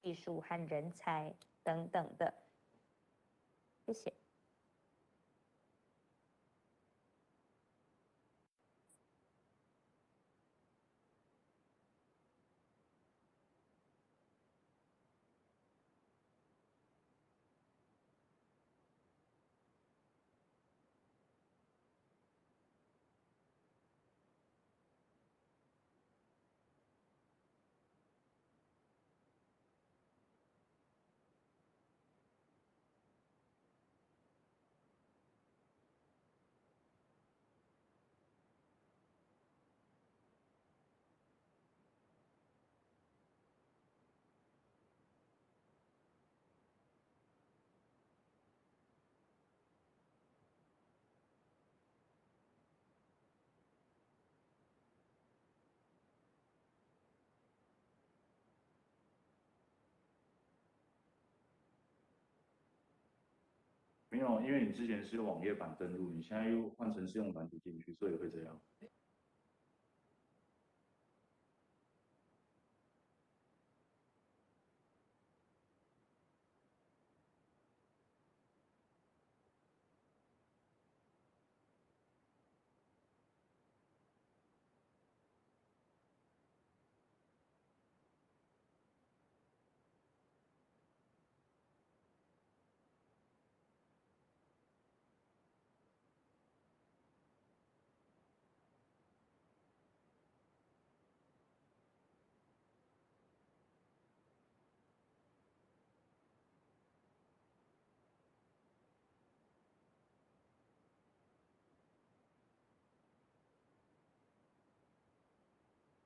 技术和人才等等的。谢谢。没有，因为你之前是用网页版登录，你现在又换成是用软体进去，所以会这样。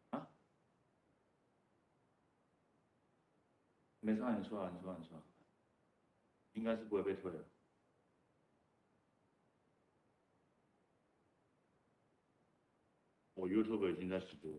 啊？没错，你说啊，你说，你说，应该是不会被退的。我 YouTube 已经在直播了。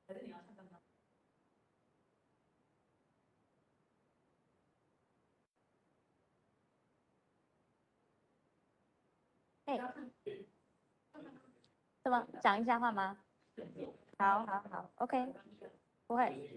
还是你要唱刚刚？哎，什么？讲一下话吗？好，好，好，OK，不会。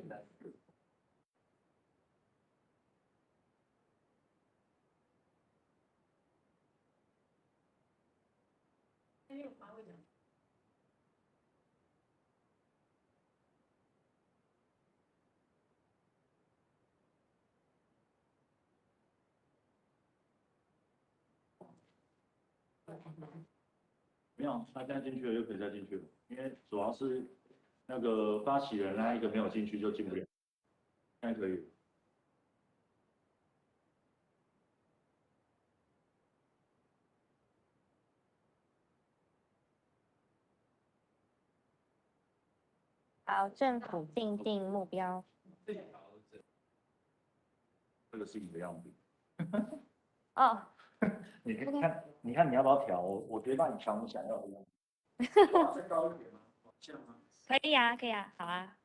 没有，他现在进去了又可以再进去了，因为主要是那个发起人那一个没有进去就进不了，现在可以。好，政府定目标。这个是你的样子。哦，你看，你看你要不要调？我直接帮你调你想要的样子。再高一点吗？这样吗？可以啊，可以啊，好啊。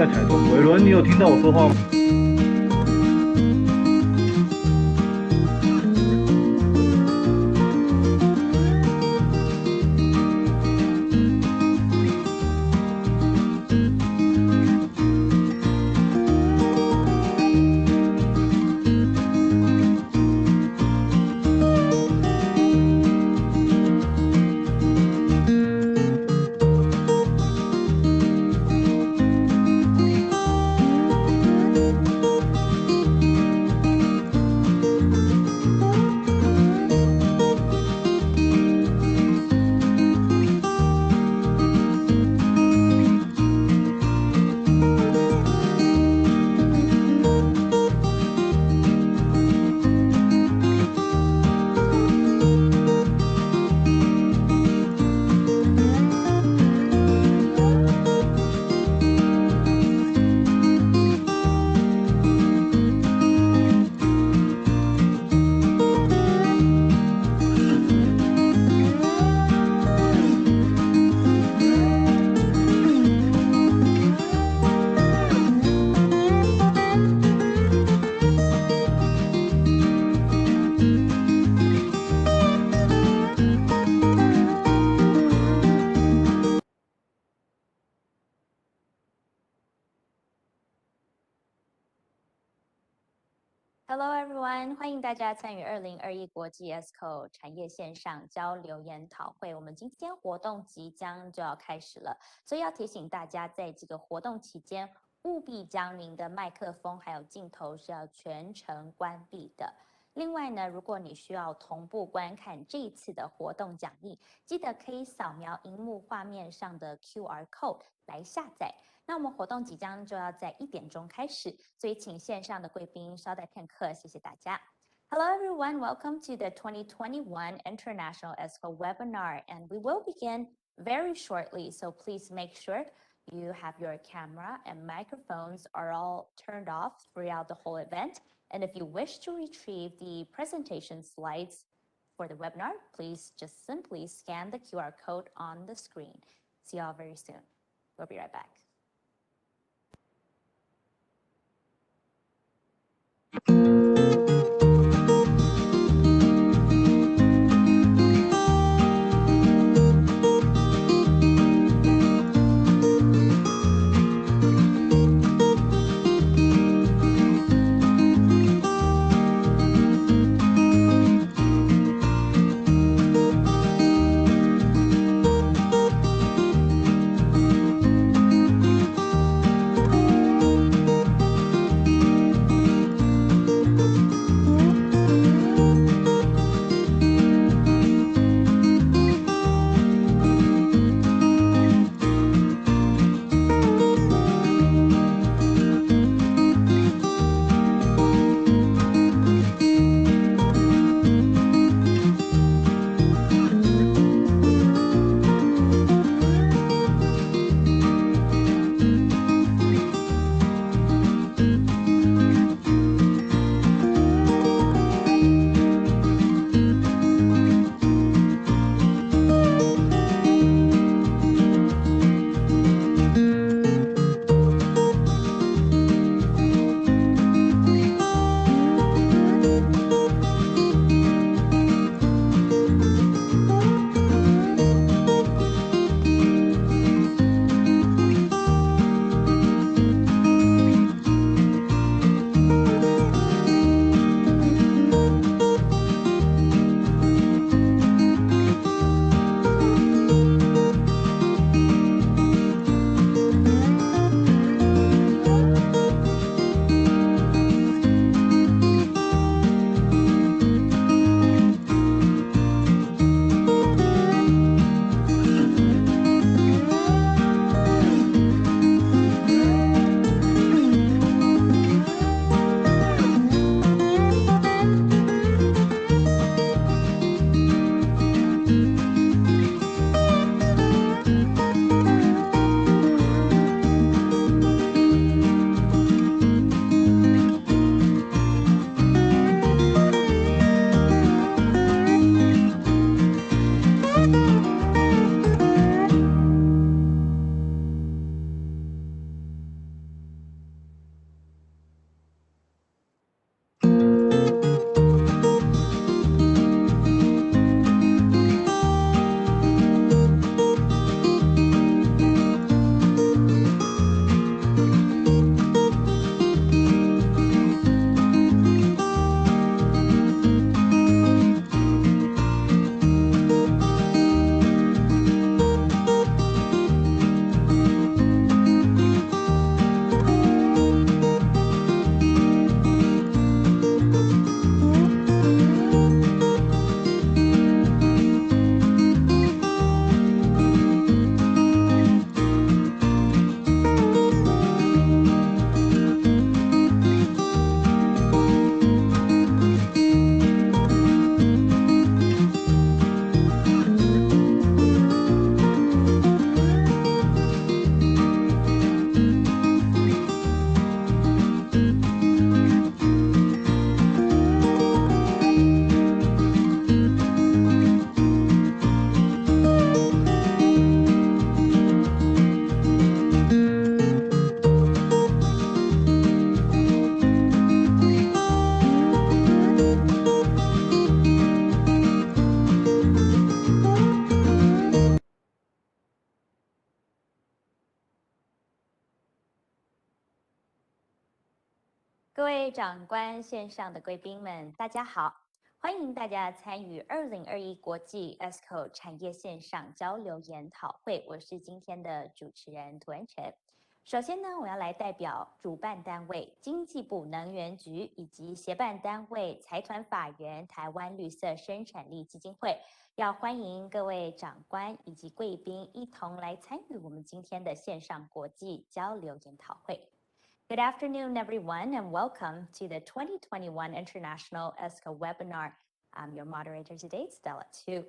在台中。伟伦，你有听到我说话吗？Hello everyone， 欢迎大家参与2021国际 Esco 产业线上交流研讨会。我们今天活动即将就要开始了，所以要提醒大家，在这个活动期间，务必将您的麦克风还有镜头是要全程关闭的。另外呢，如果你需要同步观看这一次的活动讲义，记得可以扫描荧幕画面上的 QR code 来下载。那我们活动即将就要在1点钟开始，所以请线上的贵宾稍待片刻，谢谢大家。Hello everyone, welcome to the 2021 International ESCO webinar, and we will begin very shortly, so please make sure you have your camera and microphones are all turned off throughout the whole event. And if you wish to retrieve the presentation slides for the webinar, please just simply scan the QR code on the screen. See you all very soon. We'll be right back. 各位长官、线上的贵宾们，大家好！欢迎大家参与2021国际 Esco 产业线上交流研讨会。我是今天的主持人涂恩晨。首先呢，我要来代表主办单位经济部能源局以及协办单位财团法人台湾绿色生产力基金会，要欢迎各位长官以及贵宾一同来参与我们今天的线上国际交流研讨会。Good afternoon, everyone, and welcome to the 2021 International ESCO webinar. I'm your moderator today, Stella Tu.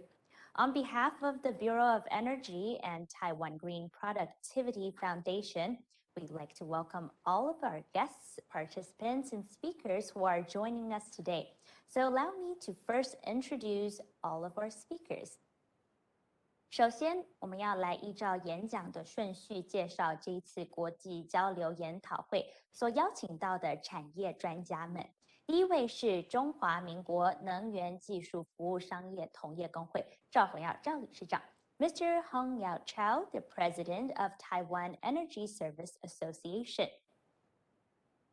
On behalf of the Bureau of Energy and Taiwan Green Productivity Foundation, we'd like to welcome all of our guests, participants, and speakers who are joining us today. So allow me to first introduce all of our speakers. 首先，我们要来依照演讲的顺序介绍这一次国际交流研讨会所邀请到的产业专家们。第一位是中华民国能源技术服务商业同业工会赵宏耀赵理事长 ，Mr. Hong Yao Chao, the President of Taiwan Energy Service Association。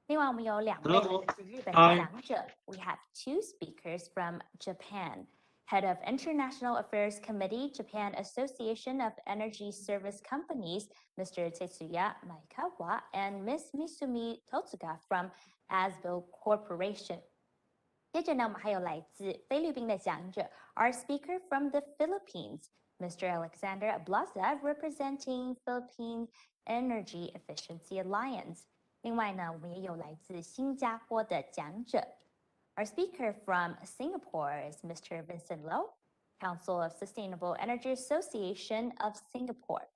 另外，我们有两位来自日本的讲者 ，We have two speakers from Japan.Head of International Affairs Committee, Japan Association of Energy Service Companies, Mr. Tetsuya Maekawa, and Ms. Misumi Totsuga from ASBIL Corporation. 接着呢，我们还有来自菲律宾的讲者 ，Our speaker from the Philippines, Mr. Alexander Ablaza, representing Philippine Energy Efficiency Alliance. 另外呢，我们也有来自新加坡的讲者。Our speaker from Singapore is Mr. Vincent Low, Council of Sustainable Energy Association of Singapore.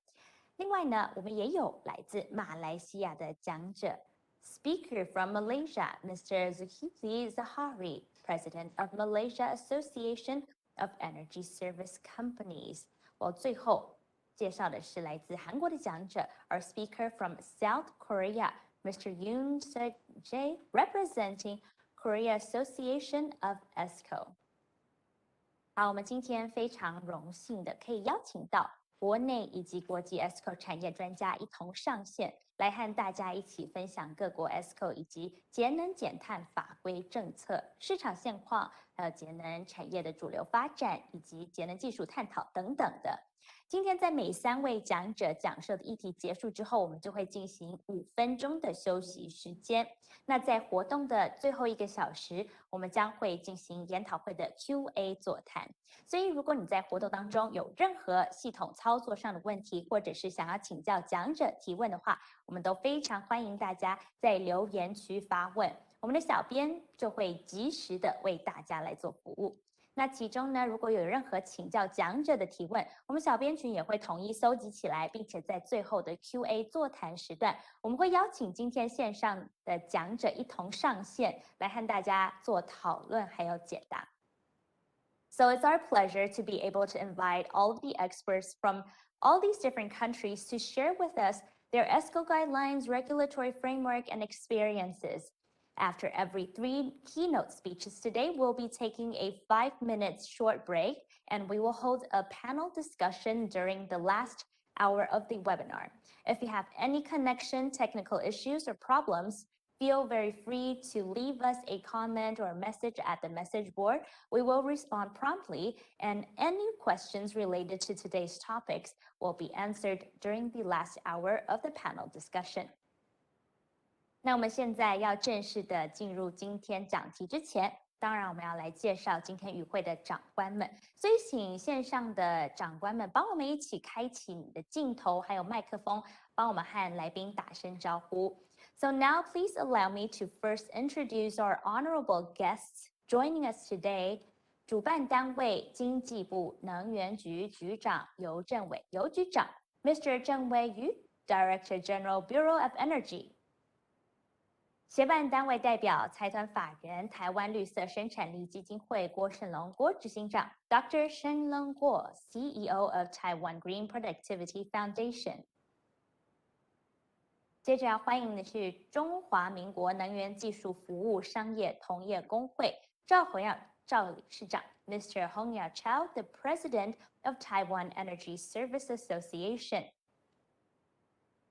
另外呢，我们也有来自马来西亚的讲者 ，Speaker from Malaysia, Mr. Zulkifli Zahari, President of Malaysia Association of Energy Service Companies. 我最后介绍的是来自韩国的讲者 ，Our speaker from South Korea, Mr. Yoon Suk-jae, representing Korea Association of ESCO。好，我们今天非常荣幸的可以邀请到国内以及国际 ESCO 产业专家一同上线，来和大家一起分享各国 ESCO 以及节能减碳法规政策、市场现况，还有节能产业的主流发展以及节能技术探讨等等的。今天在每3位讲者讲授的议题结束之后，我们就会进行5分钟的休息时间。那在活动的最后1个小时，我们将会进行研讨会的 Q&A 座谈。所以如果你在活动当中有任何系统操作上的问题，或者是想要请教讲者提问的话，我们都非常欢迎大家在留言区发问，我们的小编就会及时的为大家来做服务。那其中呢，如果有任何请教讲者的提问，我们小编群也会统一搜集起来，并且在最后的 Q&A 座谈时段，我们会邀请今天线上的讲者一同上线，来和大家做讨论还有解答。So it's our pleasure to be able to invite all of the experts from all these different countries to share with us their ESCO guidelines, regulatory framework, and experiences.After every 3 keynote speeches today, we'll be taking a 5-minute short break, and we will hold a panel discussion during the last hour of the webinar. If you have any connection, technical issues, or problems, feel very free to leave us a comment or a message at the message board. We will respond promptly, and any questions related to today's topics will be answered during the last hour of the panel discussion.那我们现在要正式的进入今天讲题之前，当然我们要来介绍今天与会的长官们，所以请线上的长官们帮我们一起开启你的镜头还有麦克风，帮我们和来宾打声招呼。So now please allow me to first introduce our honorable guests joining us today. 主办单位经济部能源局局长游正伟，游局长 ，Mr. 郑伟瑜 ，Director General Bureau of Energy。协办单位代表财团法人台湾绿色生产力基金会郭胜龙郭执行长 Dr. Shenlong Guo, CEO of Taiwan Green Productivity Foundation。接着要欢迎的是中华民国能源技术服务商业同业工会赵宏耀赵理事长 Mr. Hong Yao Chao, the President of Taiwan Energy Service Association。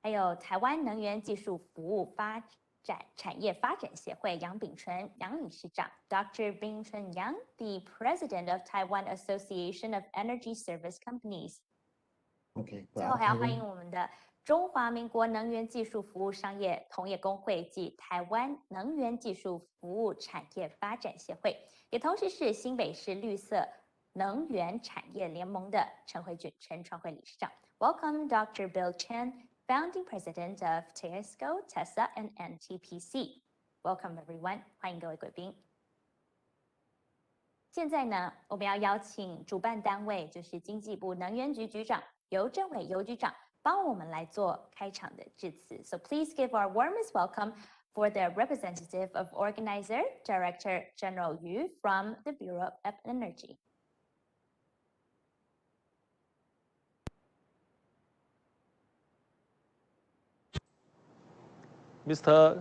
还有台湾能源技术服务产业发展协会杨秉纯杨理事长 Dr. Bing Chun Yang, the President of Taiwan Association of Energy Service Companies. OK， 最后还要欢迎我们的中华民国能源技术服务商业同业工会及台湾能源技术服务产业发展协会，也同时是新北市绿色能源产业联盟的陈慧君陈创会理事长。Welcome, Dr. Bill Chen, Founding President of Esco, TESA, and NTPC. Welcome, everyone. 欢迎各位贵宾。现在呢，我们要邀请主办单位，就是经济部能源局局长游正伟游局长，帮我们来做开场的致辞。So please give our warmest welcome for the representative of organizer, Director General Yu from the Bureau of Energy. Mr.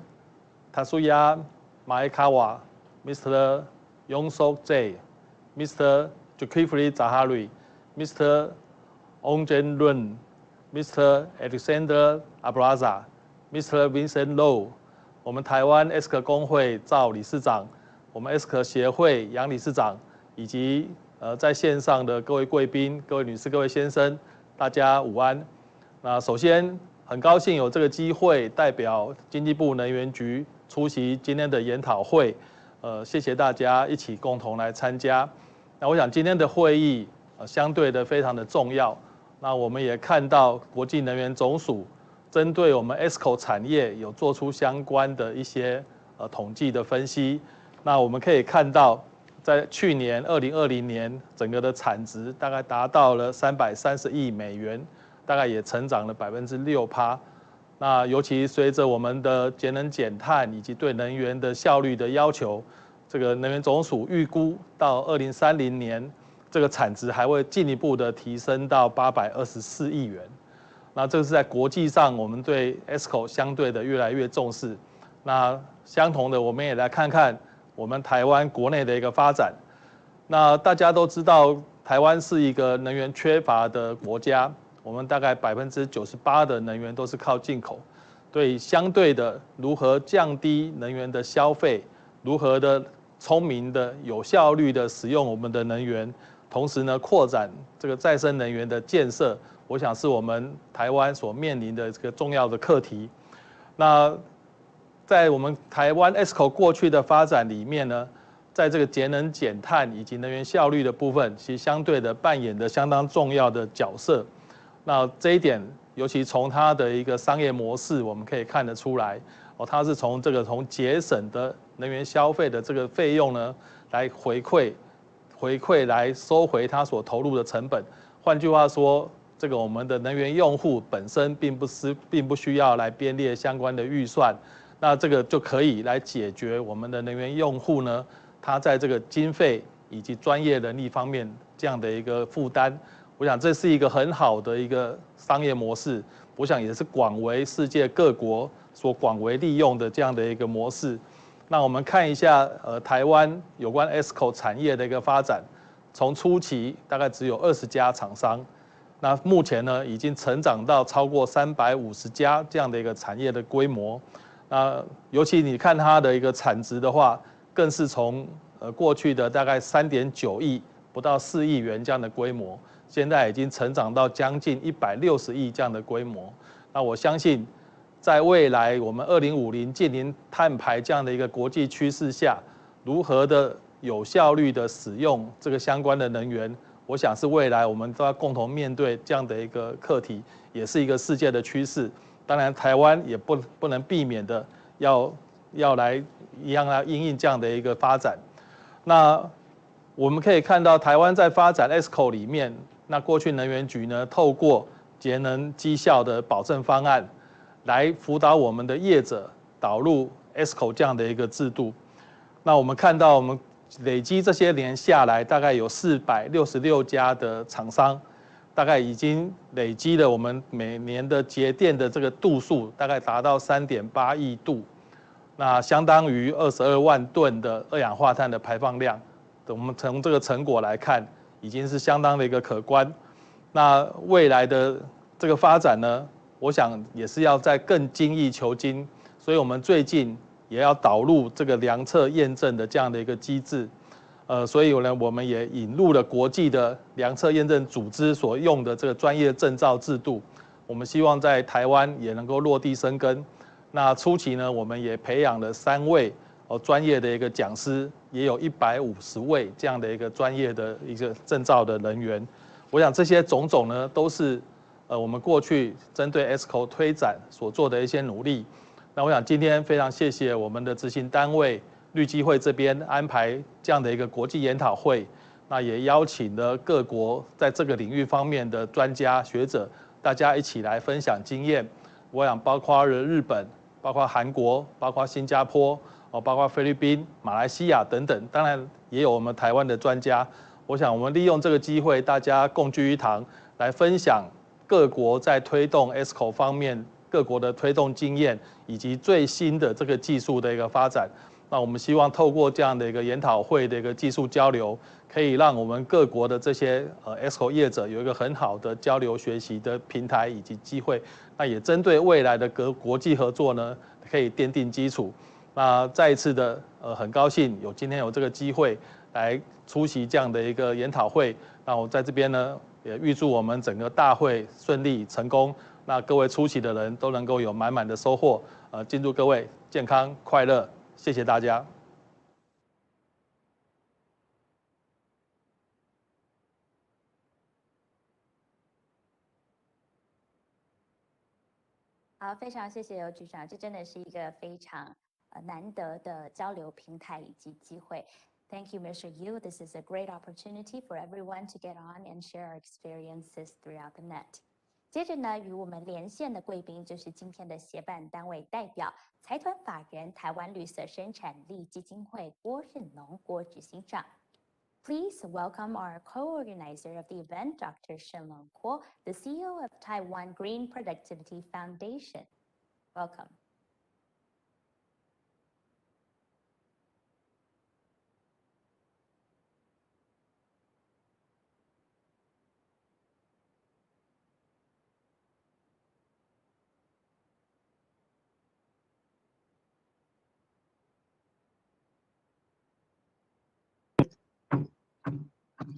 Tatsuya Maekawa, Mr. Yongsok Jae, Mr. Zulkifli Zahari, Mr. Ongjen Lun, Mr. Alexander Abraza, Mr. Vincent Low, 我们台湾 Esco 工会赵理事长，我们 Esco 协会杨理事长，以及在线上的各位贵宾、各位女士、各位先生，大家午安。那首先很高兴有这个机会代表经济部能源局出席今天的研讨会，谢谢大家一起共同来参加。那我想今天的会议相对的非常的重要。那我们也看到国际能源总署针对我们 Esco 产业有做出相关的一些统计的分析。那我们可以看到，在去年2020年整个的产值大概达到了330亿美元，大概也成长了6%。那尤其随着我们的节能减碳以及对能源的效率的要求，这个能源总署预估到2030年，这个产值还会进一步的提升到824亿元。那这是在国际上我们对 Esco 相对的越来越重视。那相同的，我们也来看看我们台湾国内的一个发展。那大家都知道，台湾是一个能源缺乏的国家，我们大概98%的能源都是靠进口。对，相对的，如何降低能源的消费，如何的聪明的、有效率的使用我们的能源，同时呢，扩展这个再生能源的建设，我想是我们台湾所面临的这个重要的课题。那在我们台湾 Esco 过去的发展里面呢，在这个节能减碳以及能源效率的部分，其实相对的扮演的相当重要的角色。那这一点，尤其从它的一个商业模式，我们可以看得出来，它是从节省的能源消费的这个费用呢，来回馈来收回它所投入的成本。换句话说，这个我们的能源用户本身并不需要来编列相关的预算，那这个就可以来解决我们的能源用户呢，他在这个经费以及专业能力方面这样的一个负担。我想这是一个很好的一个商业模式，我想也是广为世界各国所广为利用的这样的一个模式。那我们看一下台湾有关 Esco 产业的一个发展，从初期大概只有20家厂商，那目前呢已经成长到超过350家这样的一个产业的规模。那尤其你看它的一个产值的话，更是从过去的大概3.9亿不到4亿元这样的规模，现在已经成长到将近160亿这样的规模。那我相信，在未来我们2050近零碳排这样的一个国际趋势下，如何的有效率的使用这个相关的能源，我想是未来我们都要共同面对这样的一个课题，也是一个世界的趋势。当然，台湾也不能避免的要来一样来因应这样的一个发展。那我们可以看到，台湾在发展 Esco 里面，那过去能源局呢，透过节能绩效的保证方案，来辅导我们的业者导入 Esco 这样的一个制度。那我们看到，我们累积这些年下来，大概有466家的厂商，大概已经累积了我们每年的节电的这个度数，大概达到3.8亿度，那相当于22万吨的二氧化碳的排放量。我们从这个成果来看，已经是相当的一个可观。那未来的这个发展呢，我想也是要再更精益求精。所以我们最近也要导入这个量测验证的这样的一个机制。所以呢，我们也引入了国际的量测验证组织所用的这个专业证照制度，我们希望在台湾也能够落地生根。那初期呢，我们也培养了3位专业的一个讲师，也有150位这样的一个专业的一个证照的人员。我想这些种种呢，都是我们过去针对 Esco 推展所做的一些努力。那我想今天非常谢谢我们的执行单位绿基会这边安排这样的一个国际研讨会，那也邀请了各国在这个领域方面的专家学者，大家一起来分享经验。我想包括日本、包括韩国、包括新加坡、包括菲律宾、马来西亚等等，当然也有我们台湾的专家。我想我们利用这个机会，大家共聚一堂，来分享各国在推动 Esco 方面各国的推动经验，以及最新的这个技术的一个发展。那我们希望透过这样的一个研讨会的一个技术交流，可以让我们各国的这些Esco 业者有一个很好的交流学习的平台以及机会。那也针对未来的国际合作呢，可以奠定基础。那再一次的很高兴今天有这个机会来出席这样的一个研讨会。那我在这边呢，也预祝我们整个大会顺利成功。那各位出席的人都能够有满满的收获。敬祝各位健康快乐。谢谢大家。好，非常谢谢尤局长，这真的是一个非常难得的交流平台以及机会。Thank you, Mr. Yu. This is a great opportunity for everyone to get on and share our experiences throughout the net. 接着呢，与我们连线的贵宾就是今天的协办单位代表财团法人台湾绿色生产力基金会郭任龙郭执行长。Please welcome our co-organizer of the event, Dr. Shenlong Kuo, the CEO of Taiwan Green Productivity Foundation. Welcome.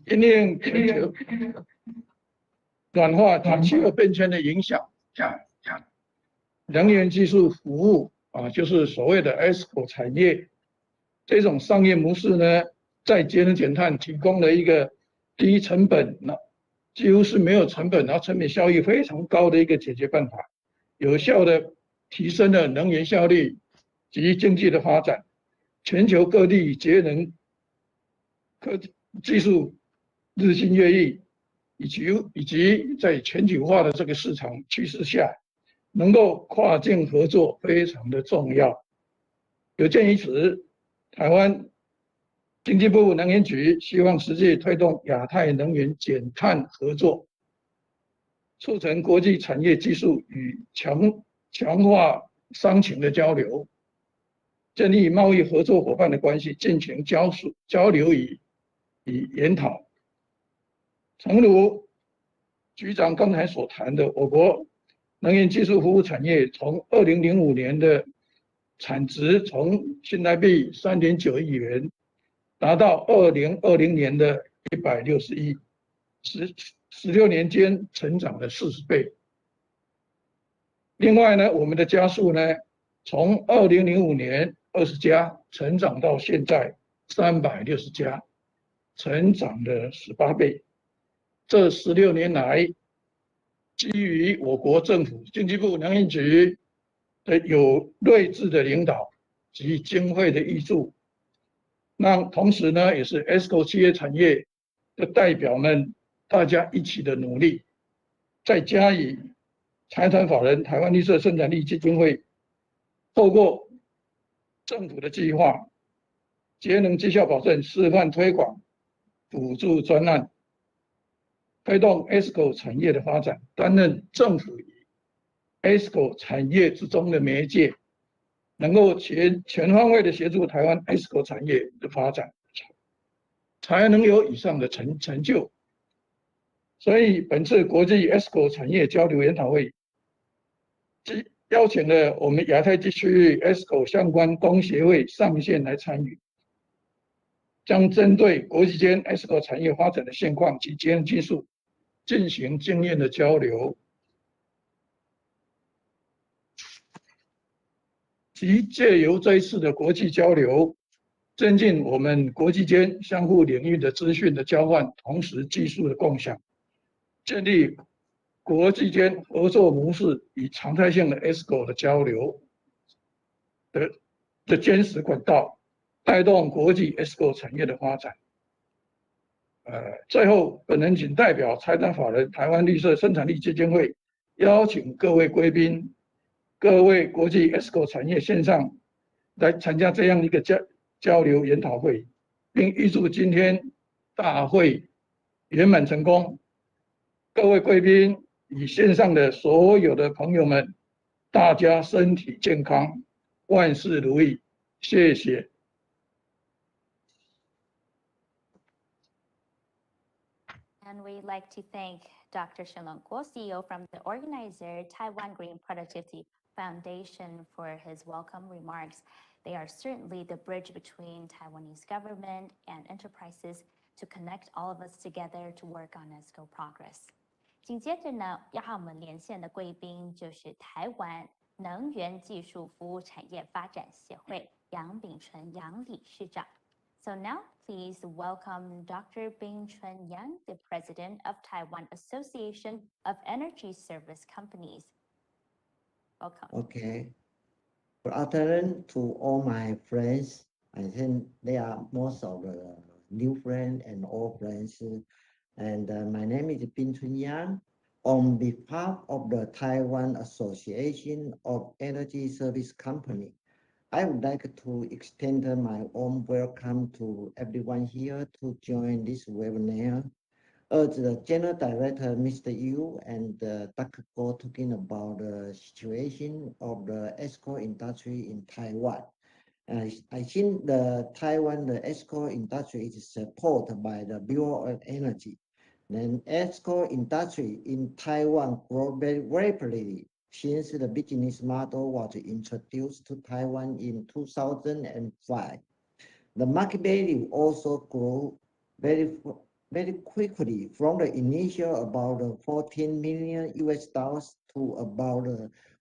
因应全球暖化及气候变迁的影响，能源技术服务就是所谓的 Esco 产业这种商业模式呢，在节能减碳提供了一个低成本，几乎是没有成本，然后成本效益非常高的一个解决办法，有效的提升了能源效率及经济的发展。全球各地节能技术日新月异，以及在全球化的这个市场趋势下，能够跨境合作非常的重要。有鉴于此，台湾经济部能源局希望实际推动亚太能源减碳合作，促成国际产业技术与强化商情的交流，建立贸易合作伙伴的关系，进行交流与研讨。诚如局长刚才所谈的，我国能源技术服务产业从2005年的产值从新台币3.9亿元，达到2020年的160亿，16年间成长了40倍。另外呢，我们的家数呢，从2005年20家成长到现在360家，成长了18倍。这16年来，基于我国政府经济部能源局的有睿智的领导及经费的挹注，那同时呢，也是 Esco 企业产业的代表们大家一起的努力，再加以财团法人台湾绿色生产力基金会透过政府的计划、节能绩效保证示范推广、补助专案，推动 Esco 产业的发展，担任政府与 Esco 产业之中的媒介，能够全方位的协助台湾 Esco 产业的发展，才能有以上的成就。所以本次国际 Esco 产业交流研讨会邀请了我们亚太地区域 Esco 相关工协会上线来参与，将针对国际间 Esco 产业发展的现况及节能技术进行经验的交流，及借由这一次的国际交流，增进我们国际间相互领域的资讯的交换，同时技术的共享，建立国际间合作模式与常态性的 Esco 的交流的坚实管道，带动国际 Esco 产业的发展。最后，本人仅代表财团法人台湾绿色生产力基金会，邀请各位贵宾、各位国际 Esco 产业线上来参加这样一个交流研讨会，并预祝今天大会圆满成功。各位贵宾与线上的所有的朋友们，大家身体健康，万事如意，谢谢。And we'd like to thank Dr. Shenlong Guo, CEO from the organizer Taiwan Green Productivity Foundation, for his welcome remarks. They are certainly the bridge between Taiwanese government and enterprises to connect all of us together to work on ESCO progress. 紧接着呢，要和我们连线的贵宾就是台湾能源技术服务产业发展协会杨秉纯杨理事长。So now, please welcome Dr. Bing Chun Yang, the president of Taiwan Association of Energy Service Companies. Welcome. Okay. Good afternoon to all my friends. I think they are most of the new friends and old friends. And my name is Bing Chun Yang. On behalf of the Taiwan Association of Energy Service Company, I would like to extend my warm welcome to everyone here to join this webinar. As the General Director, Mr. Yu and Dr. Guo talking about the situation of the ESCO industry in Taiwan. I think the ESCO industry is supported by the Bureau of Energy. Then ESCO industry in Taiwan grew very rapidly since the business model was introduced to Taiwan in 2005. The market value also grew very quickly from the initial about 14 million US dollars to about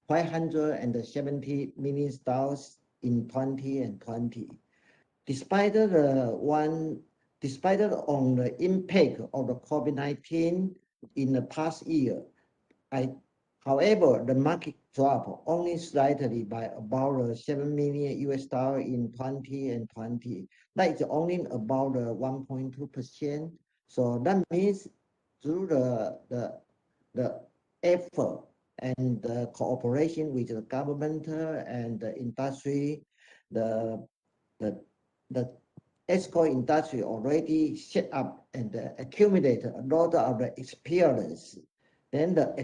570 million dollars in 2020. Despite on the impact of the COVID-19 in the past year, however, the market dropped only slightly by about 7 million US dollars in 2020. That is only about 1.2%. So that means through the effort and the cooperation with the government and the industry, the ESCO industry already set up and accumulated a lot of the experience. Then the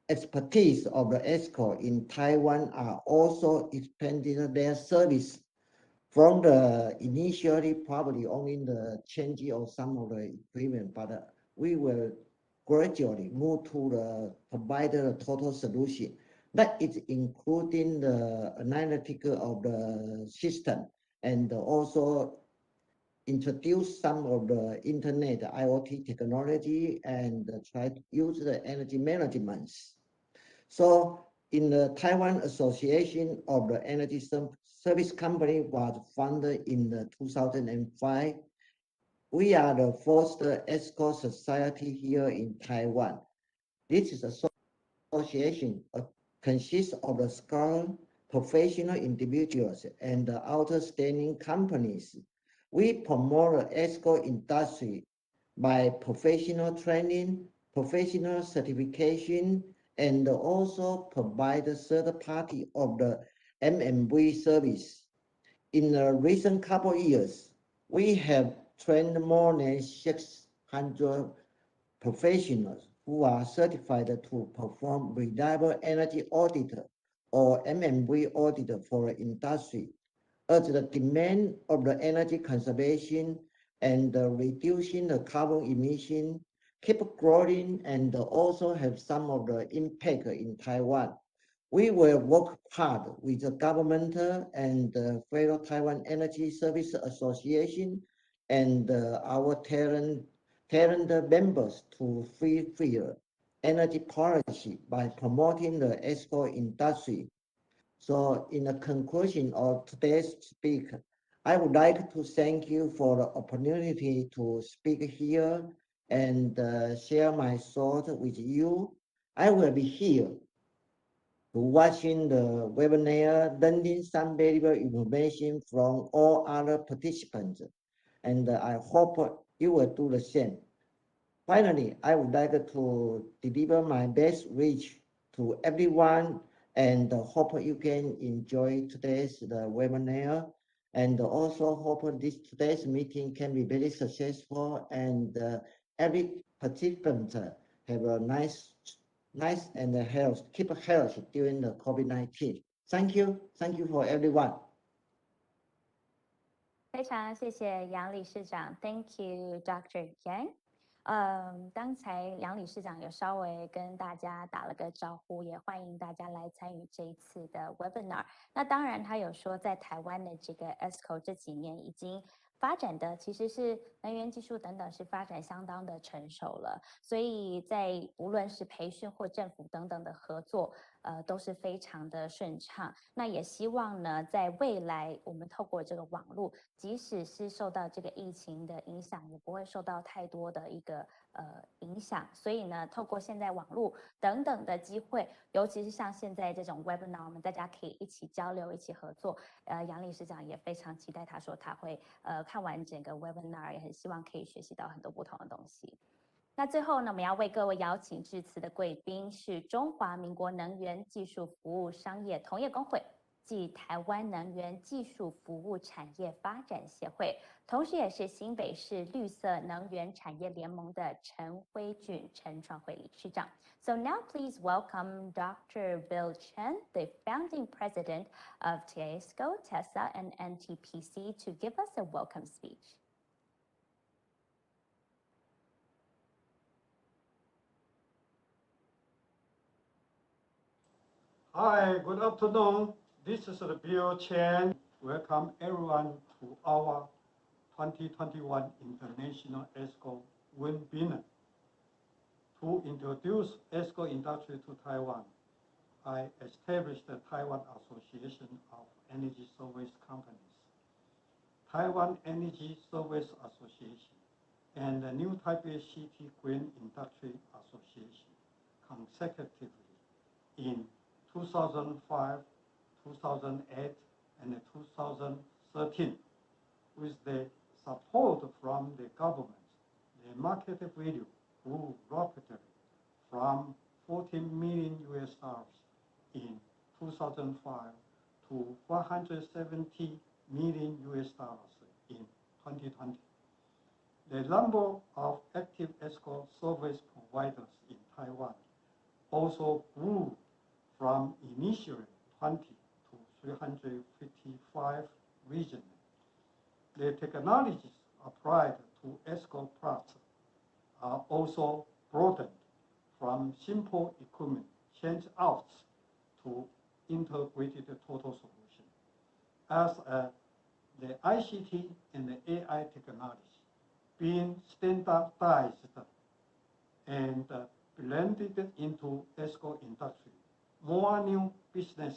expertise of the ESCO in Taiwan are also expanding their service from the initially probably only the change of some of the equipment, but we will gradually move to the provide the total solution. That is including the analytical of the system and also introduce some of the internet IoT technology and try to use the energy management. So in the Taiwan Association of the Energy Service Company was founded in 2005. We are the first ESCO society here in Taiwan. This is association consists of the skilled professional individuals and the outstanding companies. We promote the ESCO industry by professional training, professional certification, and also provide the third party of the MMV service. In the recent couple of years, we have trained more than 600 professionals who are certified to perform reliable energy auditor or MMV auditor for the industry. As the demand of the energy conservation and reducing the carbon emission keep growing and also have some of the impact in Taiwan, We will work hard with the government and the fellow Taiwan Energy Service Association and our talent members to fulfill energy policy by promoting the ESCO industry. So in the conclusion of today's speak, I would like to thank you for the opportunity to speak here and share my thoughts with you. I will be here watching the webinar, learning some valuable information from all other participants, and I hope you will do the same. Finally, I would like to deliver my best wish to everyone and hope you can enjoy today's webinar, and also hope today's meeting can be very successful and every participant have a nice and keep health during the COVID-19. Thank you for everyone. 非常谢谢杨理事长 ，Thank you, Dr. Yang。刚才杨理事长有稍微跟大家打了个招呼，也欢迎大家来参与这一次的 webinar。那当然，他有说在台湾的这个 ESCO 这几年已经发展的其实是能源技术等等是发展相当的成熟了，所以在无论是培训或政府等等的合作，都是非常的顺畅。那也希望呢，在未来我们透过这个网络，即使是受到这个疫情的影响，也不会受到太多的一个影响。所以呢，透过现在网络等等的机会，尤其是像现在这种 webinar， 我们大家可以一起交流、一起合作。杨理事长也非常期待，他说他会看完整个 webinar， 也很希望可以学习到很多不同的东西。那最后呢，我们要为各位邀请致辞的贵宾是中华民国能源技术服务商业同业公会暨台湾能源技术服务产业发展协会，同时也是新北市绿色能源产业联盟的陈辉俊陈创会理事长。So now please welcome Dr. Bill Chen, the founding president of TAESCO, TESA, and NTPC to give us a welcome speech. Hi, good afternoon. This is Bill Chen. Welcome everyone to our 2021 International ESCO webinar. To introduce ESCO industry to Taiwan, I established the Taiwan Association of Energy Service Companies, Taiwan Energy Service Association, and the New Taipei City Green Industry Association consecutively in 2005, 2008, and 2013. With the support from the government, the market value grew rapidly from 14 million US dollars in 2005 to 470 million US dollars in 2020. The number of active ESCO service providers in Taiwan also grew from initially 20 to 355 regionally. The technologies applied to ESCO products are also broadened from simple equipment change-outs to integrated total solution. As the ICT and the AI technology being standardized and blended into ESCO industry, more new business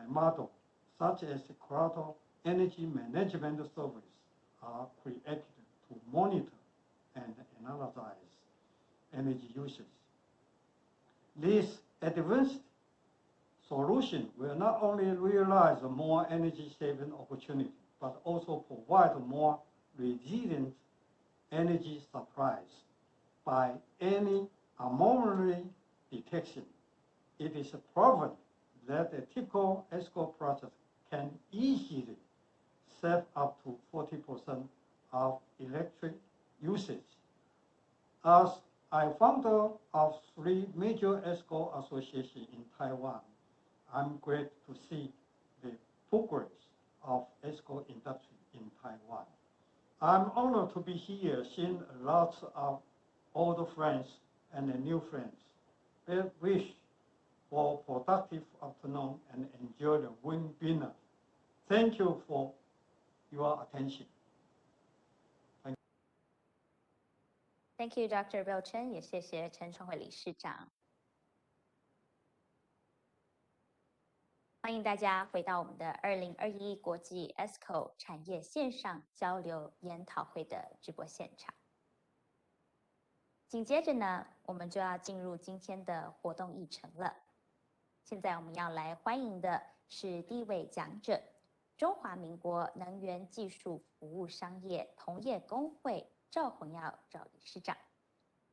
models such as cloud energy management service are created to monitor and analyze energy usage. This advanced solution will not only realize more energy-saving opportunity, but also provide more resilient energy supplies by any anomaly detection. It is proven that a typical ESCO project can easily save up to 40% of electric usage. As a founder of 3 major ESCO associations in Taiwan, I'm glad to see the progress of ESCO industry in Taiwan. I'm honored to be here, seeing a lot of old friends and new friends. I wish for productive afternoon and enjoy the wind dinner. Thank you for your attention. Thank you, Dr. Bill Chen， 也谢谢陈崇慧理事长。欢迎大家回到我们的2021国际 Esco 产业线上交流研讨会的直播现场。紧接着呢，我们就要进入今天的活动议程了。现在我们要来欢迎的是第一位讲者，中华民国能源技术服务商业同业公会赵宏耀赵理事长。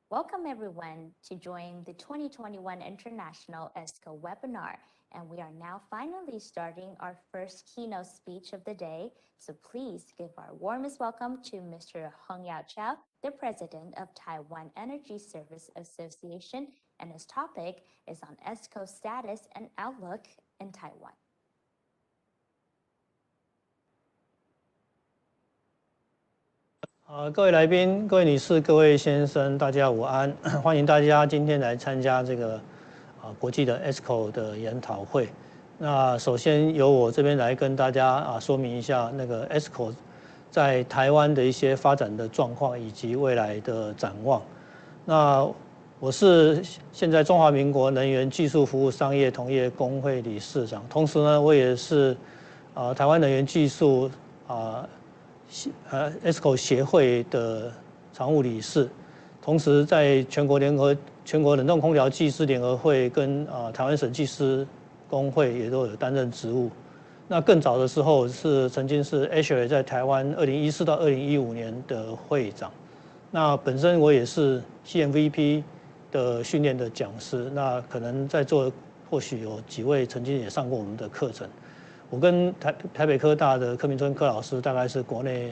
Welcome everyone to join the 2021 International ESCO webinar. And we are now finally starting our first keynote speech of the day. So please give our warmest welcome to Mr. Hong Yao Chao, the President of Taiwan Energy Service Association. And his topic is on ESCO status and outlook in Taiwan. 各位来宾、各位女士、各位先生，大家午安！欢迎大家今天来参加这个国际的 ESCO 的研讨会。那首先由我这边来跟大家说明一下那个 ESCO 在台湾的一些发展的状况以及未来的展望。那我是现在中华民国能源技术服务商业同业公会理事长，同时呢，我也是台湾能源技术ESCO 协会的常务理事，同时在全国冷冻空调技师联合会跟台湾省技师工会也都有担任职务。那更早的时候曾经是 ASHRAE 在台湾2014到2015年的会长。那本身我也是 CMVP 的训练的讲师，那可能在座或许有几位曾经也上过我们的课程。我跟台北科大的柯明春柯老师大概是国内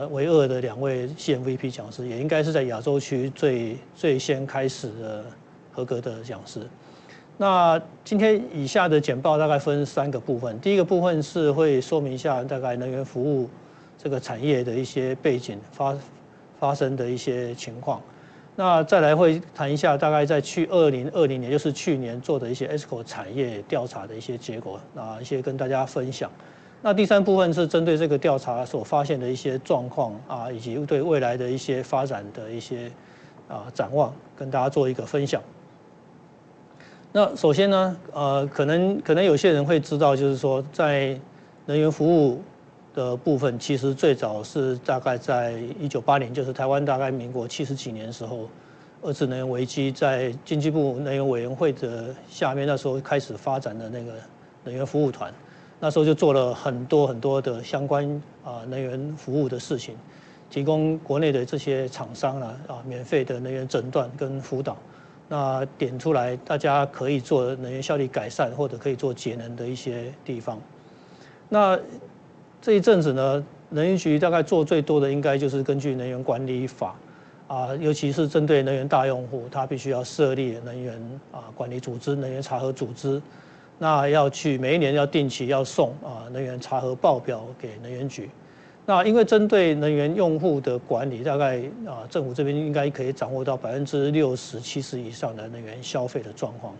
唯二的2位 CMVP 讲师，也应该是在亚洲区最先开始的合格的讲师。那今天以下的简报大概分3个部分，第一个部分是会说明一下大概能源服务这个产业的一些背景发生的一些情况。那再来会谈一下大概在2020年，就是去年做的一些 ESCO 产业调查的一些结果，一些跟大家分享。那第3部分是针对这个调查所发现的一些状况以及对未来的一些发展的一些展望，跟大家做一个分享。那首先呢，可能有些人会知道，就是说在能源服务的部分，其实最早是大概在1980年，就是台湾大概民国70几年的时候，2次能源危机在经济部能源委员会的下面，那时候开始发展的那个能源服务团，那时候就做了很多的相关能源服务的事情，提供国内的这些厂商免费的能源诊断跟辅导，那点出来大家可以做能源效率改善或者可以做节能的一些地方。那这一阵子呢，能源局大概做最多的应该就是根据能源管理法尤其是针对能源大用户，它必须要设立能源管理组织、能源查核组织，那要去每一年要定期要送能源查核报表给能源局。那因为针对能源用户的管理，大概政府这边应该可以掌握到60%、70%以上的能源消费的状况，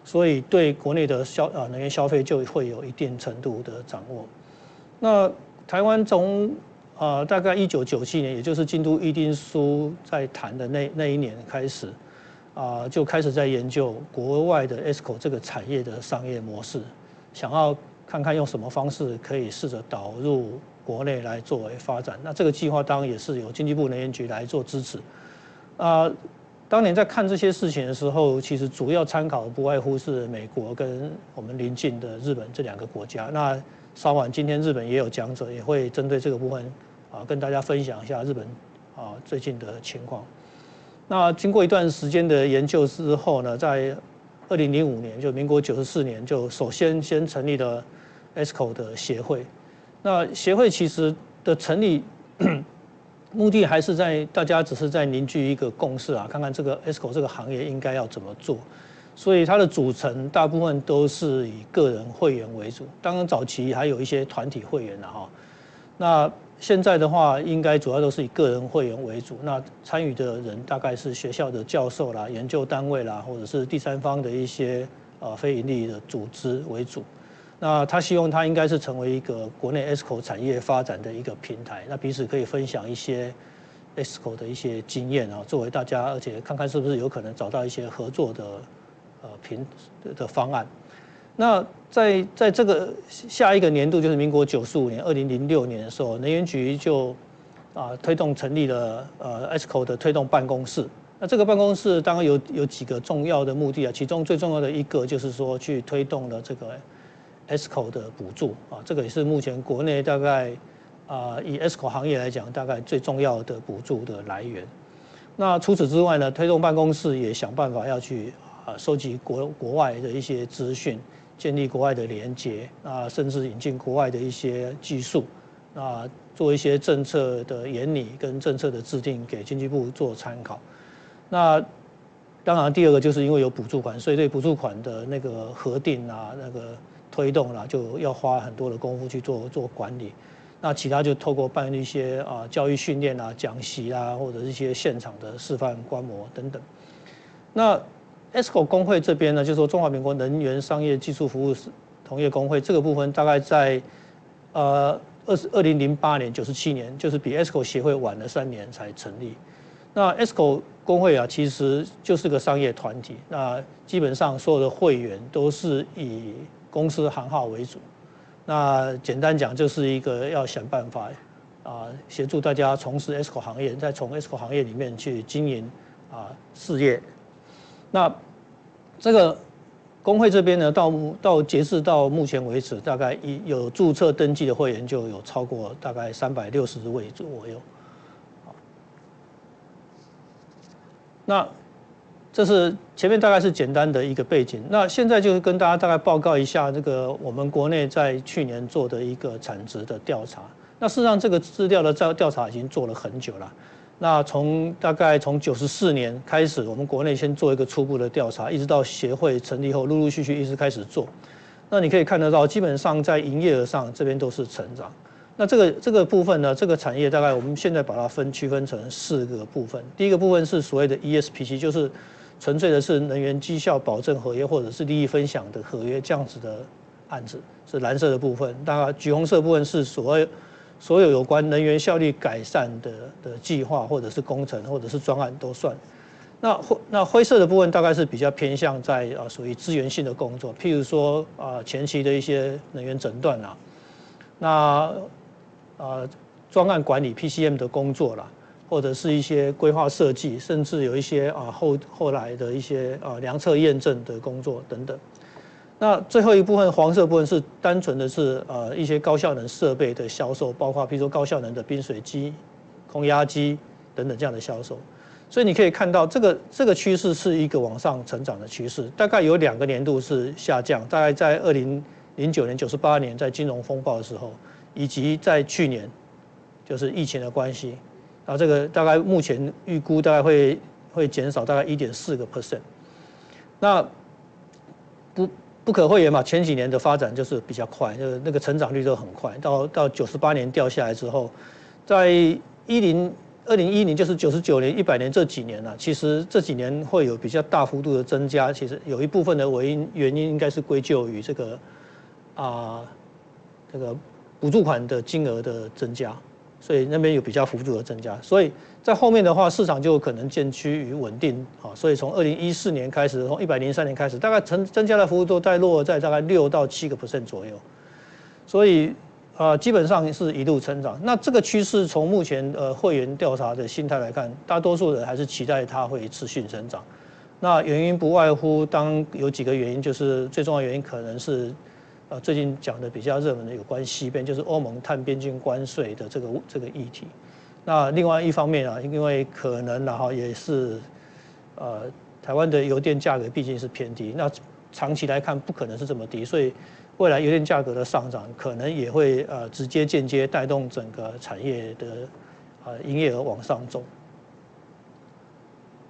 所以对国内的能源消费就会有一定程度的掌握。那台湾从大概1997年，也就是京都议定书在谈的那一年开始，就开始在研究国外的 ESCO 这个产业的商业模式，想要看看用什么方式可以试着导入国内来作为发展。那这个计划当然也是由经济部能源局来做支持。当年在看这些事情的时候，其实主要参考不外乎是美国跟我们邻近的日本这2个国家。那稍晚今天日本也有讲者，也会针对这个部分跟大家分享一下日本最近的情况。那经过一段时间的研究之后呢，在2005年，就民国94年，就首先成立了 ESCO 的协会。那协会其实的成立目的还是大家只是在凝聚一个共识看看这个 ESCO 这个行业应该要怎么做。所以它的组成大部分都是以个人会员为主，当然早期还有一些团体会员那现在的话，应该主要都是以个人会员为主。那参与的人大概是学校的教授啦、研究单位啦，或者是第三方的一些非营利的组织为主。那他希望他应该是成为一个国内 Esco 产业发展的一个平台，那彼此可以分享一些 Esco 的一些经验啊，作为大家，而且看看是不是有可能找到一些合作的方案。那在这个下一个年度，就是民国95年2006年的时候，能源局就推动成立了Esco 的推动办公室。那这个办公室当然有几个重要的目的啊，其中最重要的一个就是说去推动了这个 Esco 的补助啊，这个也是目前国内大概以 Esco 行业来讲，大概最重要的补助的来源。那除此之外呢，推动办公室也想办法要去收集国外的一些资讯，建立国外的连结，甚至引进国外的一些技术，做一些政策的研拟跟政策的制定给经济部做参考。那当然第二个就是因为有补助款，所以对补助款的那个核定那个推动就要花很多的功夫去做管理。那其他就透过办一些教育训练讲习或者是一些现场的示范观摩等等。那 Esco 工会这边呢，就是说中华民国能源商业技术服务同业工会这个部分，大概在2008年97年，就是比 Esco 协会晚了3年才成立。那 Esco 工会其实就是个商业团体，那基本上所有的会员都是以公司行号为主。那简单讲，就是一个要想办法协助大家从事 Esco 行业，再从 Esco 行业里面去经营事业。那这个工会这边呢，到截至到目前为止，大概有注册登记的会员就有超过大概360位左右。那这是前面大概是简单的一个背景。那现在就是跟大家大概报告一下这个我们国内在去年做的一个产值的调查。那事实上这个资料的调查已经做了很久了。那大概从94年开始，我们国内先做一个初步的调查，一直到协会成立后，陆陆续续一直开始做。那你可以看得到，基本上在营业额上这边都是成长。那这个部分呢，这个产业大概我们现在把它区分成4个部分。第一个部分是所谓的 ESPC， 就是纯粹的是能源绩效保证合约或者是利益分享的合约这样子的案子，是蓝色的部分。当然，橘红色的部分是所有有关能源效率改善的计划或者是工程或者是专案都算。那灰色的部分大概是比较偏向在属于资源性的工作，譬如说前期的一些能源诊断专案管理 PCM 的工作啦，或者是一些规划设计，甚至有一些后来的一些量测验证的工作等等。那最后一部分黄色部分是单纯的是一些高效能设备的销售，包括比如说高效能的冰水机、空压机等等这样的销售。所以你可以看到这个趋势是一个往上成长的趋势，大概有2个年度是下降，大概在2009年、98年在金融风暴的时候，以及在去年就是疫情的关系，这个大概目前预估大概会减少大概1.4%。那不可讳言嘛，前几年的发展就是比较快，就是那个成长率都很快。到98年掉下来之后，在2010就是99年、100年这几年其实这几年会有比较大幅度的增加。其实有一部分的原因应该是归咎于这个补助款的金额的增加，所以那边有比较幅度的增加。所以在后面的话，市场就有可能渐趋于稳定。所以从2014年开始，从103年开始，大概增加的幅度都在落在大概6到7% 左右。所以基本上是一路成长。那这个趋势从目前会员调查的心态来看，大多数人还是期待它会持续成长。那原因不外乎有几个原因，就是最重要的原因可能是最近讲的比较热门的有关西边，就是欧盟碳边境关税的这个议题。那另外一方面因为可能也是台湾的油电价格毕竟是偏低，那长期来看不可能是这么低，所以未来油电价格的上涨可能也会直接间接带动整个产业的营业额往上走。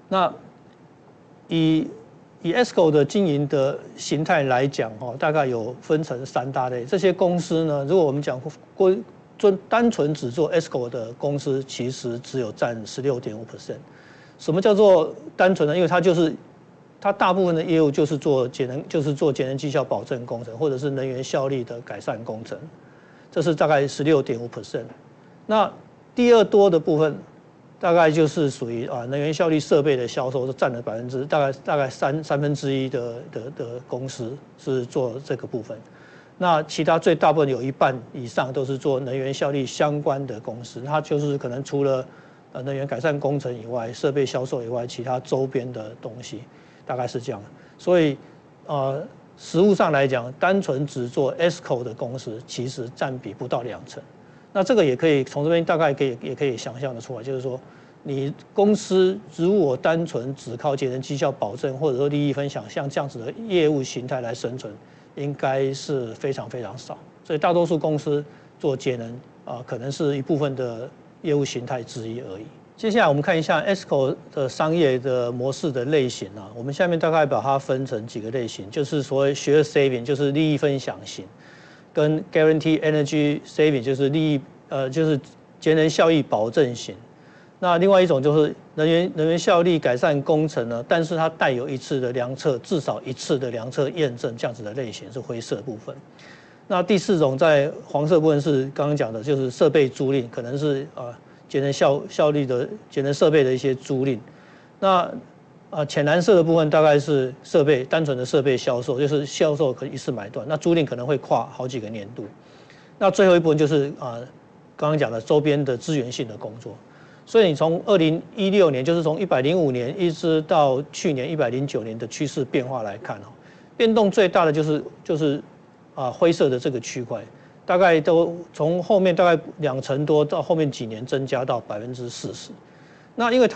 那以 Esco 的经营的形态来讲大概有分成3大类。这些公司呢，如果我们讲单纯只做 Esco 的公司，其实只有占16.5%。什么叫做单纯呢？因为它就是它大部分的业务就是做节能绩效保证工程，或者是能源效率的改善工程，这是大概16.5%。那第二多的部分，大概就是属于能源效率设备的销售，是占了大概1/3的公司是做这个部分。那其他最大部分有1半以上都是做能源效率相关的公司，它就是可能除了能源改善工程以外，设备销售以外，其他周边的东西大概是这样。所以实务上来讲，单纯只做 Esco 的公司，其实占比不到2成。那这个也可以从这边大概也可以想象的出来，就是说，你公司如果单纯只靠节能绩效保证或者说利益分享，像这样子的业务形态来生存，应该是非常非常少。所以大多数公司做节能可能是一部分的业务形态之一而已。接下来我们看一下 Esco 的商业的模式的类型啊，我们下面大概把它分成几个类型，就是所谓 Share Saving， 就是利益分享型。跟 Guarantee Energy Saving 就是就是节能效益保证型，那另外一种就是能源效率改善工程呢，但是它带有1次的量测，至少1次的量测验证，这样子的类型是灰色部分。那第4种在黄色部分是刚刚讲的，就是设备租赁，可能是节能效率的节能设备的一些租赁。那浅蓝色的部分大概是单纯的设备销售，就是销售可以一次买断，那租赁可能会跨好几个年度。那最后一部分就是刚刚讲的周边的资源性的工作。所以你从2016年，就是从105年一直到去年109年的趋势变化来看变动最大的就是灰色的这个区块，大概都从后面大概2成多到后面几年增加到40%。那因为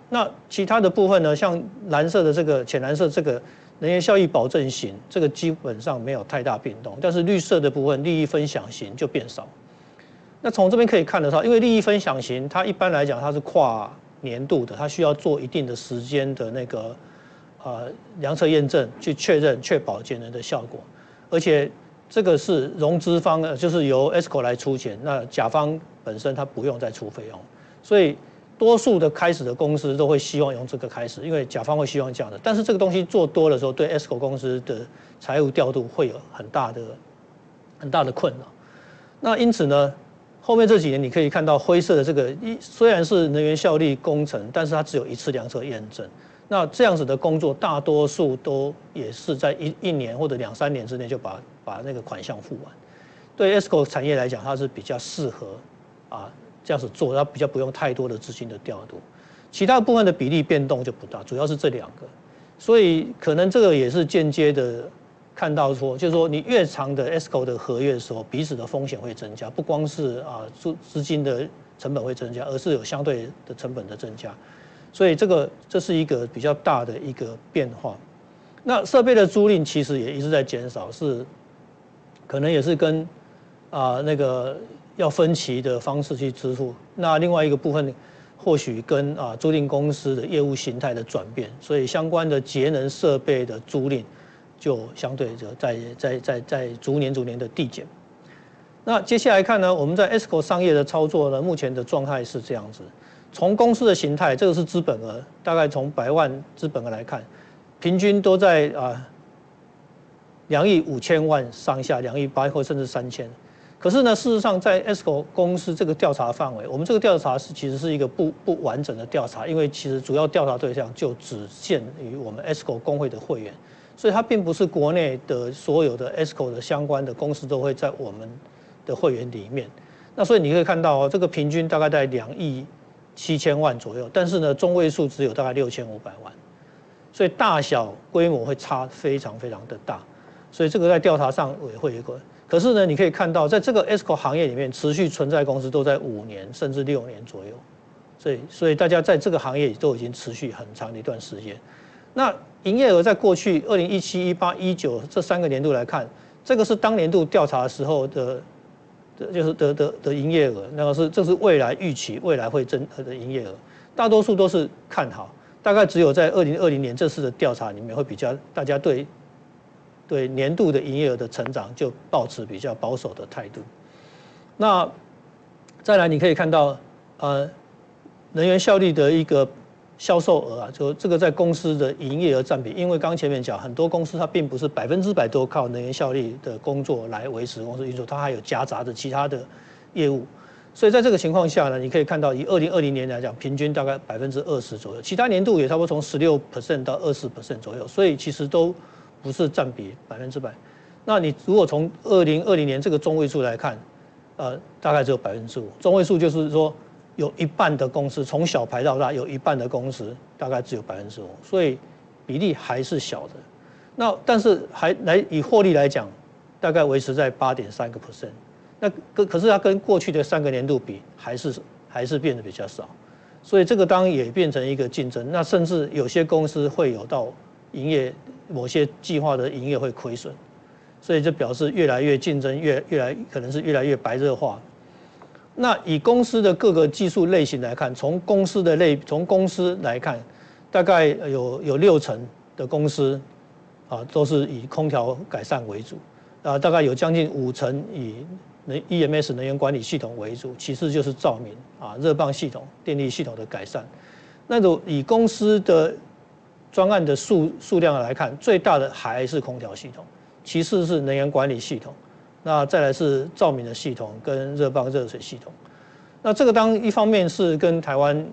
那其他的部分呢，像蓝色的这个浅蓝色这个能源效益保证型，这个基本上没有太大变动，但是绿色的部分利益分享型就变少。那从这边可以看得到，因为利益分享型它一般来讲它是跨年度的，它需要做一定的时间的那个量测验证去确保节能的效果，而且这个是融资方就是由 Esco 来出钱，那甲方本身它不用再出费用，所以多数的开始的公司都会希望用这个开始，因为甲方会希望这样的。但是这个东西做多的时候，对 Esco 公司的财务调度会有很大的困扰。那因此呢，后面这几年你可以看到灰色的这个，虽然是能源效率工程，但是它只有1次量测验证。那这样子的工作，大多数都也是在一年或者2、3年之内就把那个款项付完。对 Esco 产业来讲，它是比较适合这样子做，它比较不用太多的资金的调度，其他部分的比例变动就不大，主要是这2个，所以可能这个也是间接的看到说，就是说你越长的 Esco 的合约的时候，彼此的风险会增加，不光是资金的成本会增加，而是有相对的成本的增加，所以这是一个比较大的一个变化。那设备的租赁其实也一直在减少，可能也是跟那个要分期的方式去支付。那另外一个部分，或许跟租赁公司的业务形态的转变，所以相关的节能设备的租赁就相对在逐年的递减。那接下来看呢，我们在 Esco 商业的操作呢，目前的状态是这样子。从公司的形态，这个是资本额，大概从100万资本额来看，平均都在2亿5千万上下，2亿8或甚至3千。可是呢，事实上在 Esco 公司这个调查范围，我们这个调查其实是一个不完整的调查，因为其实主要调查对象就只限于我们 Esco 工会的会员，所以它并不是国内的所有的 Esco 的相关的公司都会在我们的会员里面。那所以你可以看到这个平均大概在2亿7千万左右，但是呢，中位数只有大概6500万，所以大小规模会差非常非常的大，所以这个在调查上也会有一个。可是呢，你可以看到，在这个 Esco 行业里面，持续存在公司都在5年甚至6年左右，所以大家在这个行业都已经持续很长的一段时间。那营业额在过去2017、18、19这3个年度来看，这个是当年度调查的时候的营业额，这是未来预期未来会增的营业额，大多数都是看好，大概只有在2020年这次的调查里面会比较大家对年度的营业额的成长就抱持比较保守的态度。那再来你可以看到能源效率的一个销售额啊，就这个在公司的营业额占比，因为刚前面讲，很多公司它并不是100%都靠能源效率的工作来维持公司运作，它还有夹杂着其他的业务。所以在这个情况下呢，你可以看到以2020年来讲，平均大概20%左右，其他年度也差不多从16% 到24% 左右，所以其实都不是占比100%。那你如果从2020年这个中位数来看，大概只有5%，中位数就是说有一半的公司从小排到大，有一半的公司大概只有5%，所以比例还是小的。那但是以获利来讲，大概维持在8.3%。那可是它跟过去的3个年度比，还是变得比较少，所以这个当然也变成一个竞争。那甚至有些公司会有到某些计划的营业会亏损，所以这表示越来越竞争，可能是越来越白热化。那以公司的各个技术类型来看，从公司来看，大概有60%的公司都是以空调改善为主，大概有将近50%以EMS 能源管理系统为主，其次就是照明热泵系统、电力系统的改善。那种以公司的专案的数量来看，最大的还是空调系统，其次是能源管理系统，那再来是照明的系统跟热泵热水系统。那这个当一方面是跟台湾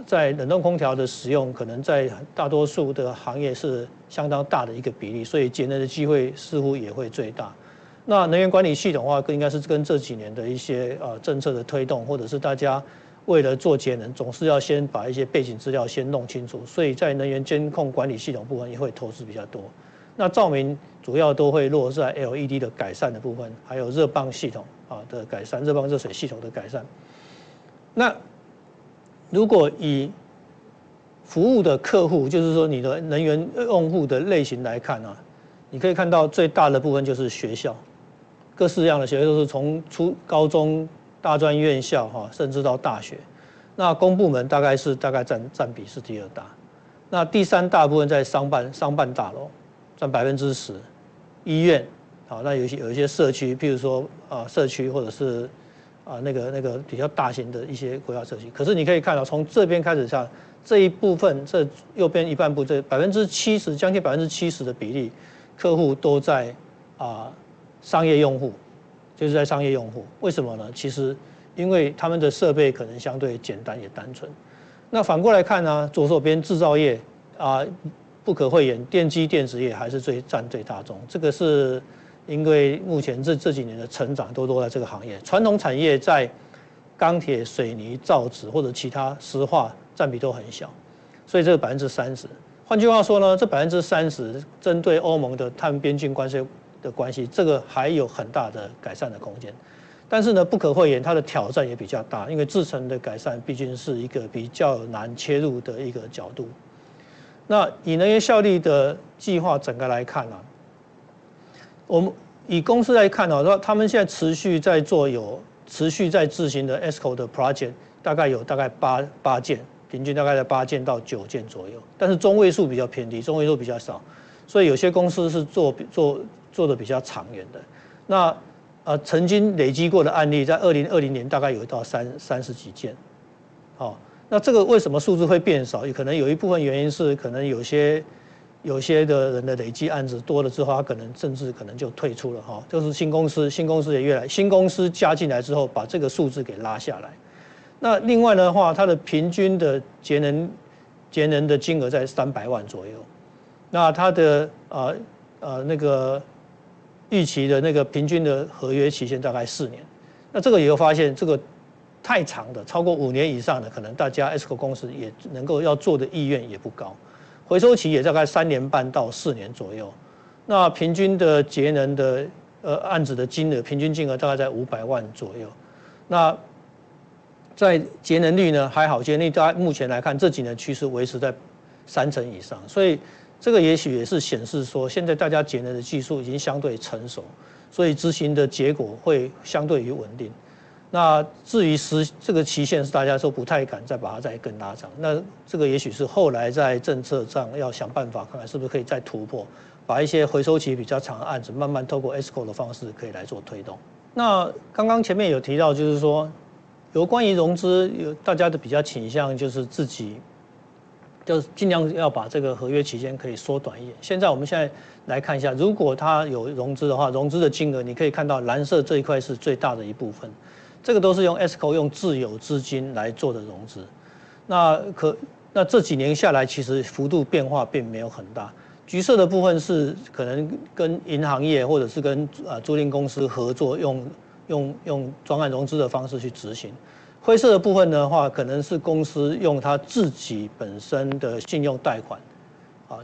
在冷冻空调的使用，可能在大多数的行业是相当大的一个比例，所以节能的机会似乎也会最大。那能源管理系统的话，应该是跟这几年的一些政策的推动，或者是大家为了做节能，总是要先把一些背景资料先弄清楚，所以在能源监控管理系统部分也会投资比较多。那照明主要都会落在 LED 的改善的部分，还有热泵系统的改善，热泵热水系统的改善。那如果以服务的客户，就是说你的能源用户的类型来看你可以看到最大的部分就是学校。各式各样的学校都是从高中、大专院校甚至到大学。那公部门大概占比是第2大。那第3大部分在商办大楼，占10%。医院那有一些社区，譬如说社区或者是那个比较大型的一些国家社区。可是你可以看到，从这边开始上这一部分，这右边一半部这70%将近70%的比例，客户都在商业用户，就是在商业用户。为什么呢？其实因为他们的设备可能相对简单也单纯。那反过来看左手边制造业不可讳言，电机电子业还是占最大宗。这个是因为目前这几年的成长都在这个行业。传统产业在钢铁、水泥、造纸或者其他石化占比都很小，所以这个30%。换句话说呢，这30%针对欧盟的碳边境关税的关系，这个还有很大的改善的空间。但是呢，不可讳言，它的挑战也比较大，因为制程的改善毕竟是一个比较难切入的一个角度。那以能源效率的计划整个来看我们以公司来看他们现在持续在执行的 Esco 的 project， 大概8件，平均大概在8件到9件左右，但是中位数比较偏低，中位数比较少，所以有些公司是做的比较长远的。那曾经累积过的案例，在2020年大概有到30几件，那这个为什么数字会变少？可能有一部分原因是可能有些的人的累积案子多了之后，他甚至就退出了就是新公司也新公司加进来之后，把这个数字给拉下来。那另外的话，它的平均的节能的金额在300万左右。那它的那个预期的那个平均的合约期限大概4年。那这个也有发现，这个太长的，超过5年以上的，可能大家 Esco 公司也能够要做的意愿也不高。回收期也大概3年半到4年左右。那平均的节能的案子的金额，平均金额大概在500万左右。那在节能率呢还好，节能率大概目前来看这几年趋势维持在30%以上，所以这个也许也是显示说，现在大家节能的技术已经相对成熟，所以执行的结果会相对于稳定。那至于这个期限是大家都不太敢再把它再更拉长，那这个也许是后来在政策上要想办法看看是不是可以再突破，把一些回收期比较长的案子慢慢透过 Esco 的方式可以来做推动。那刚刚前面有提到，就是说有关于融资，大家的比较倾向就是自己就是尽量要把这个合约期间可以缩短一点。我们现在来看一下，如果它有融资的话，融资的金额你可以看到蓝色这一块是最大的一部分，这个都是用 Esco 用自有资金来做的融资。那这几年下来，其实幅度变化并没有很大。橘色的部分是可能跟银行业或者是跟租赁公司合作，用专案融资的方式去执行。灰色的部分的话，可能是公司用它自己本身的信用贷款，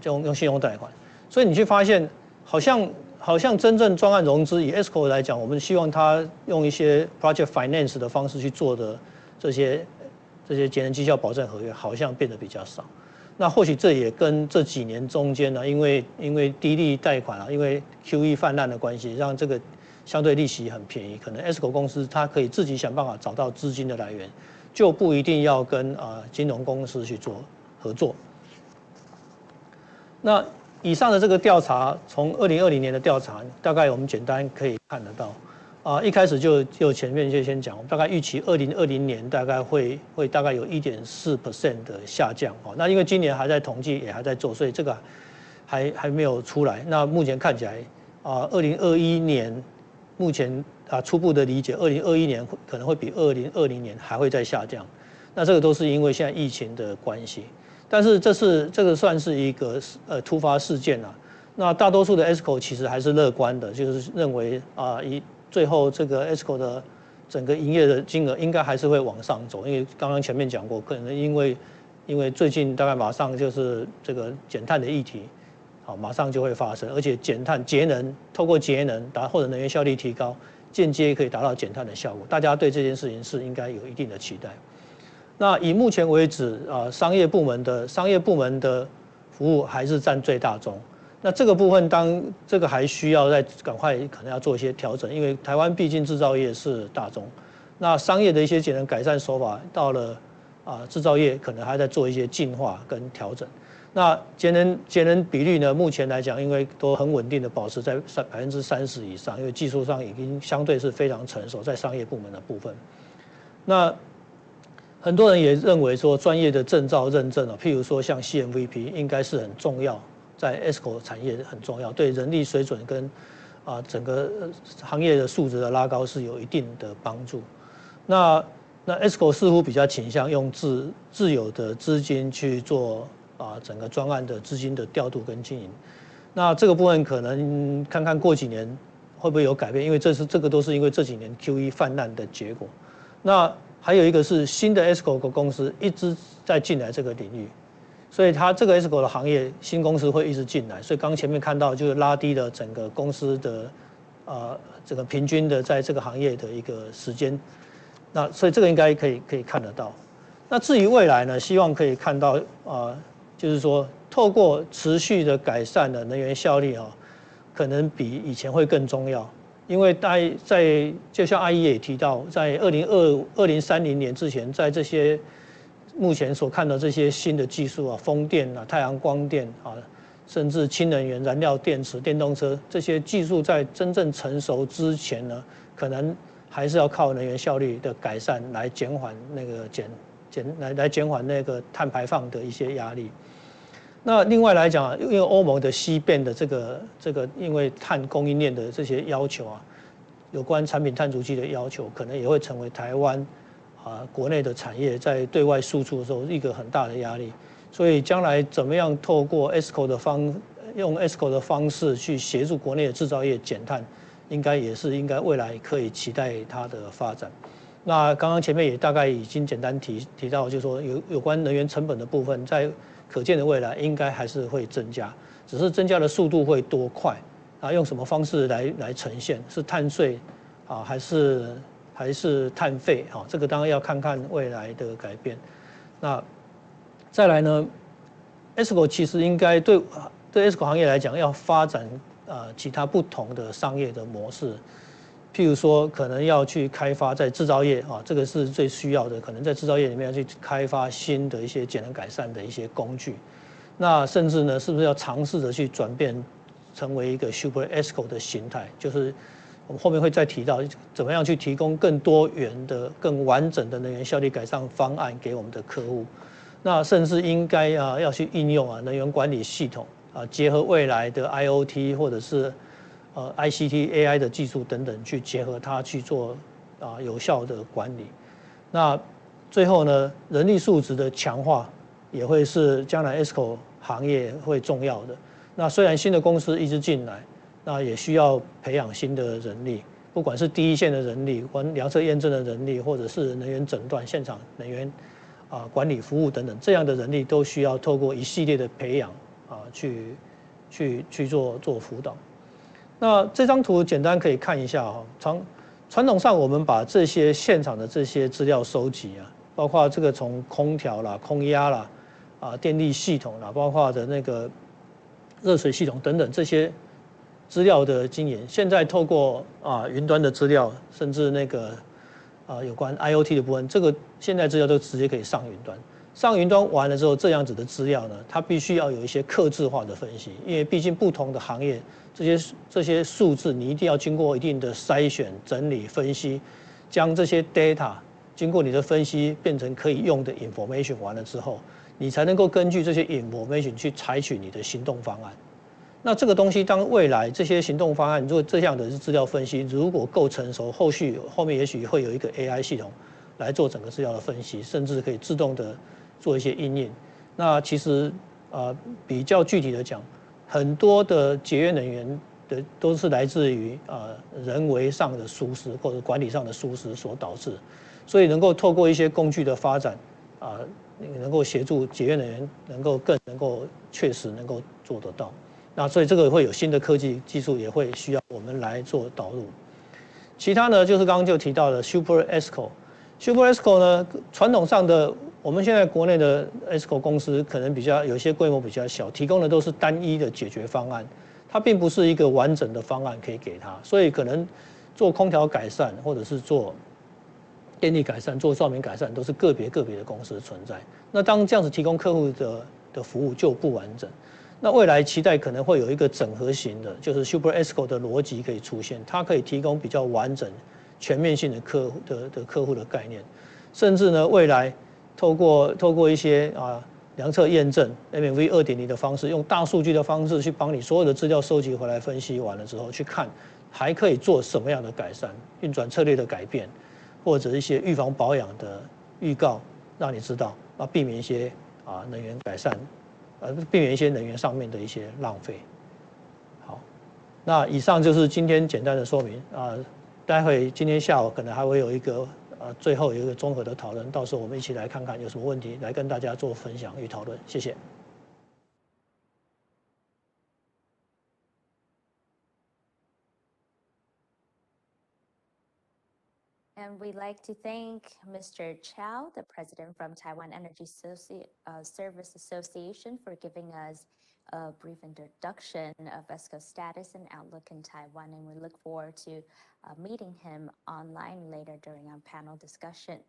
就用信用贷款。所以你去发现，好像真正专案融资，以 Esco 来讲，我们希望它用一些 project finance 的方式去做的这些节能绩效保证合约，好像变得比较少。那或许这也跟这几年中间呢，因为低利贷款因为 QE 泛滥的关系，让这个相对利息很便宜，可能 Esco 公司它可以自己想办法找到资金的来源，就不一定要跟金融公司去做合作。那以上的这个调查，从2020年的调查，大概我们简单可以看得到，一开始就前面就先讲，我们大概预期2020年大概会大概有1.4% 的下降，那因为今年还在统计也还在做，所以这个还没有出来。那目前看起来2021年。目前初步的理解，2021年可能会比2020年还会再下降，那这个都是因为现在疫情的关系。但是这个算是一个突发事件啊。那大多数的 Esco 其实还是乐观的，就是认为以最后这个 Esco 的整个营业的金额应该还是会往上走，因为刚刚前面讲过，可能因为最近大概马上就是这个减碳的议题。马上就会发生，而且减碳节能，透过节能或者能源效率提高，间接可以达到减碳的效果。大家对这件事情是应该有一定的期待。那以目前为止商业部门的服务还是占最大宗。那这个部分这个还需要再赶快可能要做一些调整，因为台湾毕竟制造业是大宗，那商业的一些节能改善手法到了制造业可能还在做一些进化跟调整。那节能比率呢？目前来讲，因为都很稳定的保持在30%以上，因为技术上已经相对是非常成熟，在商业部门的部分。那很多人也认为说，专业的证照认证譬如说像 CMVP 应该是很重要，在 Esco 产业很重要，对人力水准跟整个行业的素质的拉高是有一定的帮助。那 Esco 似乎比较倾向用自有的资金去做。整个专案的资金的调度跟经营，那这个部分可能看看过几年会不会有改变，因为这个都是因为这几年 QE 泛滥的结果。那还有一个是新的 Esco 公司一直在进来这个领域，所以它这个 Esco 的行业新公司会一直进来，所以刚前面看到就是拉低了整个公司的这个平均的在这个行业的一个时间，那所以这个应该可以看得到。那至于未来呢，希望可以看到就是说，透过持续的改善的能源效率可能比以前会更重要。因为就像阿姨也提到，在2030年之前，在这些目前所看到这些新的技术风电太阳光电甚至氢能源、燃料电池、电动车这些技术在真正成熟之前呢，可能还是要靠能源效率的改善来减缓那个来减缓那个碳排放的一些压力。那另外来讲，因为欧盟的西边的这个因为碳供应链的这些要求有关产品碳足迹的要求，可能也会成为台湾国内的产业在对外输出的时候一个很大的压力。所以将来怎么样透过 Esco 用 Esco 的方式去协助国内的制造业减碳，应该未来可以期待它的发展。那刚刚前面也大概已经简单提到，就是说有关能源成本的部分，在可见的未来应该还是会增加，只是增加的速度会多快用什么方式来呈现？是碳税还是碳费这个当然要看看未来的改变。那再来呢 ，Esco 其实应该对 Esco 行业来讲，要发展其他不同的商业的模式。譬如说，可能要去开发在制造业这个是最需要的，可能在制造业里面要去开发新的一些节能改善的一些工具。那甚至呢，是不是要尝试着去转变成为一个 Super Esco 的形态？就是我们后面会再提到，怎么样去提供更多元的、更完整的能源效率改善方案给我们的客户。那甚至应该要去应用能源管理系统结合未来的 IoT 或者是ICT AI 的技术等等，去结合它去做有效的管理。那最后呢，人力素质的强化也会是将来 Esco 行业会重要的。那虽然新的公司一直进来，那也需要培养新的人力，不管是第一线的人力、量测验证的人力，或者是能源诊断、现场能源管理服务等等，这样的人力都需要透过一系列的培养去做辅导。那这张图简单可以看一下传统上我们把这些现场的这些资料收集包括这个从空调啦、空压啦、电力系统啦，包括的那个热水系统等等这些资料的经营，现在透过云端的资料，甚至那个有关 IoT 的部分，这个现在资料都直接可以上云端。上云端完了之后，这样子的资料呢，它必须要有一些客制化的分析，因为毕竟不同的行业，这些数字你一定要经过一定的筛选、整理、分析，将这些 data 经过你的分析变成可以用的 information 完了之后，你才能够根据这些 information 去采取你的行动方案。那这个东西，当未来这些行动方案，如果这样的资料分析如果够成熟，后面也许会有一个 AI 系统来做整个资料的分析，甚至可以自动的做一些应用。那其实比较具体的讲，很多的节约能源的都是来自于人为上的疏失或者管理上的疏失所导致，所以能够透过一些工具的发展能够协助节约能源更能够确实能够做得到。那所以这个会有新的科技技术也会需要我们来做导入。其他呢，就是刚刚就提到的 Super Esco。Super Esco 呢，传统上的我们现在国内的 Esco 公司可能有些规模比较小，提供的都是单一的解决方案，它并不是一个完整的方案可以给它，所以可能做空调改善或者是做电力改善、做照明改善都是个别的公司存在。那当这样子提供客户的服务就不完整。那未来期待可能会有一个整合型的，就是 Super Esco 的逻辑可以出现，它可以提供比较完整、全面性的客户的概念，甚至呢未来透过一些量测验证 MV 2.0 的方式，用大数据的方式去帮你所有的资料收集回来，分析完了之后去看还可以做什么样的改善、运转策略的改变，或者一些预防保养的预告，让你知道避免一些能源改善。避免一些能源上面的一些浪费。好，那以上就是今天简单的说明待会今天下午可能还会有一个最后有一个综合的讨论，到时候我们一起来看看有什么问题，来跟大家做分享与讨论。谢谢。And we'd like to thank Mr. Chow, the president from Taiwan Energy Service Association, for giving us a brief introduction of Esco's status and outlook in Taiwan. And we look forward to meeting him online later during our panel discussion.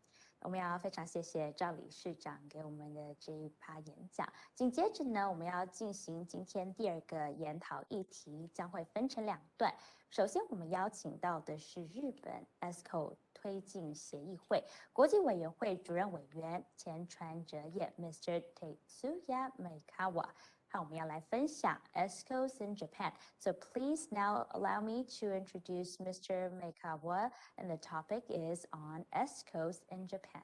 我们要非常谢谢赵理事长给我们的这一趴演讲。紧接着呢，我们要进行今天第二个研讨议题，将会分成2段。首先，我们邀请到的是日本 Esco 推进协议会国际委员会主任委员前川哲也 Mr. Tetsuya Maekawa。和我们要来分享 Escos in Japan. So please now allow me to introduce Mr. Maekawa, and the topic is on Escos in Japan.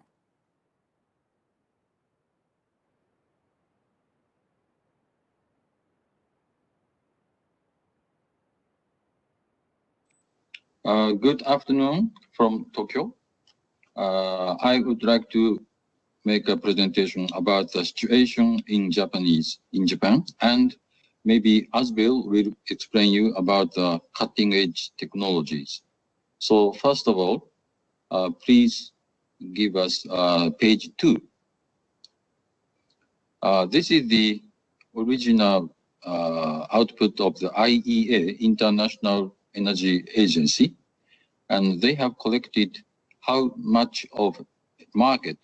Good afternoon from Tokyo. I would like to make a presentation about the situation in Japan, and maybe Asbil will explain you about the cutting edge technologies. So first of all, please give us page 2. This is the original output of the IEA, International Energy Agency, and they have collected how much of market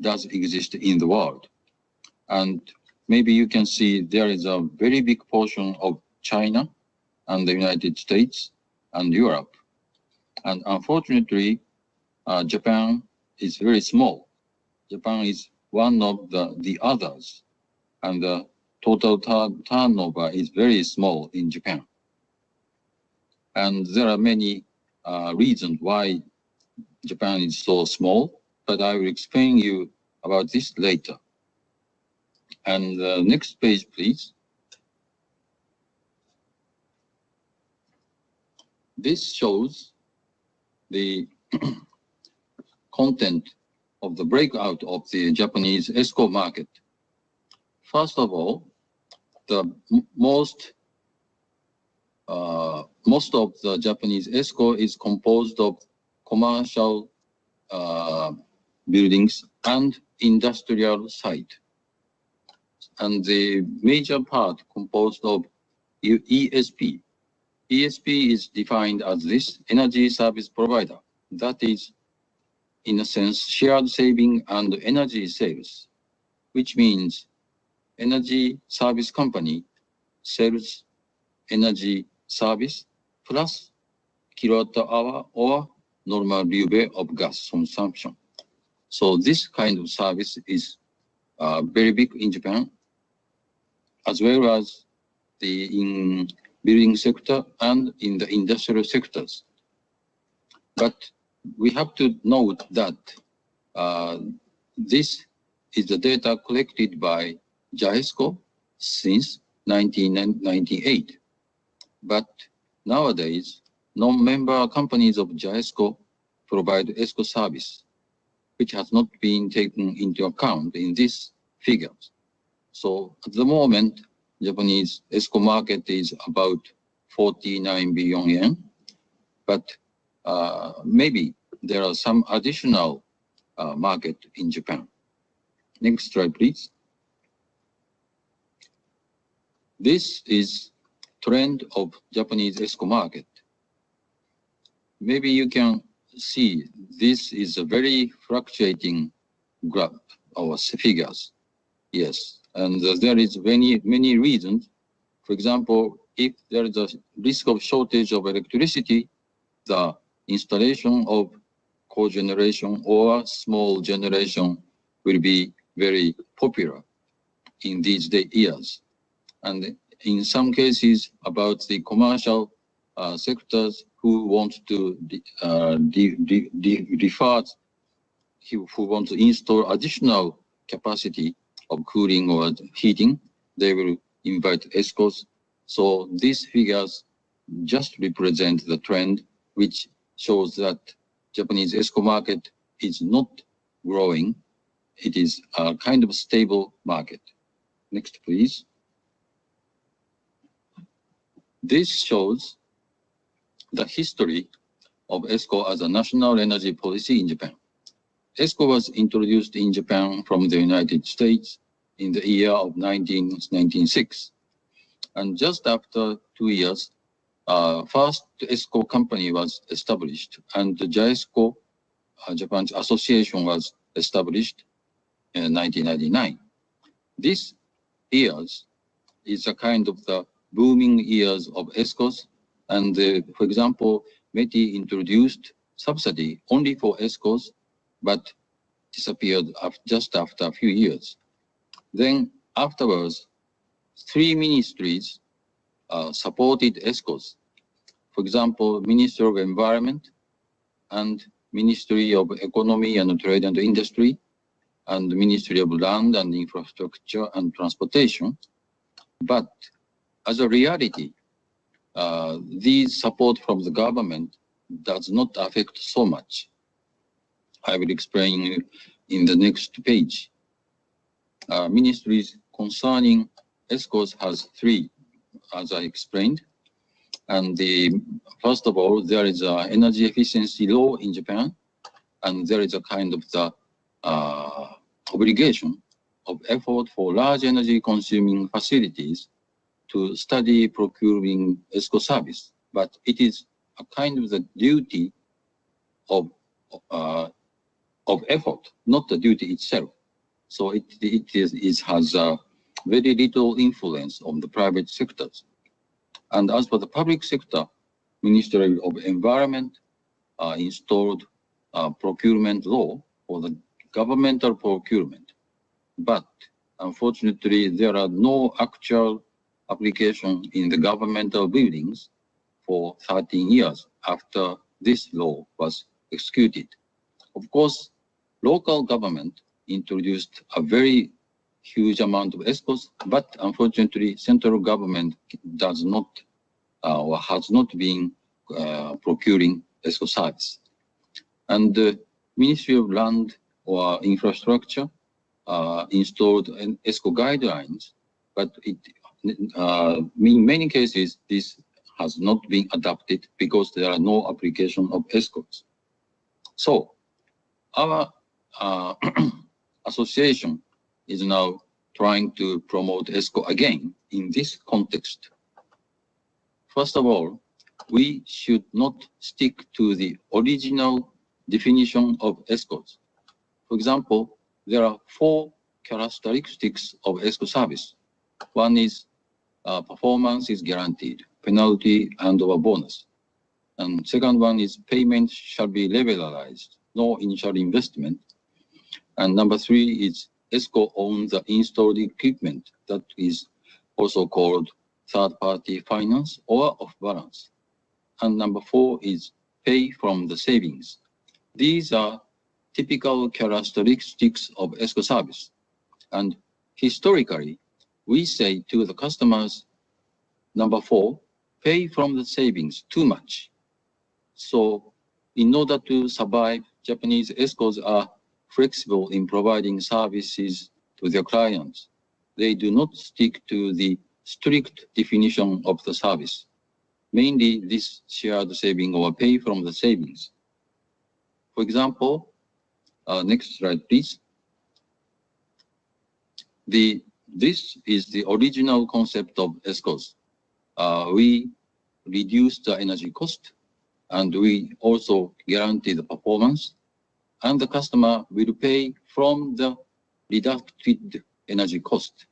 does exist in the world. And maybe you can see there is a very big portion of China and the United States and Europe. And unfortunately, Japan is very small. Japan is one of the others, and the total turnover is very small in Japan. And there are many reasons why Japan is so small, but I will explain you about this later. And next page, please. This shows the content of the breakout of the Japanese ESCO market. First of all, the most of the Japanese ESCO is composed of commercial buildings and industrial site. And the major part composed of ESP. ESP is defined as this energy service provider. That is, in a sense, shared saving and energy sales, which means energy service company sells energy service plus kilowatt hour or normal level of gas consumption. So this kind of service is very big in Japan, as well as in building sector and in the industrial sectors. But we have to note that this is the data collected by JAESCO since 1998. But nowadays, non-member companies of JAESCO provide ESCO service, which has not been taken into account in these figures. So at the moment, Japanese ESCO market is about 49 billion yen, but maybe there are some additional market in Japan. Next slide, please. This is trend of Japanese ESCO market. Maybe you can see this is a very fluctuating graph or figures. Yes, and there is many reasons. For example, if there is a risk of shortage of electricity, the installation of cogeneration or small generation will be very popular in these years. And in some cases, about the commercial sectors who want to who want to install additional capacity of cooling or heating, they will invite ESCOs. So these figures just represent the trend, which shows that Japanese ESCO market is not growing. It is a kind of stable market. Next, please. This shows the history of ESCO as a national energy policy in Japan. ESCO was introduced in Japan from the United States in the year of 1996. And just after 2 years, first ESCO company was established, and the JAESCO, Japan's association, was established in 1999. These years is a kind of the booming years of ESCOs, and for example, METI introduced subsidy only for ESCOs, but disappeared just after a few years. Then afterwards, 3 ministries supported ESCOs. For example, Ministry of Environment and Ministry of Economy and Trade and Industry and Ministry of Land and Infrastructure and Transportation. But as a reality, these support from the government does not affect so much. I will explain in the next page. Ministries concerning ESCOs has 3, as I explained. And first of all, there is an energy efficiency law in Japan, and there is a kind of the obligation of effort for large energy consuming facilities to study procuring ESCO service. But it is a kind of the duty of effort, not the duty itself. So it has very little influence on the private sectors. And as for the public sector, Ministry of Environment installed procurement law for the governmental procurement. but unfortunately, there are no actual application in the governmental buildings for 13 years after this law was executed. Of course, local government introduced a very huge amount of ESCOs, but unfortunately, central government does not or has not been procuring ESCO service. And the Ministry of Land or Infrastructure installed an ESCO guidelines, but in many cases, this has not been adopted because there are no application of ESCOs. So our association is now trying to promote ESCO again in this context. First of all, we should not stick to the original definition of ESCOs. For example, there are 4 characteristics of ESCO service. One is performance is guaranteed, penalty and or bonus. And second one is payment shall be regularized, no initial investment. And number 3 is ESCO owns the installed equipment, that is also called third-party finance or off-balance. And number 4 is pay from the savings. These are typical characteristics of ESCO service. And historically, we say to the customers, number 4, pay from the savings too much. So in order to survive, Japanese ESCOs are flexible in providing services to their clients. They do not stick to the strict definition of the service. Mainly this shared saving or pay from the savings. For example, next slide, please. This is the original concept of ESCOs. We reduce the energy cost, and we also guarantee the performance, and the customer will pay from the deducted energy cost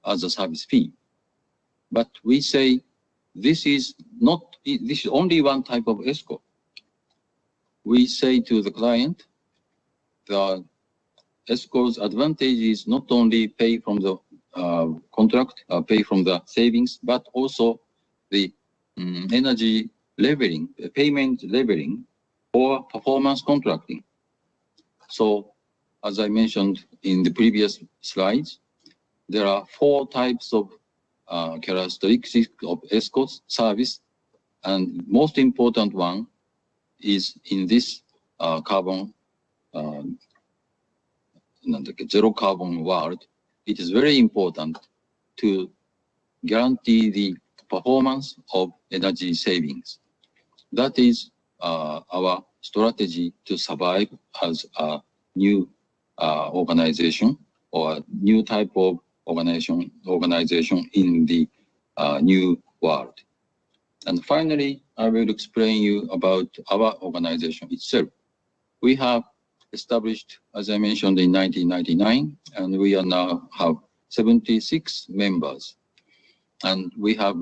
as a service fee. But we say this is only one type of ESCO. We say to the client, the ESCO's advantage is not only pay from the contract, pay from the savings, but also the energy leveling, payment leveling, or performance contracting. So, as I mentioned in the previous slides, there are 4 types of characteristics of ESCO service, and most important one is in this zero carbon world. It is very important to guarantee the performance of energy savings. That is our strategy to survive as a new organization or a new type of organization in the new world. And finally, I will explain you about our organization itself. We have established, as I mentioned, in 1999, and we are now have 76 members. And we have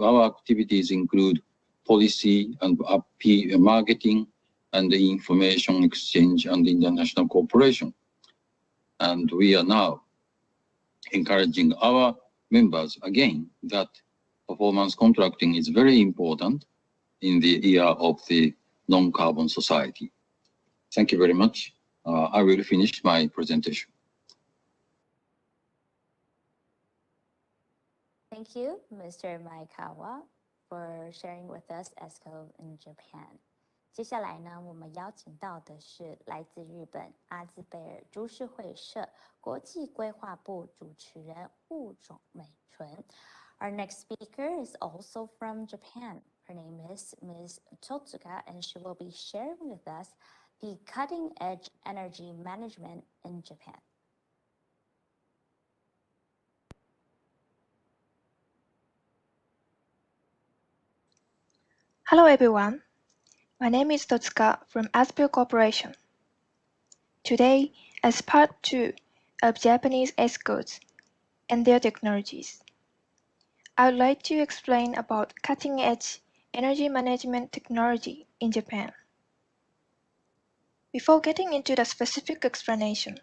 our activities include policy and marketing and the information exchange and international cooperation. And we are now encouraging our members again that performance contracting is very important in the era of the non-carbon society. Thank you very much. I will finish my presentation. Thank you, Mr. Maekawa, for sharing with us ESCO in Japan. 接下来呢，我们邀请到的是来自日本阿兹贝尔株式会社国际规划部主持人物种美纯。Our next speaker is also from Japan. Her name is Ms. Totsuka, and she will be sharing with us the cutting-edge energy management in Japan. Hello everyone, my name is Totsuka from Asper Corporation. Today, as part 2 of Japanese ESCOs and their technologies, I would like to explain about cutting-edge energy management technology in Japan. Before getting into the specific explanation,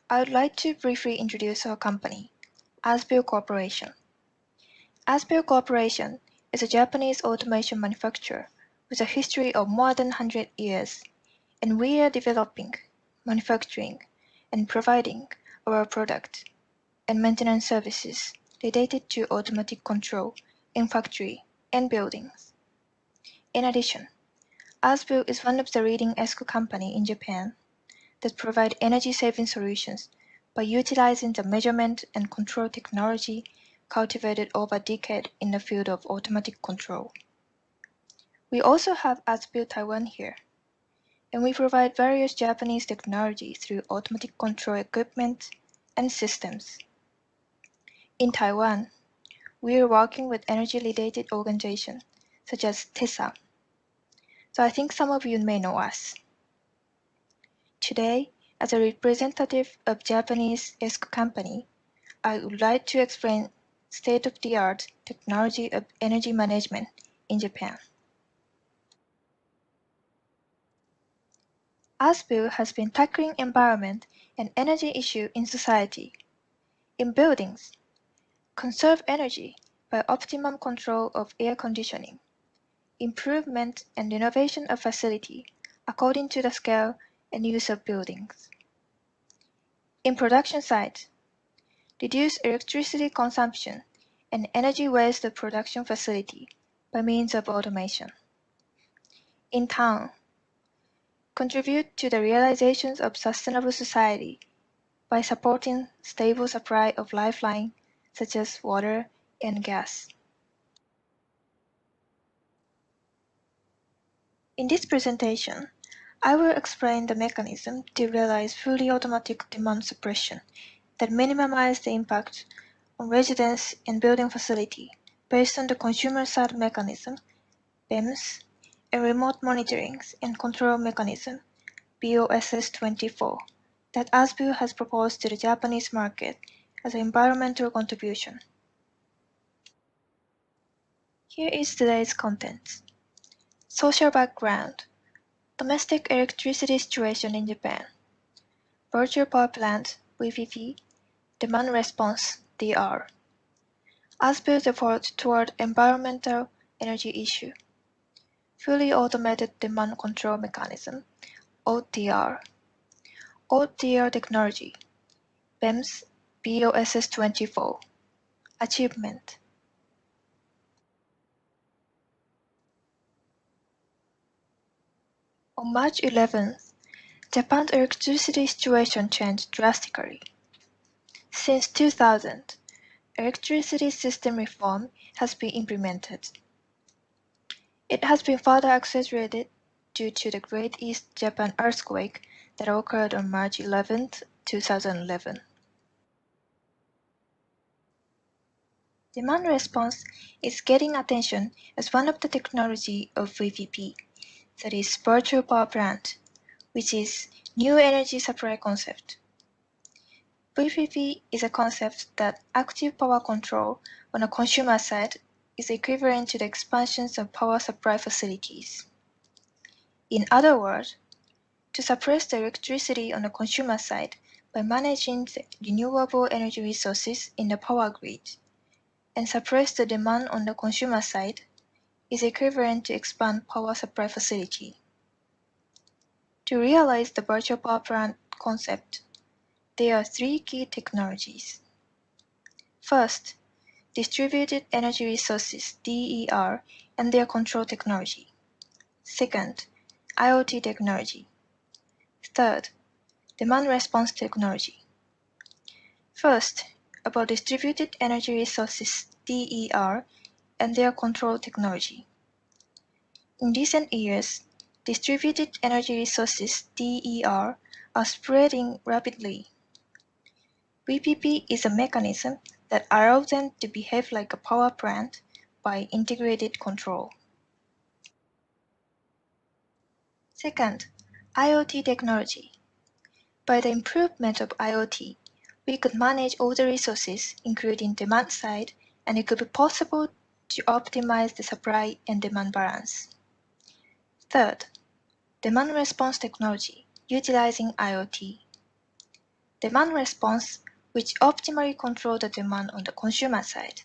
I would like to briefly introduce our company, ASBIO Corporation. ASBIO Corporation is a Japanese automation manufacturer with a history of more than 100 years, and we are developing, manufacturing, and providing our product and maintenance services related to automatic control in factory and buildings. In addition, ASBIO is one of the leading ESCO company in Japan that provide energy-saving solutions by utilizing the measurement and control technology cultivated over a decade in the field of automatic control. We also have ASBIO Taiwan here, and we provide various Japanese technology through automatic control equipment and systems. In Taiwan, we are working with energy-related organizations such as TESA, so I think some of you may know us. Today, as a representative of Japanese ESCO company, I would like to explain state-of-the-art technology of energy management in Japan. ASBIO has been tackling environment and energy issue in society. In buildings, conserve energy by optimum control of air conditioning, improvement and renovation of facility according to the scale and use of buildings. In production sites, reduce electricity consumption and energy waste of production facility by means of automation. In town, contribute to the realizations of sustainable society by supporting stable supply of lifeline such as water and gas. In this presentation, I will explain the mechanism to realize fully automatic demand suppression that minimize the impact on residence and building facility based on the consumer side mechanism, BEMS, and remote monitoring and control mechanism, BOSS24, that ASBIO has proposed to the Japanese market as an environmental contribution. Here is today's content. Social background, domestic electricity situation in Japan, virtual power plant, VPP, demand response, DR, ASBIO's effort toward environmental energy issue, fully automated demand control mechanism, OTR, OTR technology, BEMS, BOSS24, achievement. On March 11th, Japan's electricity situation changed drastically. Since 2000, electricity system reform has been implemented. It has been further accelerated due to the Great East Japan earthquake that occurred on March 11, 2011. Demand response is getting attention as one of the technology of VPP, that is virtual power plant, which is new energy supply concept. VPP is a concept that active power control on a consumer side is equivalent to the expansions of power supply facilities. In other words, to suppress the electricity on the consumer side by managing the renewable energy resources in the power grid, and suppress the demand on the consumer side is equivalent to expand power supply facility. To realize the virtual power plant concept, there are three key technologies. First, distributed energy resources, DER, and their control technology. Second, IoT technology. Third, demand response technology. First, about distributed energy resources, DER, and their control technology. In recent years, distributed energy resources, DER, are spreading rapidly. VPP is a mechanism that allows them to behave like a power plant by integrated control. Second, IoT technology. By the improvement of IoT, we could manage all the resources, including demand side, and it could be possible to optimize the supply and demand balance. Third, demand response technology, utilizing IoT. Demand response, which optimally controls the demand on the consumer side,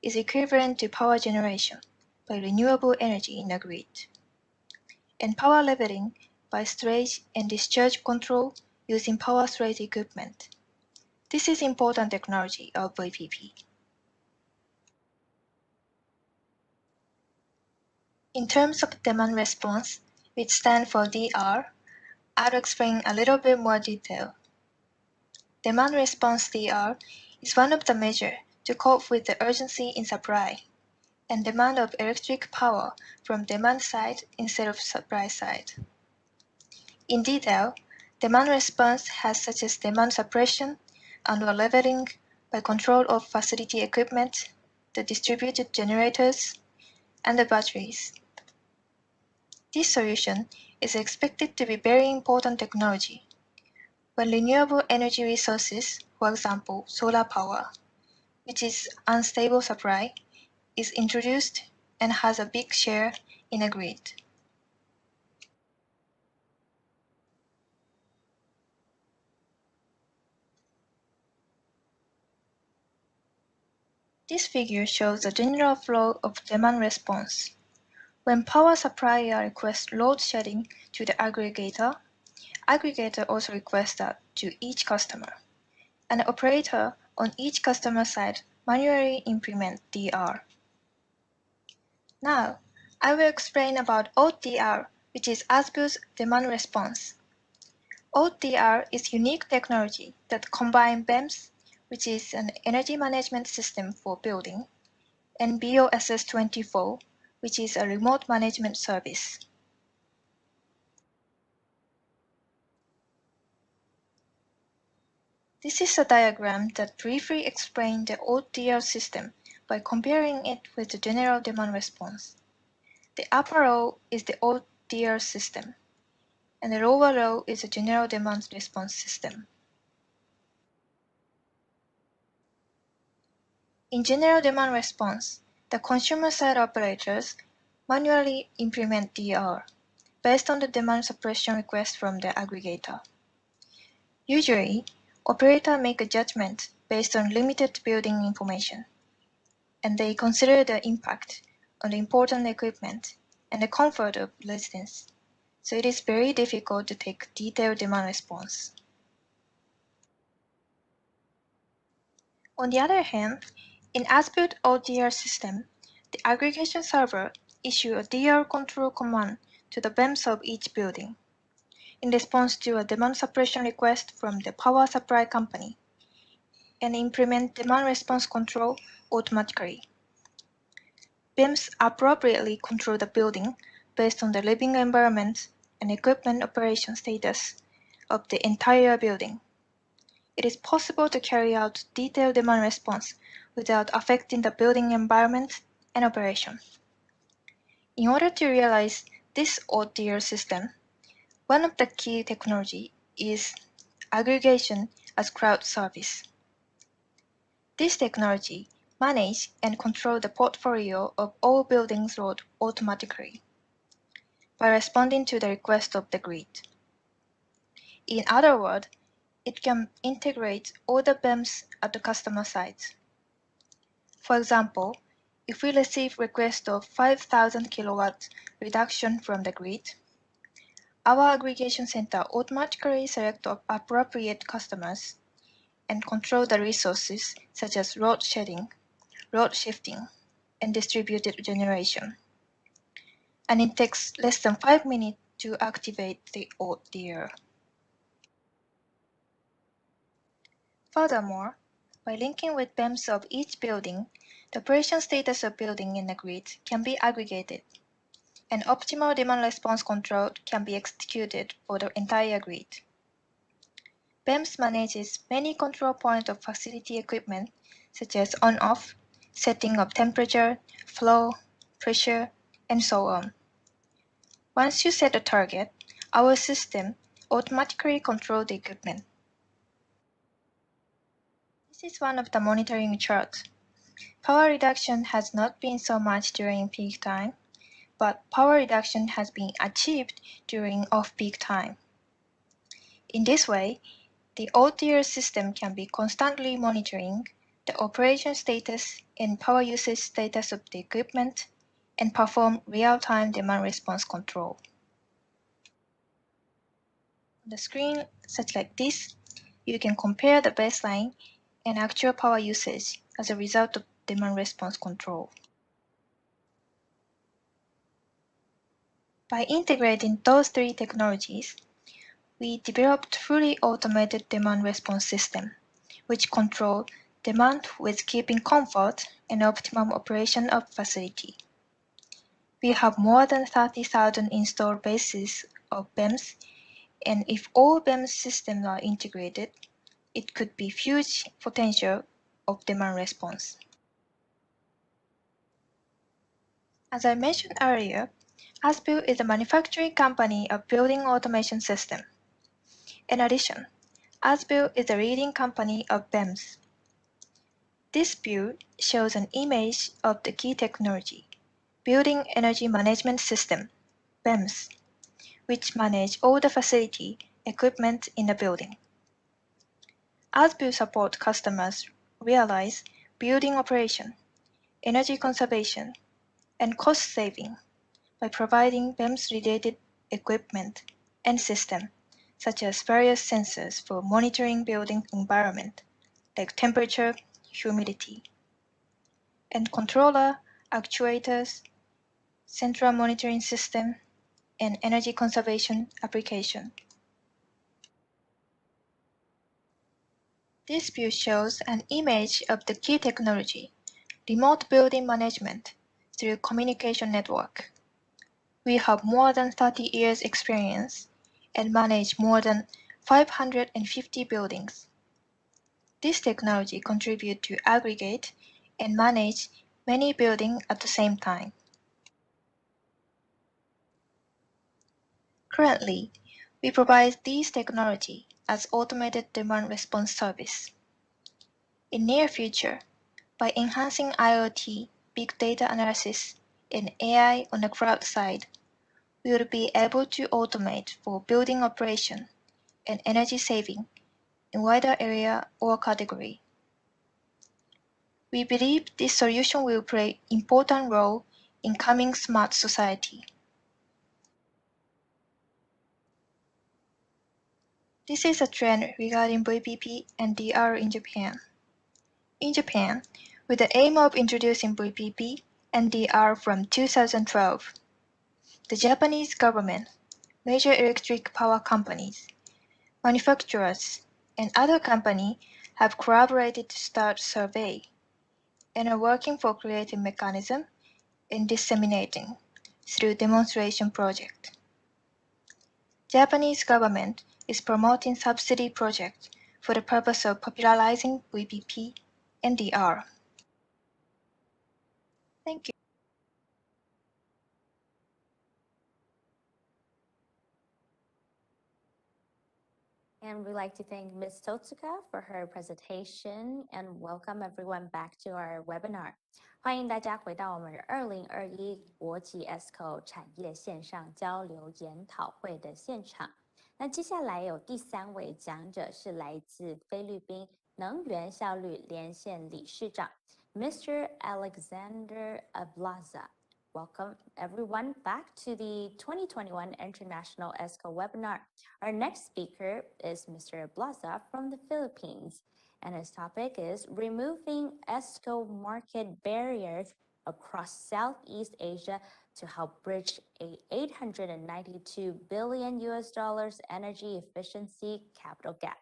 is equivalent to power generation by renewable energy in the grid, and power leveling by storage and discharge control using power storage equipment. This is important technology of VPP. In terms of demand response, which stands for DR, I'll explain a little bit more detail. Demand response DR is one of the measures to cope with the urgency in supply and demand of electric power from demand side instead of supply side. In detail, demand response has such as demand suppression and leveling by control of facility equipment, the distributed generators, and the batteries. This solution is expected to be very important technology when renewable energy resources, for example, solar power, which is unstable supply, is introduced and has a big share in a grid. This figure shows the general flow of demand response. When power supplier requests load shedding to the aggregator, aggregator also requests that to each customer, and the operator on each customer side manually implement DR. Now, I will explain about ODR, which is ASBU's demand response. ODR is unique technology that combines BEMS, which is an energy management system for building, and BOSS24, which is a remote management service. This is a diagram that briefly explains the ODR system by comparing it with the general demand response. The upper row is the ODR system, and the lower row is the general demand response system. In general demand response, the consumer-side operators manually implement DR based on the demand suppression request from the aggregator. Usually, operators make a judgment based on limited building information, and they consider the impact on the important equipment and the comfort of residents, so it is very difficult to take detailed demand response. On the other hand, in ASBU's ODR system, the aggregation server issues a DR control command to the BEMS of each building in response to a demand suppression request from the power supply company, and implement demand response control automatically. BEMS appropriately control the building based on the living environment and equipment operation status of the entire building. It is possible to carry out detailed demand response without affecting the building environment and operation. In order to realize this ODR system, one of the key technology is aggregation as cloud service. This technology manages and controls the portfolio of all buildings load automatically by responding to the request of the grid. In other words, it can integrate all the BEMS at the customer site. For example, if we receive request of 5,000 kilowatts reduction from the grid, our aggregation center automatically selects appropriate customers and control the resources such as load shedding, load shifting, and distributed generation. And it takes less than 5 minutes to activate the ODR. Furthermore, by linking with BEMS of each building, the operation status of building in the grid can be aggregated, and optimal demand response control can be executed for the entire grid. BEMS manages many control points of facility equipment such as on-off, setting of temperature, flow, pressure, and so on. Once you set a target, our system automatically controls the equipment. This is one of the monitoring charts. Power reduction has not been so much during peak time, but power reduction has been achieved during off-peak time. In this way, The OTR system can be constantly monitoring the operation status and power usage status of the equipment and perform real-time demand response control. On the screen, such like this, you can compare the baseline and actual power usage as a result of demand response control. By integrating those three technologies, we developed fully automated demand response system, which control demand with keeping comfort and optimum operation of facility. We have more than 30,000 installed bases of BEMS, and if all BEMS systems are integrated, it could be huge potential of demand response. As I mentioned earlier, ASBIL is a manufacturing company of building automation system. In addition, ASBIL is a leading company of BEMS. This view shows an image of the key technology, Building Energy Management System, BEMS, which manage all the facility equipment in the building. ASBIL support customers realize building operation, energy conservation, and cost saving by providing BEMS-related equipment and system, such as various sensors for monitoring building environment, like temperature, humidity, and controller, actuators, central monitoring system, and energy conservation application. This view shows an image of the key technology, remote building management through communication network. We have more than 30 years experience and manage more than 550 buildings. This technology contributes to aggregate and manage many buildings at the same time. Currently, we provide these technology as automated demand response service. In near future, by enhancing IoT, big data analysis, and AI on the cloud side, we will be able to automate for building operation and energy saving in wider area or category. We believe this solution will play important role in coming smart society. This is a trend regarding VPP and DR in Japan. In Japan, with the aim of introducing VPP and DR from 2012, the Japanese government, major electric power companies, manufacturers, and other companies have collaborated to start survey and are working for creating mechanism and disseminating through demonstration project. Japanese government is promoting subsidy project for the purpose of popularizing VPP and DR. Thank you. And we'd like to thank Ms. Totsuka for her presentation and welcome everyone back to our webinar. 欢迎大家回到我们2021国际 Esco 产业线上交流研讨会的现场。那接下来有第3位讲者是来自菲律宾能源效率连线理事长 Mr. Alexander Ablaza. Welcome everyone back to the 2021 International ESCO webinar. Our next speaker is Mr. Ablaza from the Philippines, and his topic is removing ESCO market barriers across Southeast Asia to help bridge a $892 billion energy efficiency capital gap.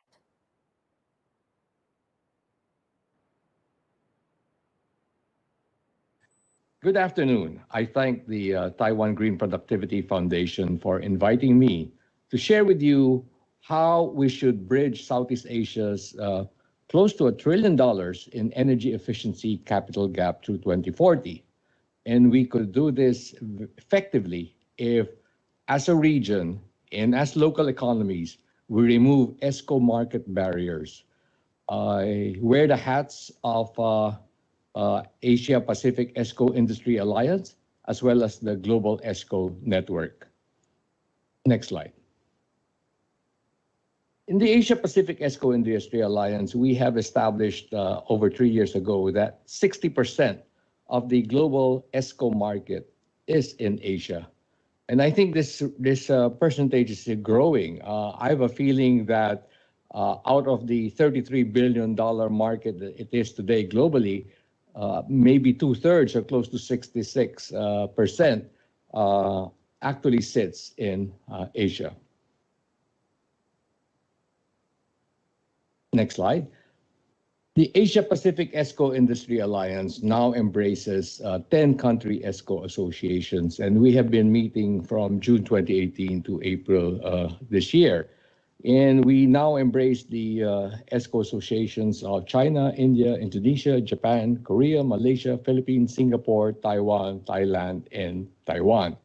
Good afternoon. I thank the Taiwan Green Productivity Foundation for inviting me to share with you how we should bridge Southeast Asia's close to $1 trillion in energy efficiency capital gap through 2040. And we could do this effectively if, as a region and as local economies, we remove ESCO market barriers. I wear the hats of Asia Pacific ESCO Industry Alliance, as well as the Global ESCO Network. Next slide. In the Asia-Pacific ESCO Industry Alliance, we have established over 3 years ago that 60% of the global ESCO market is in Asia. And I think this percentage is growing. I have a feeling that out of the $33 billion market that it is today globally, maybe 2/3 or close to 66% actually sits in Asia. Next slide. The Asia-Pacific ESCO Industry Alliance now embraces 10 country ESCO associations, and we have been meeting from June 2018 to April this year. And we now embrace the ESCO associations of China, India, Indonesia, Japan, Korea, Malaysia, Philippines, Singapore, Taiwan, Thailand, and Taiwan.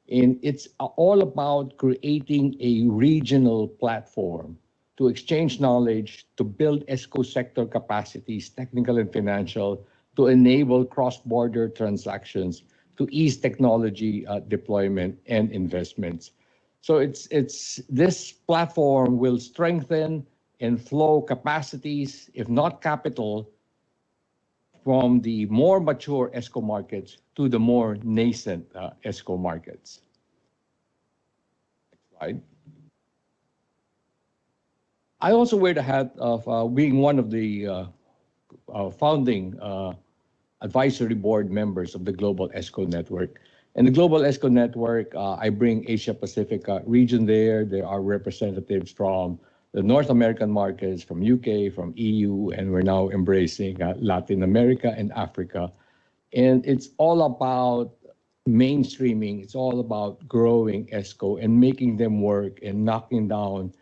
And it's all about creating a regional platform to exchange knowledge, to build ESCO sector capacities, technical and financial, to enable cross-border transactions, to ease technology deployment and investments. So this platform will strengthen and flow capacities, if not capital, from the more mature ESCO markets to the more nascent ESCO markets. Next slide. I also wear the hat of being one of the founding advisory board members of the Global ESCO Network. And the Global ESCO Network, I bring Asia Pacific region there. There are representatives from the North American markets, from UK, from EU, and we're now embracing Latin America and Africa. And it's all about mainstreaming. It's all about growing ESCO and making them work and knocking down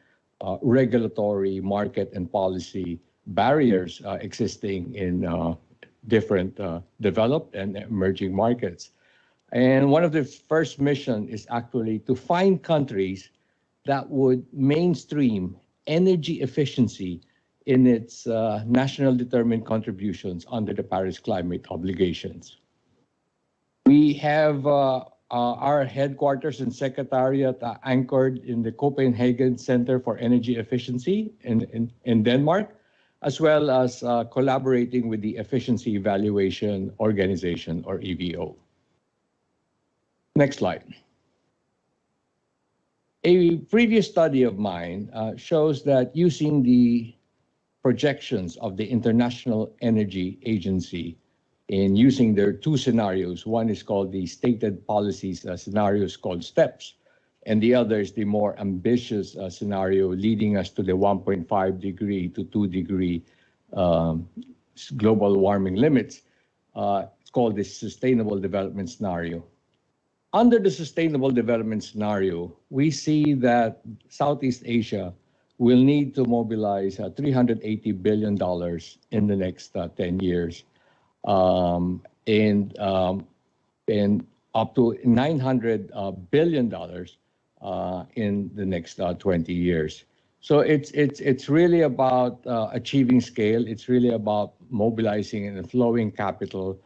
regulatory, market, and policy barriers existing in different developed and emerging markets. And one of the first mission is actually to find countries that would mainstream energy efficiency in its national determined contributions under the Paris climate obligations. We have our headquarters and secretariat anchored in the Copenhagen Center for Energy Efficiency in Denmark, as well as collaborating with the Efficiency Evaluation Organization, or EVO. Next slide. A previous study of mine shows that using the projections of the International Energy Agency in using their two scenarios, one is called the stated policies scenarios called STEPS, and the other is the more ambitious scenario leading us to the 1.5 degree to 2 degree global warming limits. It's called the Sustainable Development Scenario. Under the Sustainable Development Scenario, we see that Southeast Asia will need to mobilize $380 billion in the next 10 years, and up to $900 billion in the next 20 years. So it's really about achieving scale. It's really about mobilizing and flowing capital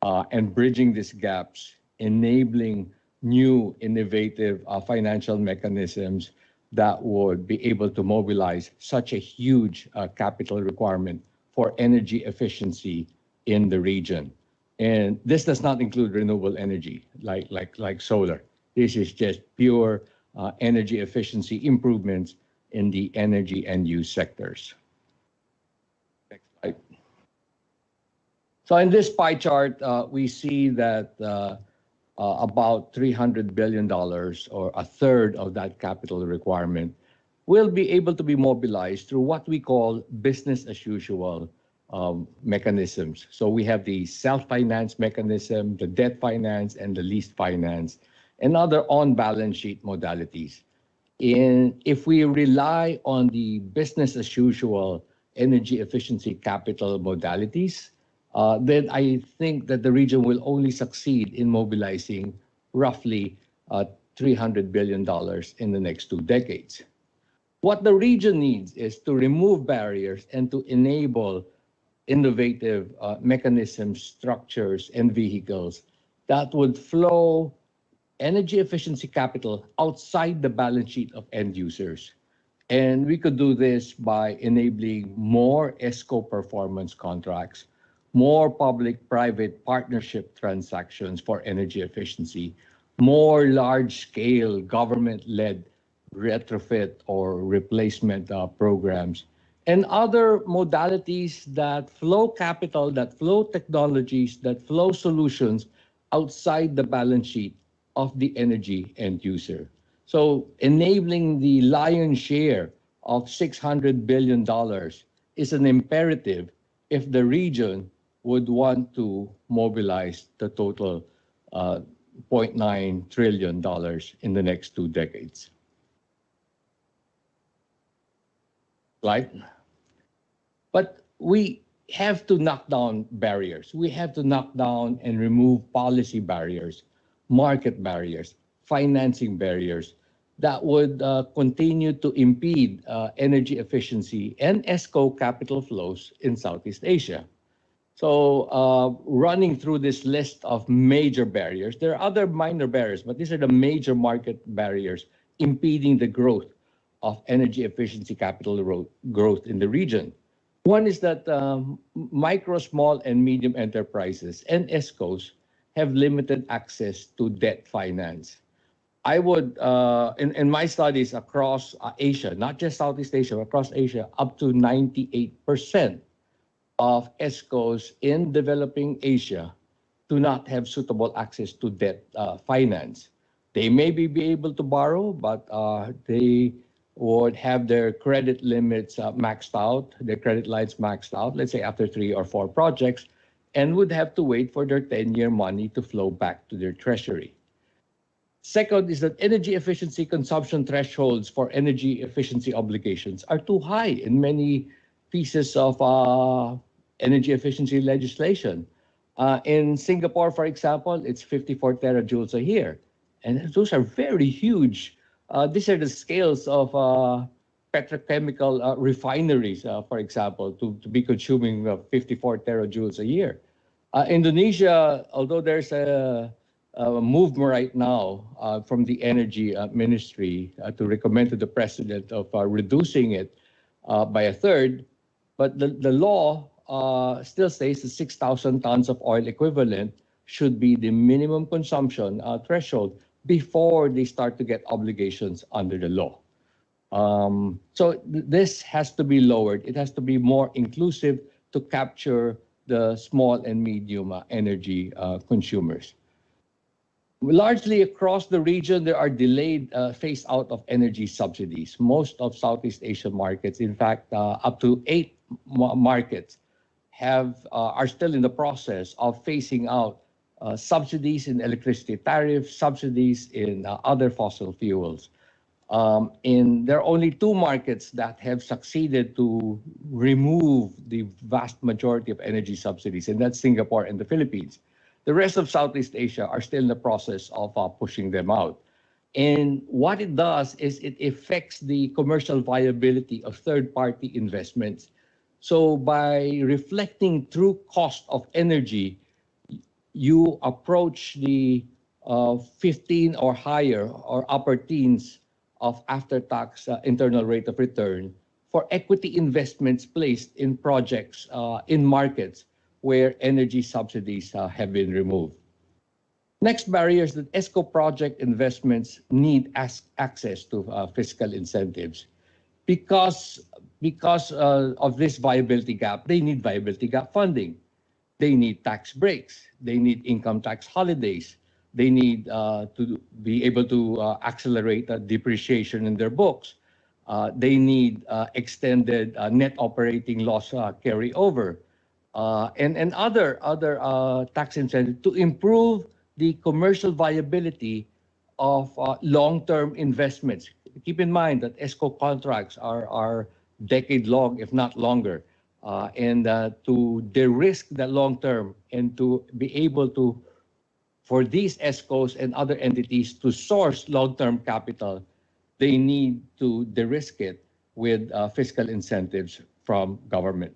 and bridging these gaps, enabling new innovative financial mechanisms that would be able to mobilize such a huge capital requirement for energy efficiency in the region. And this does not include renewable energy like solar. This is just pure energy efficiency improvements in the energy and use sectors. Next slide. So in this pie chart, we see that about $300 billion, or a third of that capital requirement, will be able to be mobilized through what we call business as usual mechanisms. So we have the self-finance mechanism, the debt finance, and the leased finance, and other on-balance sheet modalities. And if we rely on the business as usual energy efficiency capital modalities, then I think that the region will only succeed in mobilizing roughly $300 billion in the next 2 decades. What the region needs is to remove barriers and to enable innovative mechanisms, structures, and vehicles that would flow energy efficiency capital outside the balance sheet of end users. And we could do this by enabling more ESCO performance contracts, more public-private partnership transactions for energy efficiency, more large-scale government-led retrofit or replacement programs, and other modalities that flow capital, that flow technologies, that flow solutions outside the balance sheet of the energy end user. So enabling the lion's share of $600 billion is an imperative if the region would want to mobilize the total $0.9 trillion in the next 2 decades. Right? But we have to knock down barriers. We have to knock down and remove policy barriers, market barriers, financing barriers that would continue to impede energy efficiency and ESCO capital flows in Southeast Asia. So running through this list of major barriers, there are other minor barriers, but these are the major market barriers impeding the growth of energy efficiency capital growth in the region. One is that micro, small, and medium enterprises and ESCOs have limited access to debt finance. I would, in my studies across Asia, not just Southeast Asia, across Asia, up to 98% of ESCOs in developing Asia do not have suitable access to debt finance. They may be able to borrow, but they would have their credit limits maxed out, their credit lines maxed out, let's say after 3 or 4 projects, and would have to wait for their 10-year money to flow back to their treasury. Second is that energy efficiency consumption thresholds for energy efficiency obligations are too high in many pieces of energy efficiency legislation. In Singapore, for example, it's 54 terajoules a year. And those are very huge. These are the scales of petrochemical refineries, for example, to be consuming 54 terajoules a year. Indonesia, although there's a movement right now from the energy ministry to recommend to the president of reducing it by a third, but the law still says that 6,000 tons of oil equivalent should be the minimum consumption threshold before they start to get obligations under the law. So this has to be lowered. It has to be more inclusive to capture the small and medium energy consumers. Largely across the region, there are delayed phase out of energy subsidies. Most of Southeast Asian markets, in fact, up to 8 markets are still in the process of phasing out subsidies in electricity tariffs, subsidies in other fossil fuels. There are only 2 markets that have succeeded to remove the vast majority of energy subsidies, and that's Singapore and the Philippines. The rest of Southeast Asia are still in the process of pushing them out. And what it does is it affects the commercial viability of third-party investments. So by reflecting true cost of energy, you approach the 15 or higher or upper teens of after-tax internal rate of return for equity investments placed in projects in markets where energy subsidies have been removed. Next barrier is that ESCO project investments need access to fiscal incentives. Because of this viability gap, they need viability gap funding. They need tax breaks. They need income tax holidays. They need to be able to accelerate depreciation in their books. They need extended net operating loss carryover. And other tax incentives to improve the commercial viability of long-term investments. Keep in mind that ESCO contracts are decade-long, if not longer, and to de-risk the long-term and to be able to, for these ESCOs and other entities to source long-term capital, they need to de-risk it with fiscal incentives from government.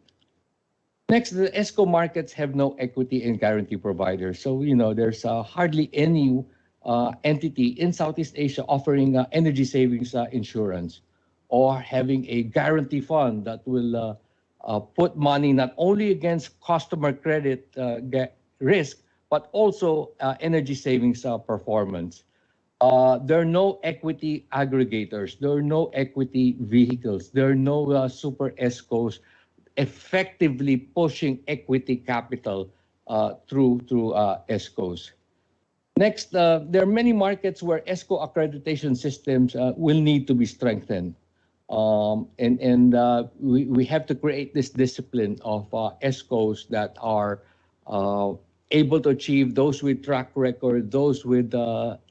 Next, the ESCO markets have no equity and guarantee providers. So, there's hardly any entity in Southeast Asia offering energy savings insurance or having a guarantee fund that will put money not only against customer credit risk, but also energy savings performance. There are no equity aggregators. There are no equity vehicles. There are no super ESCOs effectively pushing equity capital through ESCOs. Next, there are many markets where ESCO accreditation systems will need to be strengthened. We have to create this discipline of ESCOs that are able to achieve, those with track record, those with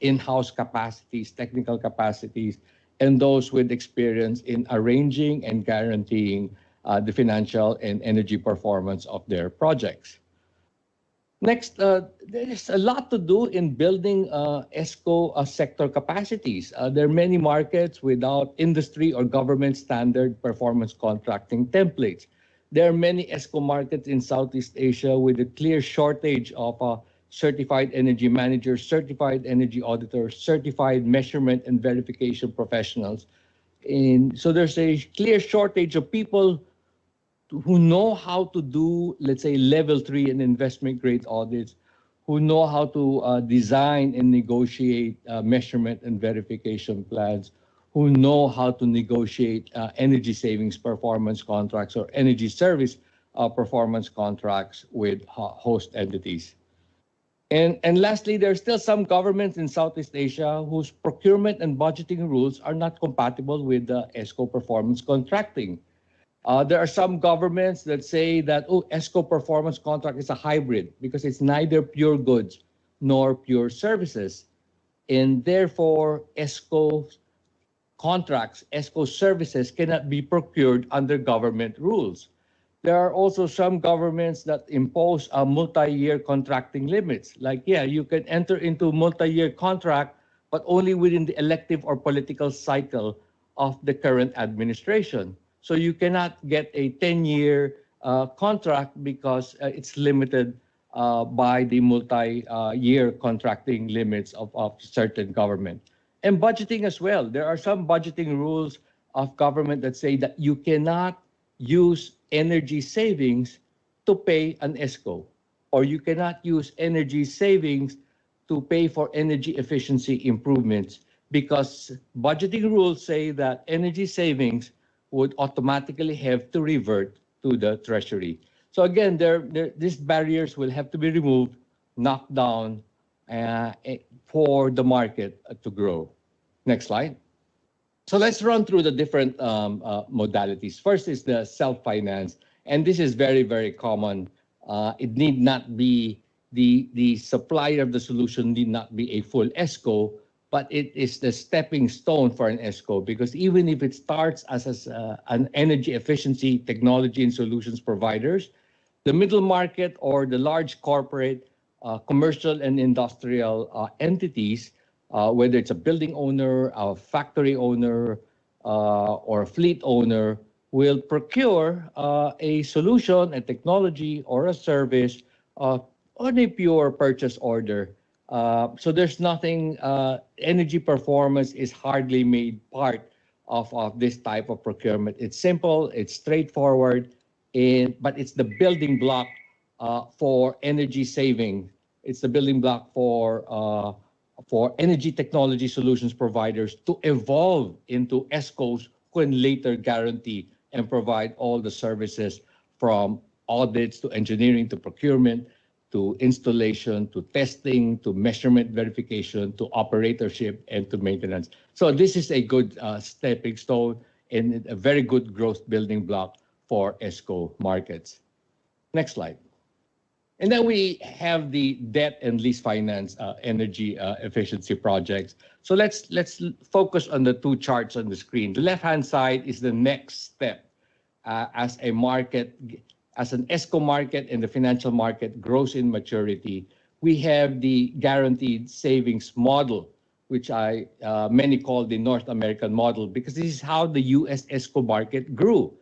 in-house capacities, technical capacities, and those with experience in arranging and guaranteeing the financial and energy performance of their projects. Next, there is a lot to do in building ESCO sector capacities. There are many markets without industry or government standard performance contracting templates. There are many ESCO markets in Southeast Asia with a clear shortage of certified energy managers, certified energy auditors, certified measurement and verification professionals. So there's a clear shortage of people who know how to do, let's say, level 3 and investment grade audits, who know how to design and negotiate measurement and verification plans, who know how to negotiate energy savings performance contracts or energy service performance contracts with host entities. And lastly, there are still some governments in Southeast Asia whose procurement and budgeting rules are not compatible with the ESCO performance contracting. There are some governments that say that, oh, ESCO performance contract is a hybrid because it's neither pure goods nor pure services. And therefore, ESCO contracts, ESCO services cannot be procured under government rules. There are also some governments that impose multi-year contracting limits. Like, yeah, you can enter into multi-year contract, but only within the elective or political cycle of the current administration. So you cannot get a 10-year contract because it's limited by the multi-year contracting limits of certain government. And budgeting as well. There are some budgeting rules of government that say that you cannot use energy savings to pay an ESCO, or you cannot use energy savings to pay for energy efficiency improvements, because budgeting rules say that energy savings would automatically have to revert to the treasury. So again, these barriers will have to be removed, knocked down for the market to grow. Next slide. So let's run through the different modalities. First is the self-finance, and this is very, very common. It need not be, the supplier of the solution need not be a full ESCO, but it is the stepping stone for an ESCO, because even if it starts as an energy efficiency technology and solutions providers, the middle market or the large corporate, commercial and industrial entities, whether it's a building owner, a factory owner, or a fleet owner, will procure a solution, a technology, or a service on a pure purchase order. So there's nothing, energy performance is hardly made part of this type of procurement. It's simple, it's straightforward, but it's the building block for energy saving. It's the building block for energy technology solutions providers to evolve into ESCOs who can later guarantee and provide all the services from audits to engineering to procurement to installation, to testing, to measurement verification, to operatorship, and to maintenance. So this is a good stepping stone and a very good growth building block for ESCO markets. Next slide. And then we have the debt and lease finance energy efficiency projects. So let's focus on the two charts on the screen. The left-hand side is the next step as a market, as an ESCO market and the financial market grows in maturity. We have the guaranteed savings model, which many call the North American model, because this is how the US ESCO market grew,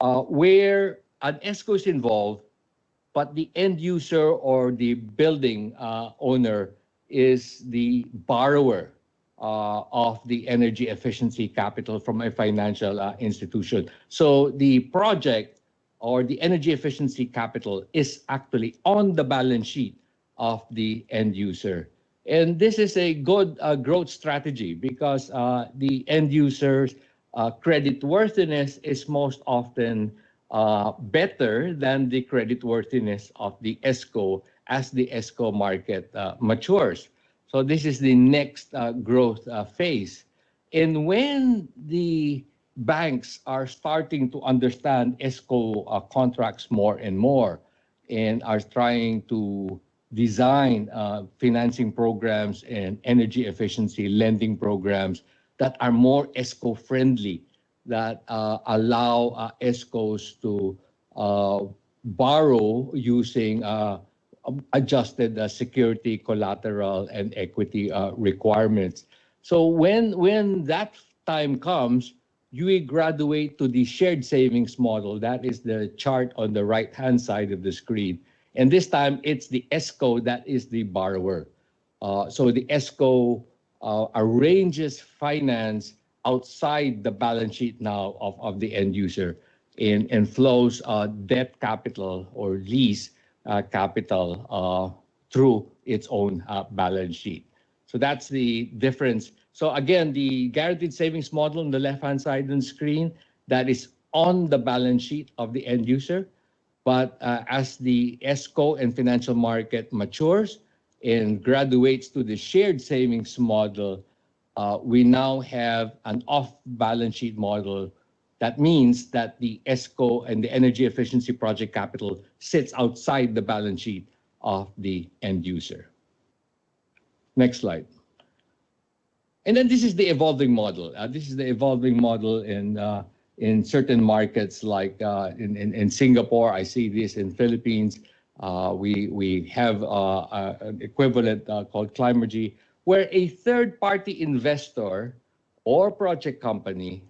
where an ESCO is involved, but the end user or the building owner is the borrower. of the energy efficiency capital from a financial institution. So the project or the energy efficiency capital is actually on the balance sheet of the end user. And this is a good growth strategy because the end user's creditworthiness is most often better than the creditworthiness of the ESCO as the ESCO market matures. So this is the next growth phase. And when the banks are starting to understand ESCO contracts more and more and are trying to design financing programs and energy efficiency lending programs that are more ESCO friendly, that allow ESCOs to borrow using adjusted security, collateral, and equity requirements. So when that time comes, you graduate to the shared savings model. That is the chart on the right-hand side of the screen. And this time, it's the ESCO that is the borrower. So the ESCO arranges finance outside the balance sheet now of the end user and flows debt capital or lease capital through its own balance sheet. So that's the difference. So again, the guaranteed savings model on the left-hand side of the screen, that is on the balance sheet of the end user. But as the ESCO and financial market matures and graduates to the shared savings model, we now have an off-balance sheet model. That means that the ESCO and the energy efficiency project capital sits outside the balance sheet of the end user. Next slide. And then this is the evolving model. This is the evolving model in certain markets like in Singapore. I see this in Philippines. We have an equivalent called Climergy, where a third-party investor or project company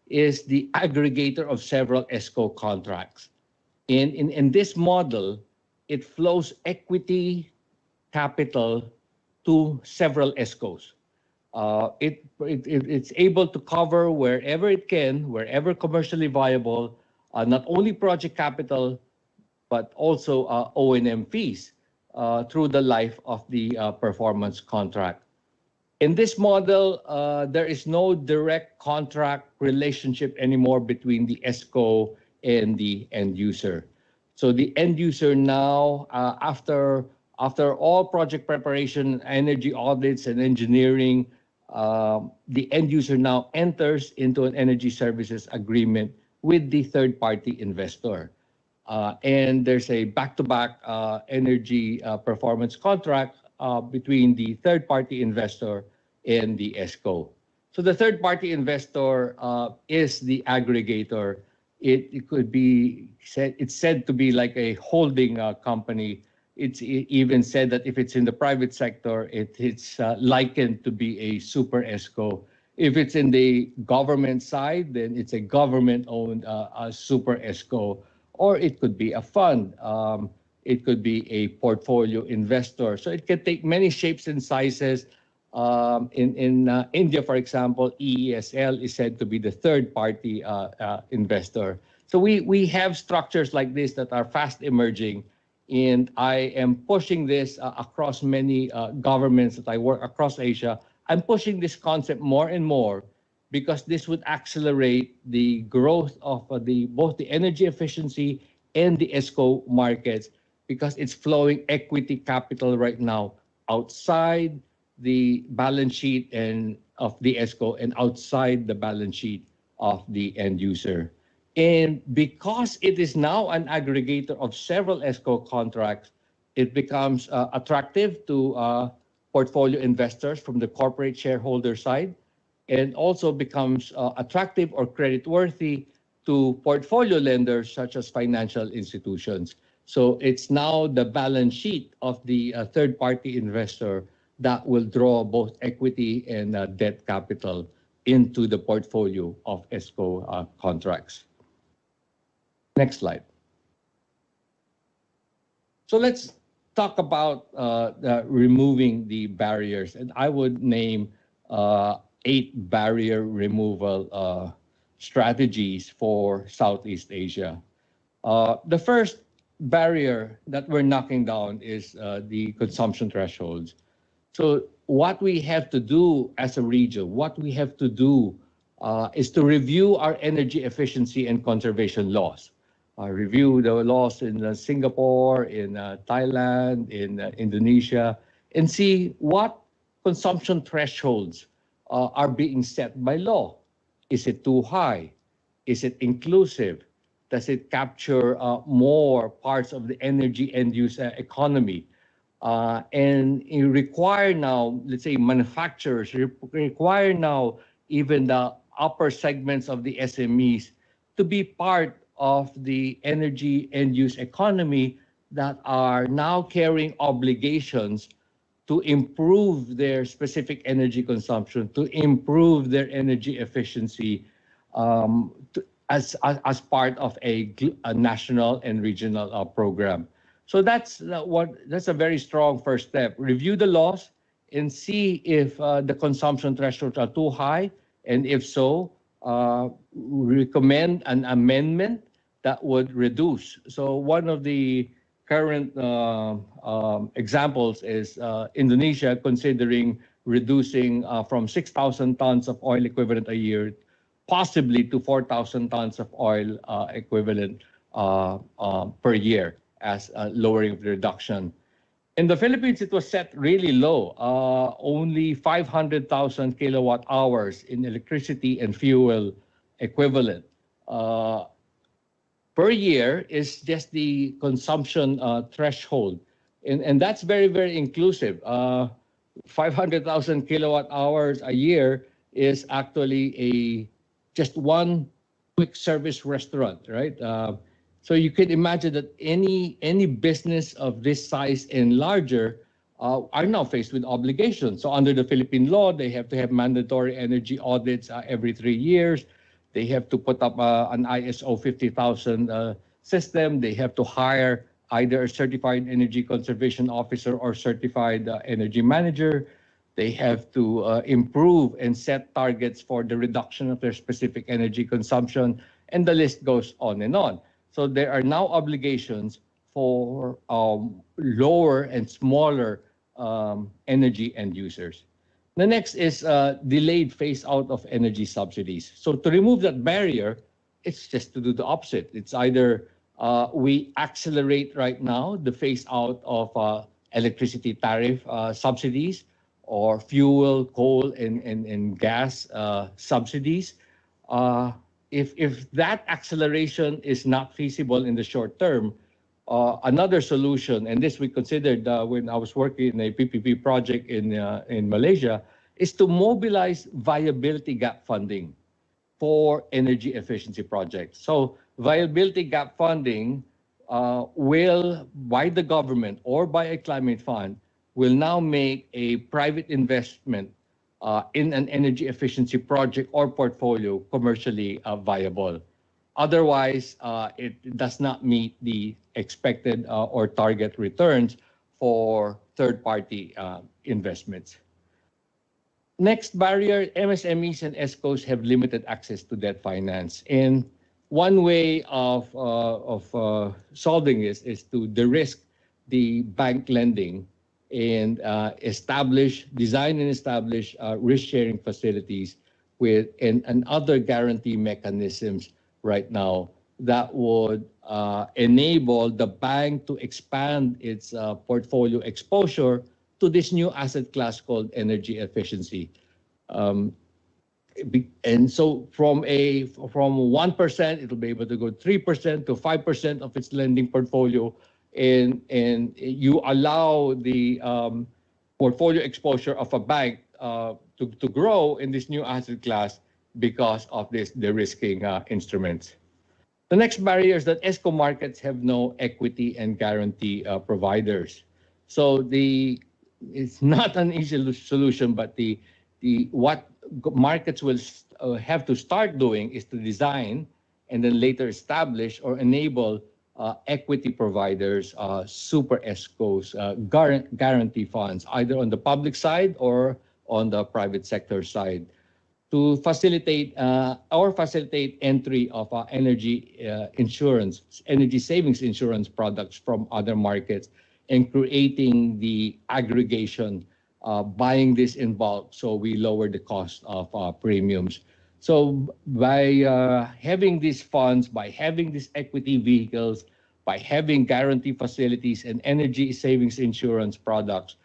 is the aggregator of several ESCO contracts. In this model, it flows equity capital to several ESCOs. It's able to cover wherever it can, wherever commercially viable, not only project capital, but also O&M fees through the life of the performance contract. In this model, there is no direct contract relationship anymore between the ESCO and the end user. So the end user now, after all project preparation, energy audits, and engineering, the end user now enters into an energy services agreement with the third-party investor. And there's a back-to-back energy performance contract between the third-party investor and the ESCO. So the third-party investor is the aggregator. It could be said, it's said to be like a holding company. It's even said that if it's in the private sector, it's likened to be a super ESCO. If it's in the government side, then it's a government-owned super ESCO, or it could be a fund. It could be a portfolio investor. So it can take many shapes and sizes. In India, for example, EESL is said to be the third-party investor. So we have structures like this that are fast emerging. And I am pushing this across many governments that I work across Asia. I'm pushing this concept more and more because this would accelerate the growth of both the energy efficiency and the ESCO markets, because it's flowing equity capital right now outside the balance sheet and of the ESCO and outside the balance sheet of the end user. And because it is now an aggregator of several ESCO contracts, it becomes attractive to portfolio investors from the corporate shareholder side, and also becomes attractive or creditworthy to portfolio lenders such as financial institutions. So it's now the balance sheet of the third-party investor that will draw both equity and debt capital into the portfolio of ESCO contracts. Next slide. So let's talk about removing the barriers, and I would name 8 barrier removal strategies for Southeast Asia. The first barrier that we're knocking down is the consumption thresholds. So what we have to do as a region, what we have to do is to review our energy efficiency and conservation laws. Review the laws in Singapore, in Thailand, in Indonesia, and see what consumption thresholds are being set by law. Is it too high? Is it inclusive? Does it capture more parts of the energy end-use economy? And you require now, let's say, manufacturers require now even the upper segments of the SMEs to be part of the energy end-use economy that are now carrying obligations to improve their specific energy consumption, to improve their energy efficiency as part of a national and regional program. So that's a very strong first step. Review the laws and see if the consumption thresholds are too high, and if so, recommend an amendment that would reduce. So one of the current examples is Indonesia considering reducing from 6,000 tons of oil equivalent a year, possibly to 4,000 tons of oil equivalent per year as a lowering of the reduction. In the Philippines, it was set really low, only 500,000 kilowatt hours in electricity and fuel equivalent. Per year is just the consumption threshold. And that's very, very inclusive. 500,000 kilowatt hours a year is actually just one quick service restaurant, right? So you can imagine that any business of this size and larger are now faced with obligations. So under the Philippine law, they have to have mandatory energy audits every 3 years. They have to put up an ISO 50,000 system. They have to hire either a certified energy conservation officer or certified energy manager. They have to improve and set targets for the reduction of their specific energy consumption, and the list goes on and on. So there are now obligations for lower and smaller energy end users. The next is delayed phase out of energy subsidies. So to remove that barrier, it's just to do the opposite. It's either we accelerate right now the phase out of electricity tariff subsidies or fuel, coal, and gas subsidies. If that acceleration is not feasible in the short term, another solution, and this we considered when I was working in a PPP project in Malaysia, is to mobilize viability gap funding for energy efficiency projects. So viability gap funding will, by the government or by a climate fund, will now make a private investment in an energy efficiency project or portfolio commercially viable. Otherwise, it does not meet the expected or target returns for third-party investments. Next barrier, MSMEs and ESCOs have limited access to debt finance. And one way of solving this is to de-risk the bank lending and design and establish risk-sharing facilities with and other guarantee mechanisms right now that would enable the bank to expand its portfolio exposure to this new asset class called energy efficiency. And so from 1%, it'll be able to go 3% to 5% of its lending portfolio, and you allow the portfolio exposure of a bank to grow in this new asset class because of this de-risking instruments. The next barrier is that ESCO markets have no equity and guarantee providers. So it's not an easy solution, but what markets will have to start doing is to design and then later establish or enable equity providers, super ESCOs, guarantee funds, either on the public side or on the private sector side to facilitate entry of energy insurance, energy savings insurance products from other markets, and creating the aggregation, buying this in bulk, so we lower the cost of premiums. So by having these funds, by having these equity vehicles, by having guarantee facilities and energy savings insurance products,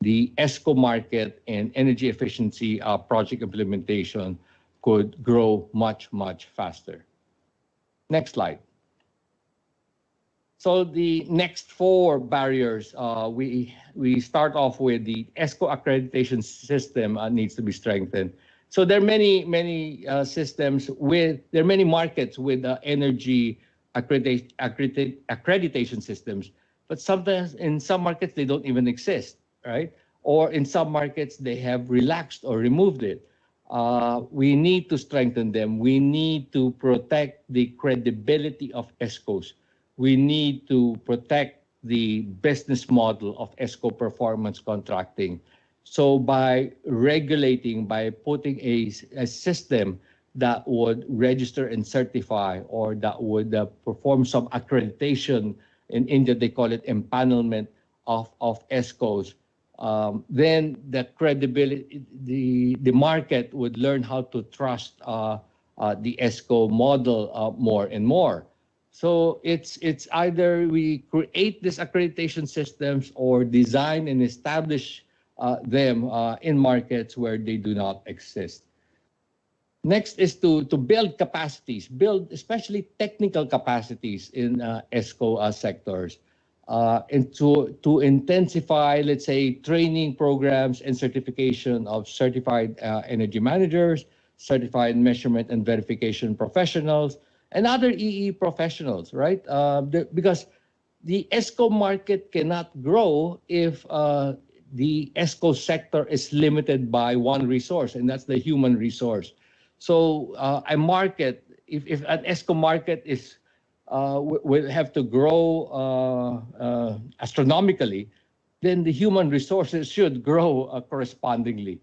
the ESCO market and energy efficiency project implementation could grow much, much faster. Next slide. So the next 4 barriers, we start off with the ESCO accreditation system needs to be strengthened. So there are many systems there are many markets with energy accreditation systems, but sometimes in some markets they don't even exist, right? Or in some markets they have relaxed or removed it. We need to strengthen them. We need to protect the credibility of ESCOs. We need to protect the business model of ESCO performance contracting. So by regulating, by putting a system that would register and certify, or that would perform some accreditation, in India they call it empanelment of ESCOs, then the credibility, the market would learn how to trust the ESCO model more and more. So it's either we create these accreditation systems or design and establish them in markets where they do not exist. Next is to build capacities, build especially technical capacities in ESCO sectors, and to intensify, let's say, training programs and certification of certified energy managers, certified measurement and verification professionals, and other EE professionals, right? Because the ESCO market cannot grow if the ESCO sector is limited by one resource, and that's the human resource. So a market, if an ESCO market is will have to grow astronomically, then the human resources should grow correspondingly.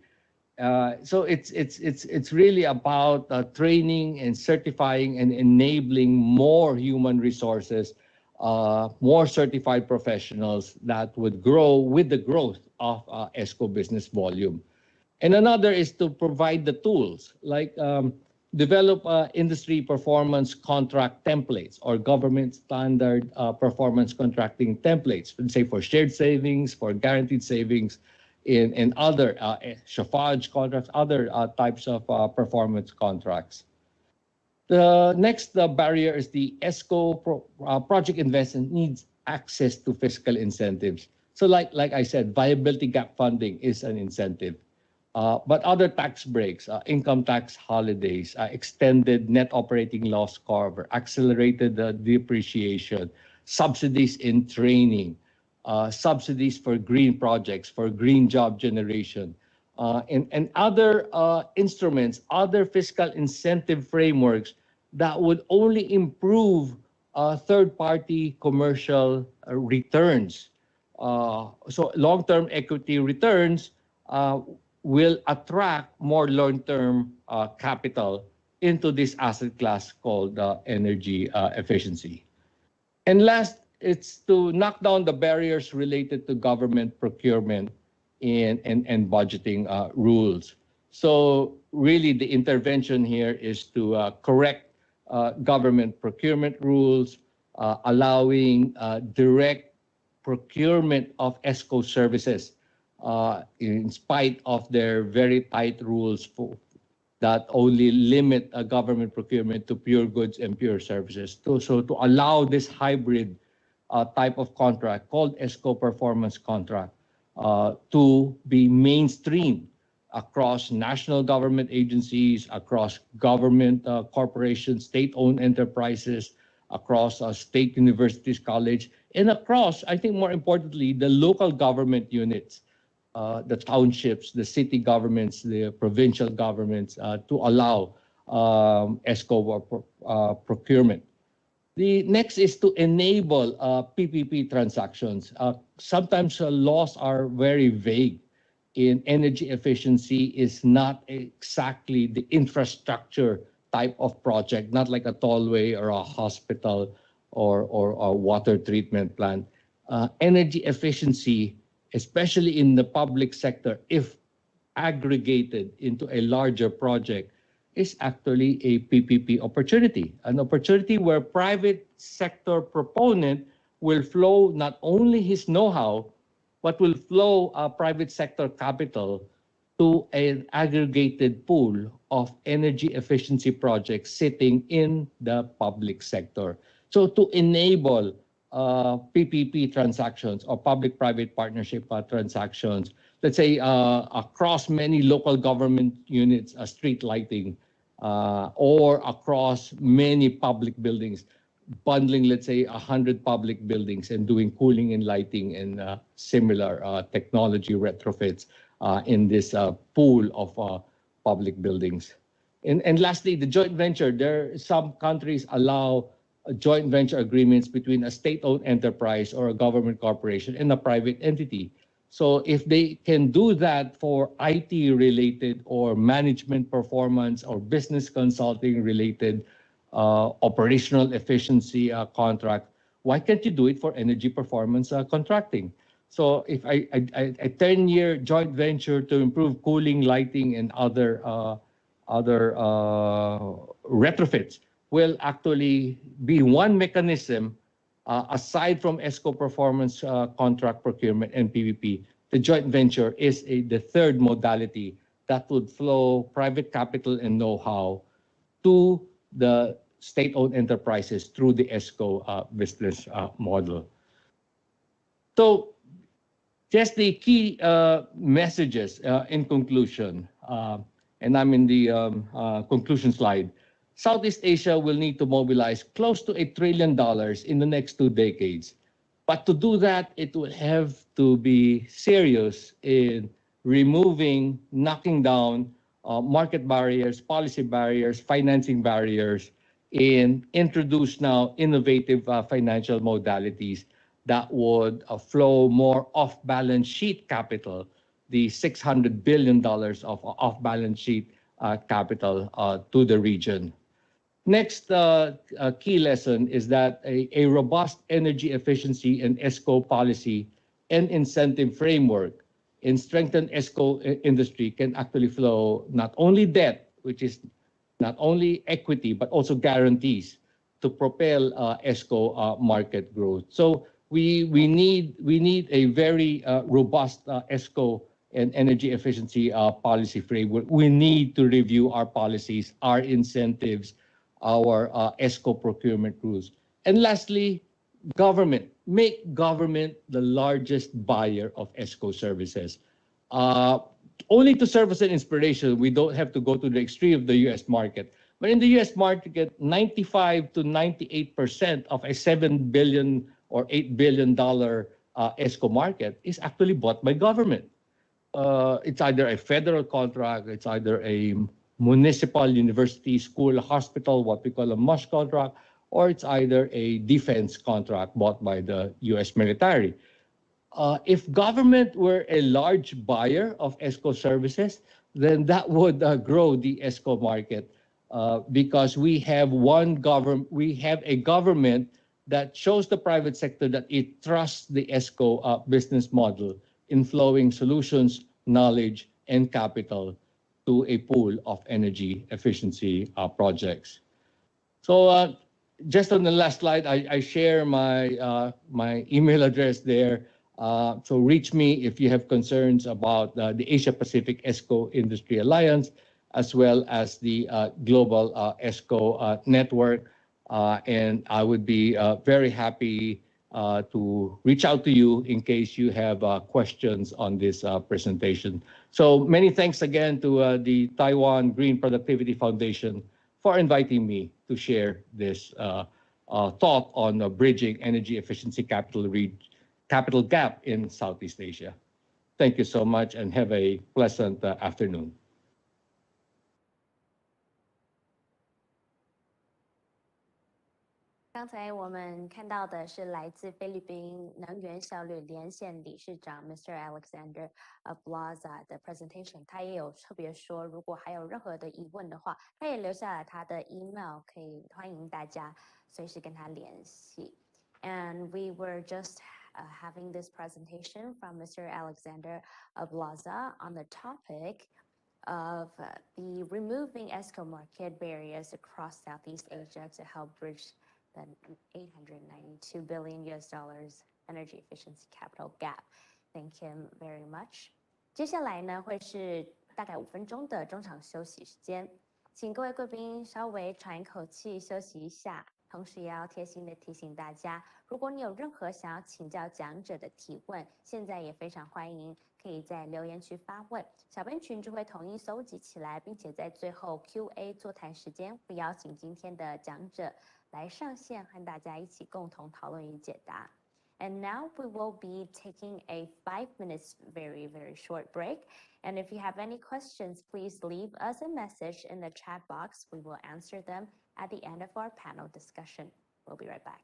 So it's really about training and certifying and enabling more human resources, more certified professionals that would grow with the growth of ESCO business volume. And another is to provide the tools, like develop industry performance contract templates or government standard performance contracting templates, let's say for shared savings, for guaranteed savings, in other chauffage contracts, other types of performance contracts. The next barrier is the ESCO project investment needs access to fiscal incentives. So like I said, viability gap funding is an incentive. But other tax breaks, income tax holidays, extended net operating loss cover, accelerated depreciation, subsidies in training, subsidies for green projects, for green job generation, and other instruments, other fiscal incentive frameworks that would only improve third-party commercial returns. So long-term equity returns will attract more long-term capital into this asset class called energy efficiency. And last, it's to knock down the barriers related to government procurement and budgeting rules. So really the intervention here is to correct government procurement rules, allowing direct procurement of ESCO services in spite of their very tight rules that only limit government procurement to pure goods and pure services. So to allow this hybrid type of contract called ESCO performance contract to be mainstream across national government agencies, across government corporations, state-owned enterprises, across state universities, college, and across, I think more importantly, the local government units, the townships, the city governments, the provincial governments, to allow ESCO procurement. The next is to enable PPP transactions. Sometimes laws are very vague, in energy efficiency is not exactly the infrastructure type of project, not like a tollway or a hospital or a water treatment plant. Energy efficiency, especially in the public sector, if aggregated into a larger project, is actually a PPP opportunity, an opportunity where private sector proponent will flow not only his know-how, but will flow private sector capital to an aggregated pool of energy efficiency projects sitting in the public sector. So to enable PPP transactions or public-private partnership transactions, let's say across many local government units, street lighting, or across many public buildings, bundling, let's say, 100 public buildings and doing cooling and lighting and similar technology retrofits in this pool of public buildings. And lastly, the joint venture. Some countries allow joint venture agreements between a state-owned enterprise or a government corporation and a private entity. So if they can do that for IT-related or management performance or business consulting-related operational efficiency contract, why can't you do it for energy performance contracting? So if a 10-year joint venture to improve cooling, lighting, and other retrofits will actually be one mechanism aside from ESCO performance contract procurement and PVP. The joint venture is the third modality that would flow private capital and know-how to the state-owned enterprises through the ESCO business model. So just the key messages in conclusion, and I'm in the conclusion slide. Southeast Asia will need to mobilize close to $1 trillion in the next 2 decades. But to do that, it will have to be serious in removing, knocking down market barriers, policy barriers, financing barriers, and introduce now innovative financial modalities that would flow more off-balance sheet capital, the $600 billion of off-balance sheet capital to the region. Next key lesson is that a robust energy efficiency and ESCO policy and incentive framework in strengthened ESCO industry can actually flow not only debt, which is not only equity, but also guarantees to propel ESCO market growth. So we need a very robust ESCO and energy efficiency policy framework. We need to review our policies, our incentives, our ESCO procurement rules. And lastly, government. Make government the largest buyer of ESCO services. Only to serve as an inspiration, we don't have to go to the extreme of the US market. But in the US market, 95 to 98% of a $7 billion or $8 billion ESCO market is actually bought by government. It's either a federal contract, it's either a municipal, university, school, hospital, what we call a MUSH contract, or it's either a defense contract bought by the US military. If government were a large buyer of ESCO services, then that would grow the ESCO market because we have a government that shows the private sector that it trusts the ESCO business model in flowing solutions, knowledge, and capital to a pool of energy efficiency projects. So just on the last slide, I share my email address there. So reach me if you have concerns about the Asia Pacific ESCO Industry Alliance, as well as the Global ESCO Network. And I would be very happy to reach out to you in case you have questions on this presentation. So many thanks again to the Taiwan Green Productivity Foundation for inviting me to share this thought on bridging energy efficiency capital gap in Southeast Asia. Thank you so much and have a pleasant afternoon. 刚才我们看到的是来自菲律宾能源效率连线理事长 Mr. Alexander Blaza 的 presentation， 他也有特别说，如果还有任何的疑问的话，他也留下了他的 email， 可以欢迎大家随时跟他联系。And we were just having this presentation from Mr. Alexander Blaza on the topic of the removing ESCO market barriers across Southeast Asia to help bridge the $892 billion energy efficiency capital gap. Thank him very much. 接下来呢，会是大概5分钟的中场休息时间，请各位贵宾稍微喘一口气，休息一下。同时也要贴心的提醒大家，如果你有任何想要请教讲者的提问，现在也非常欢迎可以在留言区发问，小编群就会统一搜集起来，并且在最后 Q&A 座谈时间会邀请今天的讲者来上线，和大家一起共同讨论与解答。And now we will be taking a 5 minutes very short break. And if you have any questions, please leave us a message in the chat box. We will answer them at the end of our panel discussion. We'll be right back.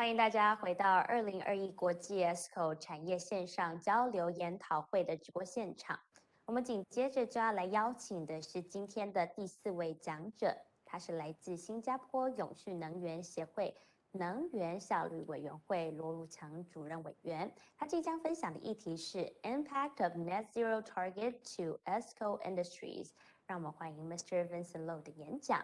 欢迎大家回到2021国际 Esco 产业线上交流研讨会的直播现场。我们紧接着就要来邀请的是今天的第4位讲者，他是来自新加坡永续能源协会能源效率委员会罗如强主任委员。他即将分享的议题是 Impact of Net Zero Target to Esco Industries。让我们欢迎 Mr. Vincent Lo 的演讲。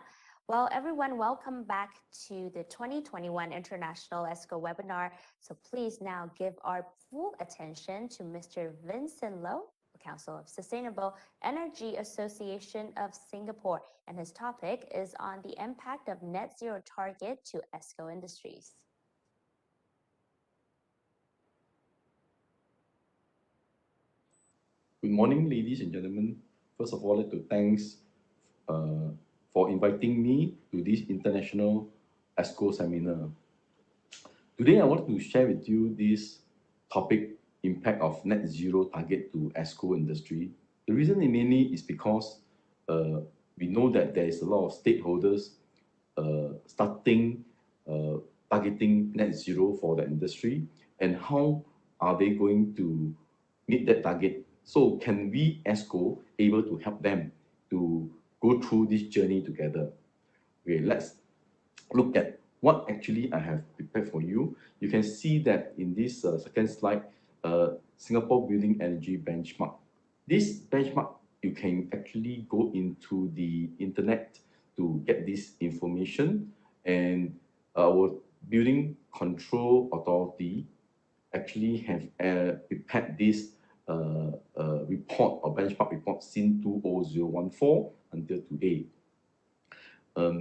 Well, everyone, welcome back to the 2021 International ESCO webinar. So please now give our full attention to Mr. Vincent Lo, Council of Sustainable Energy Association of Singapore, and his topic is on the impact of net zero target to ESCO industries. Good morning, ladies and gentlemen. First of all, I'd like to thanks for inviting me to this international ESCO seminar. Today, I want to share with you this topic, impact of net zero target to ESCO industry. The reason mainly is because we know that there is a lot of stakeholders starting targeting net zero for the industry, and how are they going to meet that target? So can we ESCO able to help them to go through this journey together? Okay, let's look at what actually I have prepared for you. You can see that in this second slide, Singapore Building Energy Benchmark. This benchmark, you can actually go into the internet to get this information, and our Building Control Authority actually have prepared this report or benchmark report since 2014 until today.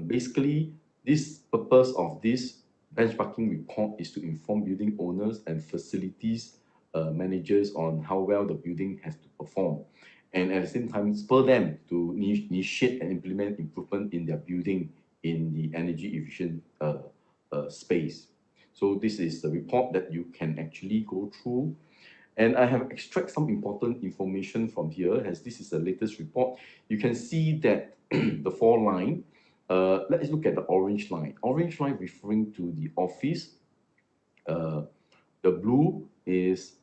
Basically, this purpose of this benchmarking report is to inform building owners and facilities managers on how well the building has to perform, and at the same time spur them to initiate and implement improvement in their building in the energy efficient space. So this is the report that you can actually go through. And I have extracted some important information from here, as this is the latest report. You can see that the 4 line, let's look at the orange line. Orange line referring to the office. The blue is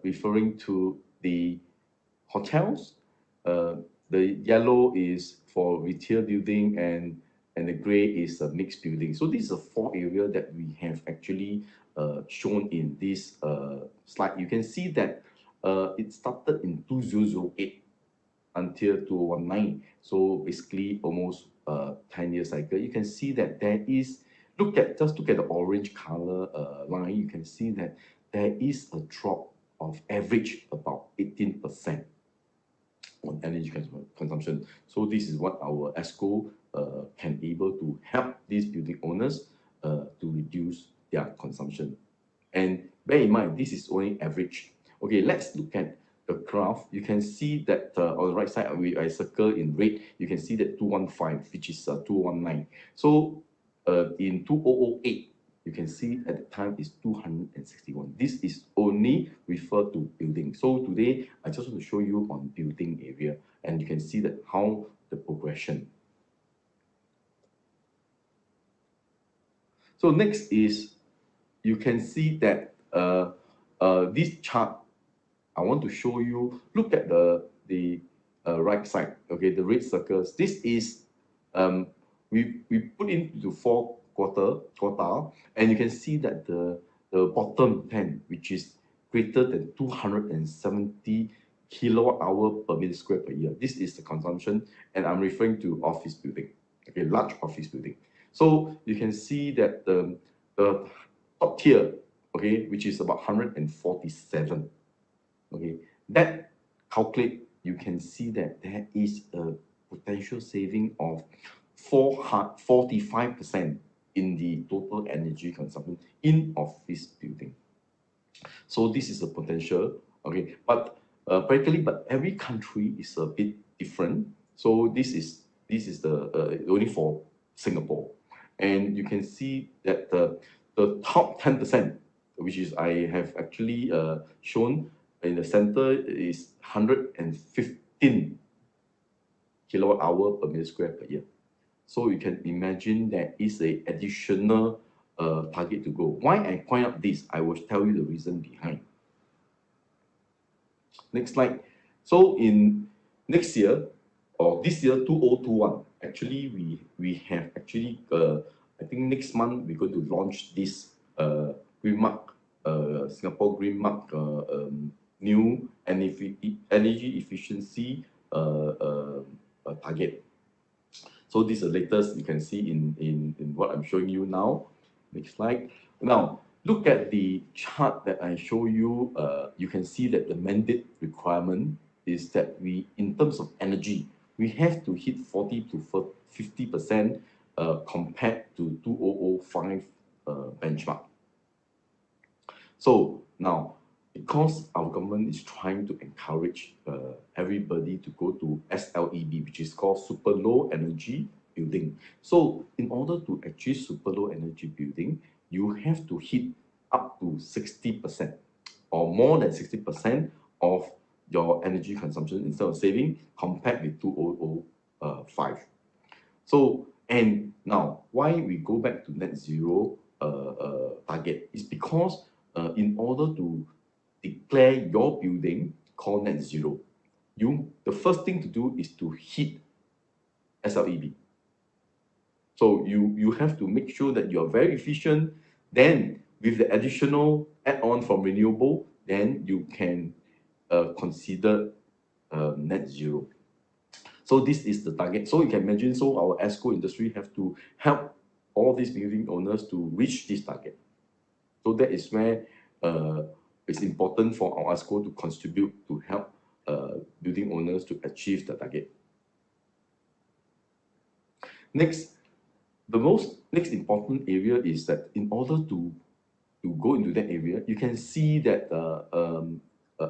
referring to the hotels. The yellow is for retail building, and the gray is a mixed building. So these are 4 areas that we have actually shown in this slide. You can see that it started in 2008 until 2019. So basically almost 10 years cycle. You can see that there is, just look at the orange color line. You can see that there is a drop of average about 18% on energy consumption. So this is what our ESCO can able to help these building owners to reduce their consumption. And bear in mind, this is only average. Okay, let's look at the graph. You can see that on the right side, I circle in red, you can see that 215, which is 219. So in 2008, you can see at the time is 261. This is only referred to building. So today, I just want to show you on building area, and you can see that how the progression. So next is, you can see that this chart, I want to show you, look at the right side, okay, the red circles. This is, we put into 4 quartile, and you can see that the bottom 10, which is greater than 270 kilowatt hour per meter square per year. This is the consumption, and I'm referring to office building, okay, large office building. So you can see that the top tier, okay, which is about 147, okay, that calculate, you can see that there is a potential saving of 45% in the total energy consumption in office building. So this is a potential, okay, but practically, but every country is a bit different. So this is the only for Singapore, and you can see that the top 10%, which is I have actually shown in the center, is 115 kilowatt hour per meter square per year. So you can imagine that is a additional target to go. Why I point out this, I will tell you the reason behind. Next slide. So in next year, or this year 2021, actually we have actually I think next month we're going to launch this Green Mark, Singapore Green Mark new energy efficiency target. So this is the latest you can see in what I'm showing you now. Next slide. Now look at the chart that I show you. You can see that the mandate requirement is that we, in terms of energy, we have to hit 40 to 50% compared to 2005 benchmark. So now, because our government is trying to encourage everybody to go to SLEB, which is called super low energy building. So in order to achieve super low energy building, you have to hit up to 60% or more than 60% of your energy consumption instead of saving compared with 2005. So, and now why we go back to net zero target is because in order to declare your building called net zero, the first thing to do is to hit SLEB. So you have to make sure that you're very efficient. Then with the additional add-on from renewable, then you can consider net zero. So this is the target. So you can imagine, so our ESCO industry have to help all these building owners to reach this target. So that is where it's important for our ESCO to contribute to help building owners to achieve the target. Next, the next important area is that in order to go into that area, you can see that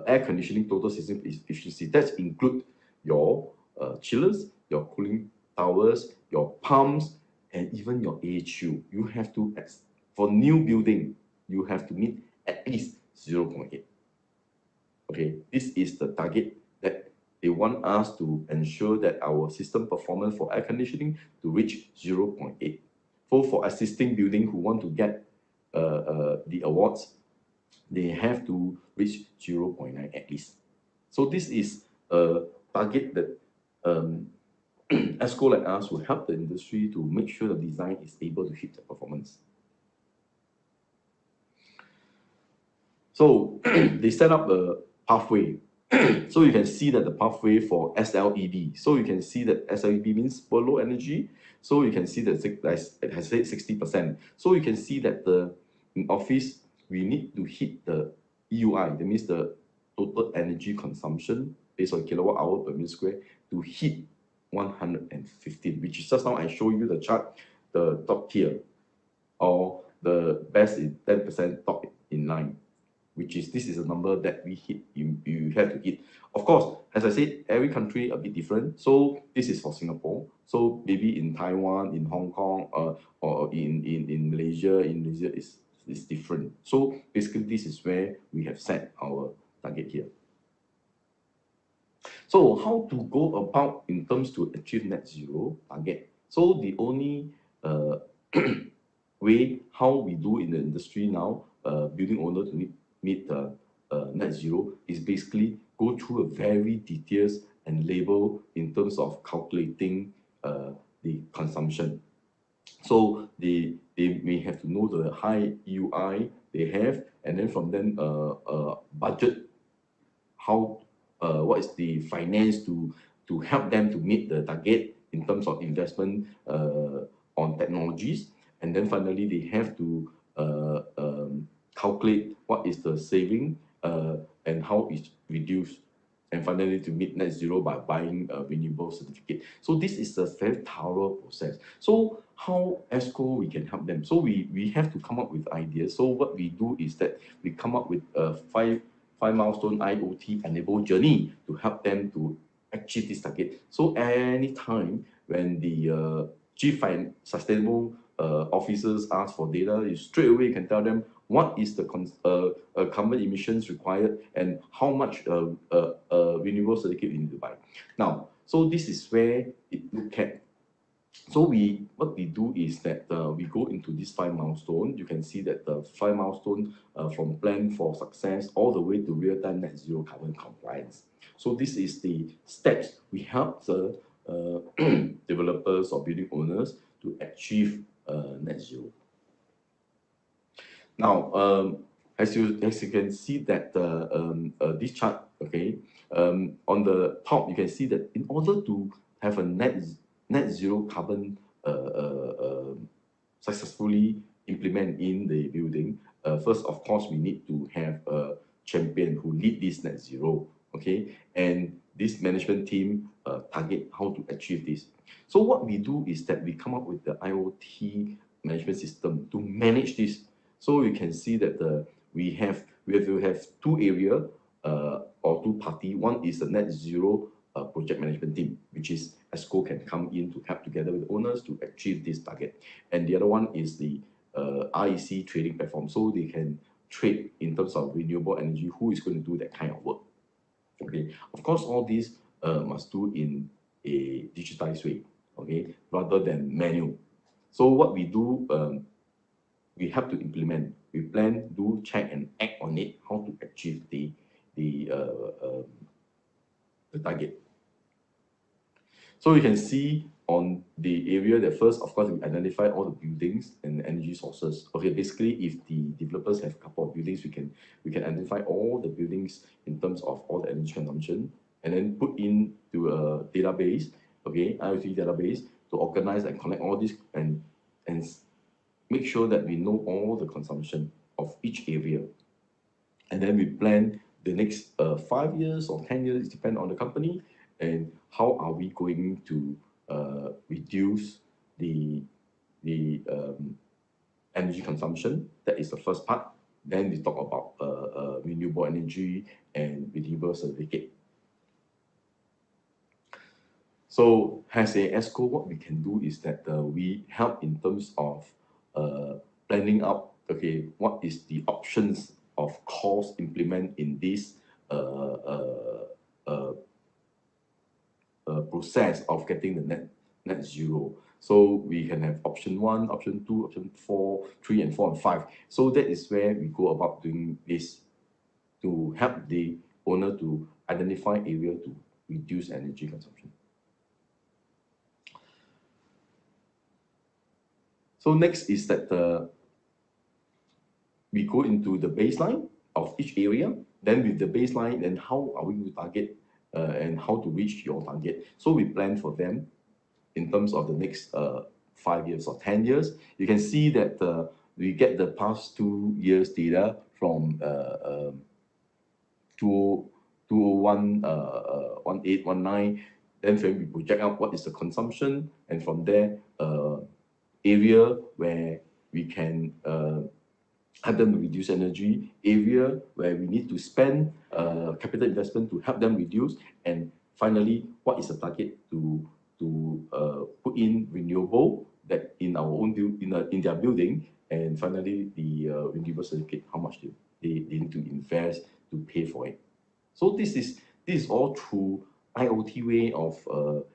air conditioning total system efficiency, that include your chillers, your cooling towers, your pumps, and even your AHU. You have to, for new building, you have to meet at least 0.8. Okay, this is the target that they want us to ensure that our system performance for air conditioning to reach 0.8. For existing building who want to get the awards, they have to reach 0.9 at least. So this is a target that ESCO like us will help the industry to make sure the design is able to hit the performance. So they set up a pathway. So you can see that the pathway for SLEB. So you can see that SLEB means super low energy. So you can see that it has said 60%. So you can see that in office, we need to hit the EUI, that means the total energy consumption based on kilowatt hour per meter square, to hit 115, which is just now I show you the chart, the top tier, or the best is 10% top in line, which is, this is a number that we hit, you have to hit. Of course, as I said, every country a bit different. So this is for Singapore. So maybe in Taiwan, in Hong Kong, or in Malaysia, is different. So basically, this is where we have set our target here. So how to go about in terms to achieve net zero target? So the only way how we do in the industry now, building owner to meet net zero, is basically go through a very detailed and label in terms of calculating the consumption. So they may have to know the high EUI they have, and then from then budget how what is the finance to help them to meet the target in terms of investment on technologies, and then finally they have to calculate what is the saving and how it's reduced, and finally to meet net zero by buying a renewable certificate. So this is a very thorough process. So how ESCO we can help them? So we have to come up with ideas. So what we do is that we come up with a five milestone IoT enabled journey to help them to achieve this target. So anytime when the chief sustainable officers ask for data, you straight away can tell them what is the carbon emissions required and how much renewable certificate you need to buy. Now, so this is where it look at So what we do is that we go into these 5 milestones. You can see that the 5 milestones from plan for success all the way to real-time net zero carbon compliance. So this is the steps we help the developers or building owners to achieve net zero. Now, as you can see that this chart, okay, on the top you can see that in order to have a net zero carbon successfully implement in the building, first of course we need to have a champion who lead this net zero, okay, and this management team target how to achieve this. So what we do is that we come up with the IoT management system to manage this. So you can see that we will have 2 areas or 2 parties. One is the net zero project management team, which is ESCO can come in to help together with owners to achieve this target. And the other one is the REC trading platform, so they can trade in terms of renewable energy, who is going to do that kind of work. Okay, of course, all these must do in a digitized way, okay, rather than manual. So what we do, we have to implement, we plan, do, check, and act on it, how to achieve the target. So you can see on the area that first, of course, we identify all the buildings and energy sources. Okay, basically, if the developers have a couple of buildings, we can identify all the buildings in terms of all the energy consumption, and then put into a database, okay, IoT database, to organize and connect all this and make sure that we know all the consumption of each area. And then we plan the next 5 years or 10 years, depending on the company, and how are we going to reduce the energy consumption. That is the first part. Then we talk about renewable energy and renewable certificate. So as a ESCO, what we can do is that we help in terms of planning out, okay, what is the options of cost implement in this process of getting the net zero. So we can have option 1, option 2, option 4, 3, and 4, and 5. So that is where we go about doing this to help the owner to identify area to reduce energy consumption. So next is that we go into the baseline of each area. Then with the baseline, then how are we going to target and how to reach your target. So we plan for them in terms of the next 5 years or 10 years. You can see that we get the past 2 years data from 2001, 18, 19. Then we project out what is the consumption, and from there, area where we can help them reduce energy, area where we need to spend capital investment to help them reduce, and finally, what is the target to put in renewable that in our own in their building, and finally the renewable certificate, how much they need to invest to pay for it. So this is all through IoT way of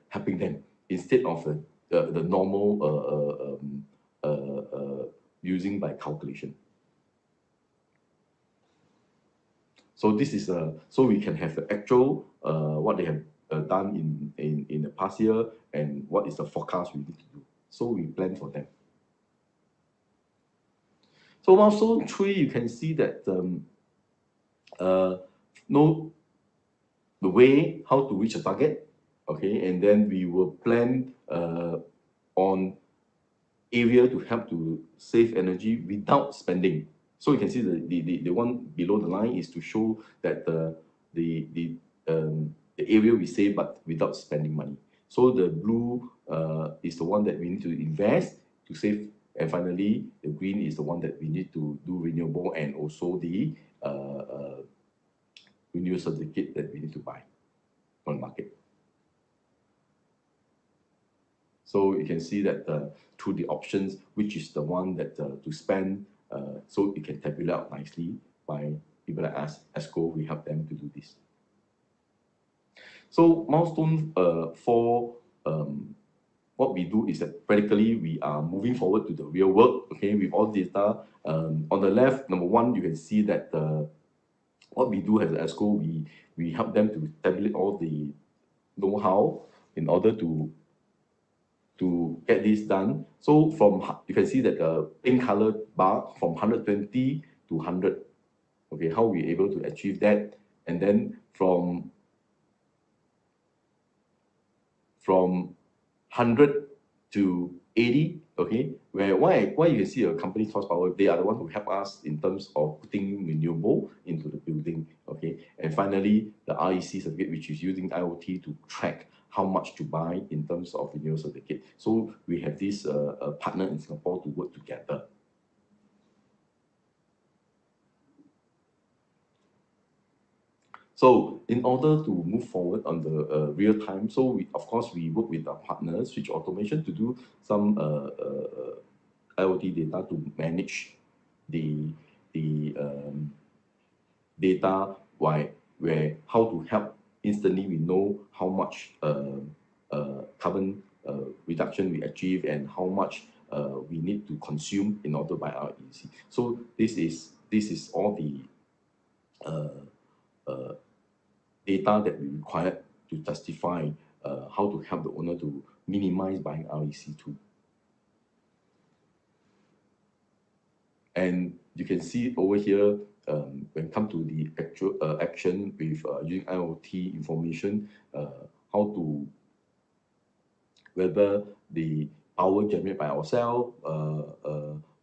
helping them instead of the normal using by calculation. So this is so we can have the actual what they have done in the past year and what is the forecast we need to do. So we plan for them. So milestone 3, you can see that know the way how to reach a target, okay, and then we will plan on area to help to save energy without spending. So you can see the one below the line is to show that the area we save but without spending money. So the blue is the one that we need to invest to save, and finally the green is the one that we need to do renewable, and also the renewable certificate that we need to buy from the market. So you can see that through the options, which is the one that to spend, so it can tabulate out nicely by people like us, ESCO, we help them to do this. So milestone 4, what we do is that practically we are moving forward to the real world, okay, with all data. On the left, number one, you can see that what we do as ESCO, we help them to tabulate all the know-how in order to get this done. So you can see that the pink color bar from 120 to 100. Okay, how we're able to achieve that, and then from 100 to 80. Okay, why you can see a company's horsepower, they are the one who help us in terms of putting renewable into the building. Okay, and finally the REC certificate, which is using IoT to track how much to buy in terms of renewable certificate. So we have this partner in Singapore to work together. So in order to move forward on the real time, so of course we work with our partners, Switch Automation, to do some IoT data to manage the data where how to help instantly we know how much carbon reduction we achieve and how much we need to consume in order to buy our EC. So this is all the data that we require to justify how to help the owner to minimize buying REC2. And you can see over here, when it comes to the actual action with using IoT information, whether the power generated by ourselves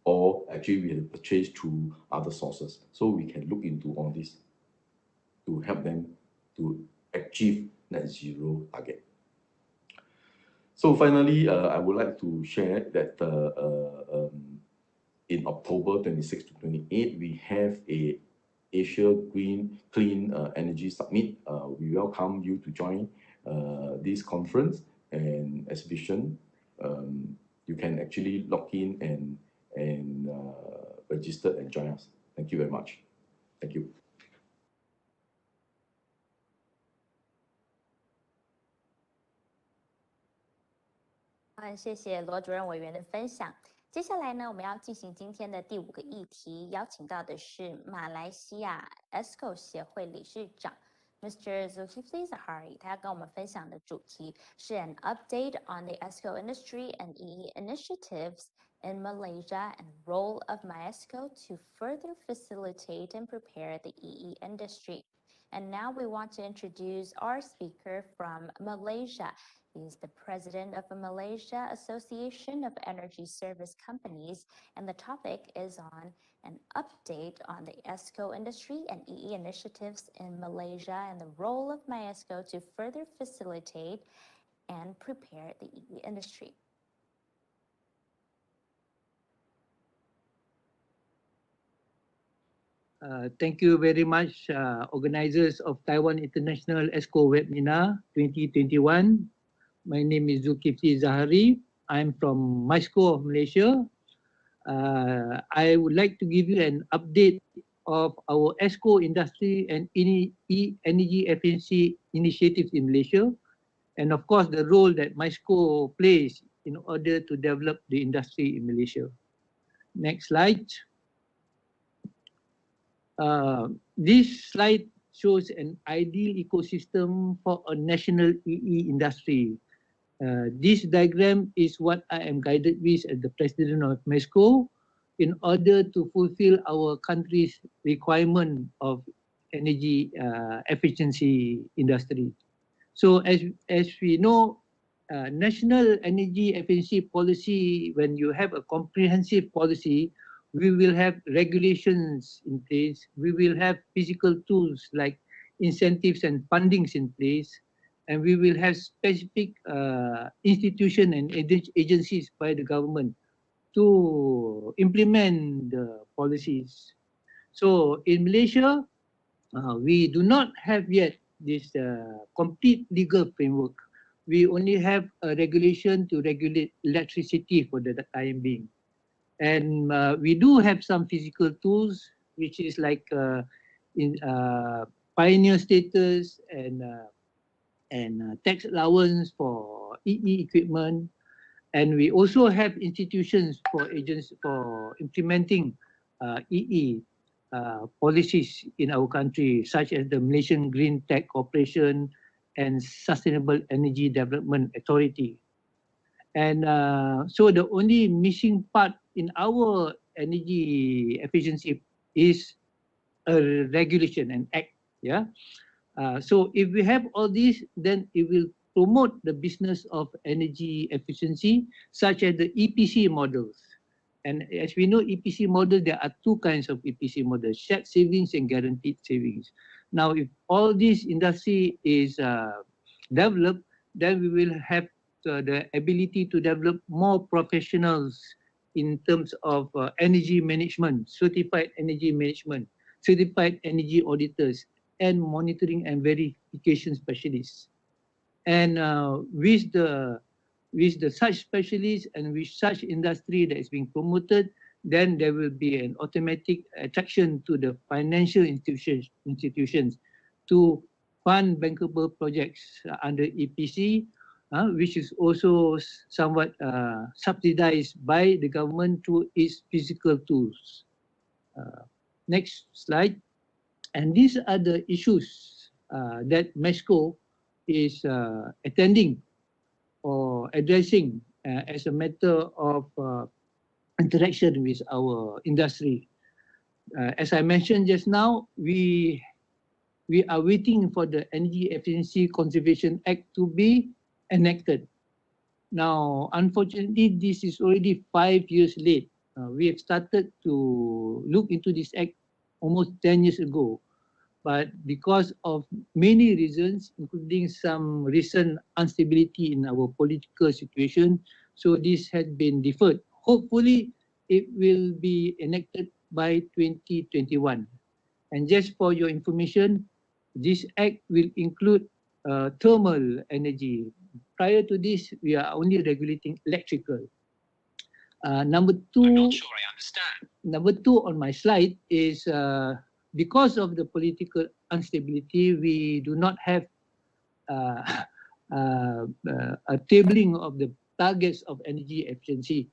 or actually we have purchased through other sources. So we can look into all this to help them to achieve net zero target. So finally, I would like to share that in October 26 to 28, we have a Asia Clean Energy Summit. We welcome you to join this conference and exhibition. You can actually log in and register and join us. Thank you very much. Thank you. 谢谢罗主任委员的分享。接下来呢，我们要进行今天的第5个议题，邀请到的是马来西亚 Esco 协会理事长 Mr. Zulkifli Zahari， 他要跟我们分享的主题是 an update on the Esco industry and EE initiatives in Malaysia and role of MyEsco to further facilitate and prepare the EE industry. And now we want to introduce our speaker from Malaysia. He's the president of the Malaysia Association of Energy Service Companies, and the topic is on an update on the ESCO industry and EE initiatives in Malaysia and the role of MyEsco to further facilitate and prepare the EE industry. Thank you very much, organizers of Taiwan International ESCO Webinar 2021. My name is Zulkifli Zahari. I'm from MyEsco of Malaysia. I would like to give you an update of our ESCO industry and energy efficiency initiatives in Malaysia, and of course the role that MyEsco plays in order to develop the industry in Malaysia. Next slide. This slide shows an ideal ecosystem for a national EE industry. This diagram is what I am guided with as the president of MyEsco in order to fulfill our country's requirement of energy efficiency industry. So as we know, national energy efficiency policy, when you have a comprehensive policy, we will have regulations in place, we will have physical tools like incentives and fundings in place, and we will have specific institutions and agencies by the government to implement the policies. So in Malaysia, we do not have yet this complete legal framework. We only have a regulation to regulate electricity for the time being. And we do have some physical tools, which is like in pioneer status and tax allowance for EE equipment. And we also have institutions for agents for implementing EE policies in our country, such as the Malaysian Green Tech Corporation and Sustainable Energy Development Authority. And so the only missing part in our energy efficiency is a regulation, an act. Yeah. So if we have all this, then it will promote the business of energy efficiency, such as the EPC models. And as we know, EPC model, there are two kinds of EPC models, shared savings and guaranteed savings. Now, if all this industry is developed, then we will have the ability to develop more professionals in terms of energy management, certified energy management, certified energy auditors, and monitoring and verification specialists. And with such specialists and with such industry that is being promoted, then there will be an automatic attraction to the financial institutions to fund bankable projects under EPC, which is also somewhat subsidized by the government through its physical tools. Next slide. And these are the issues that MESCO is attending or addressing as a matter of interaction with our industry. As I mentioned just now, we are waiting for the Energy Efficiency Conservation Act to be enacted. Now, unfortunately, this is already 5 years late. We have started to look into this act almost 10 years ago. But because of many reasons, including some recent instability in our political situation, so this has been deferred. Hopefully, it will be enacted by 2021. And just for your information, this act will include thermal energy. Prior to this, we are only regulating electrical. Number two, I'm not sure I understand. Number two on my slide is because of the political instability, we do not have a tabling of the targets of energy efficiency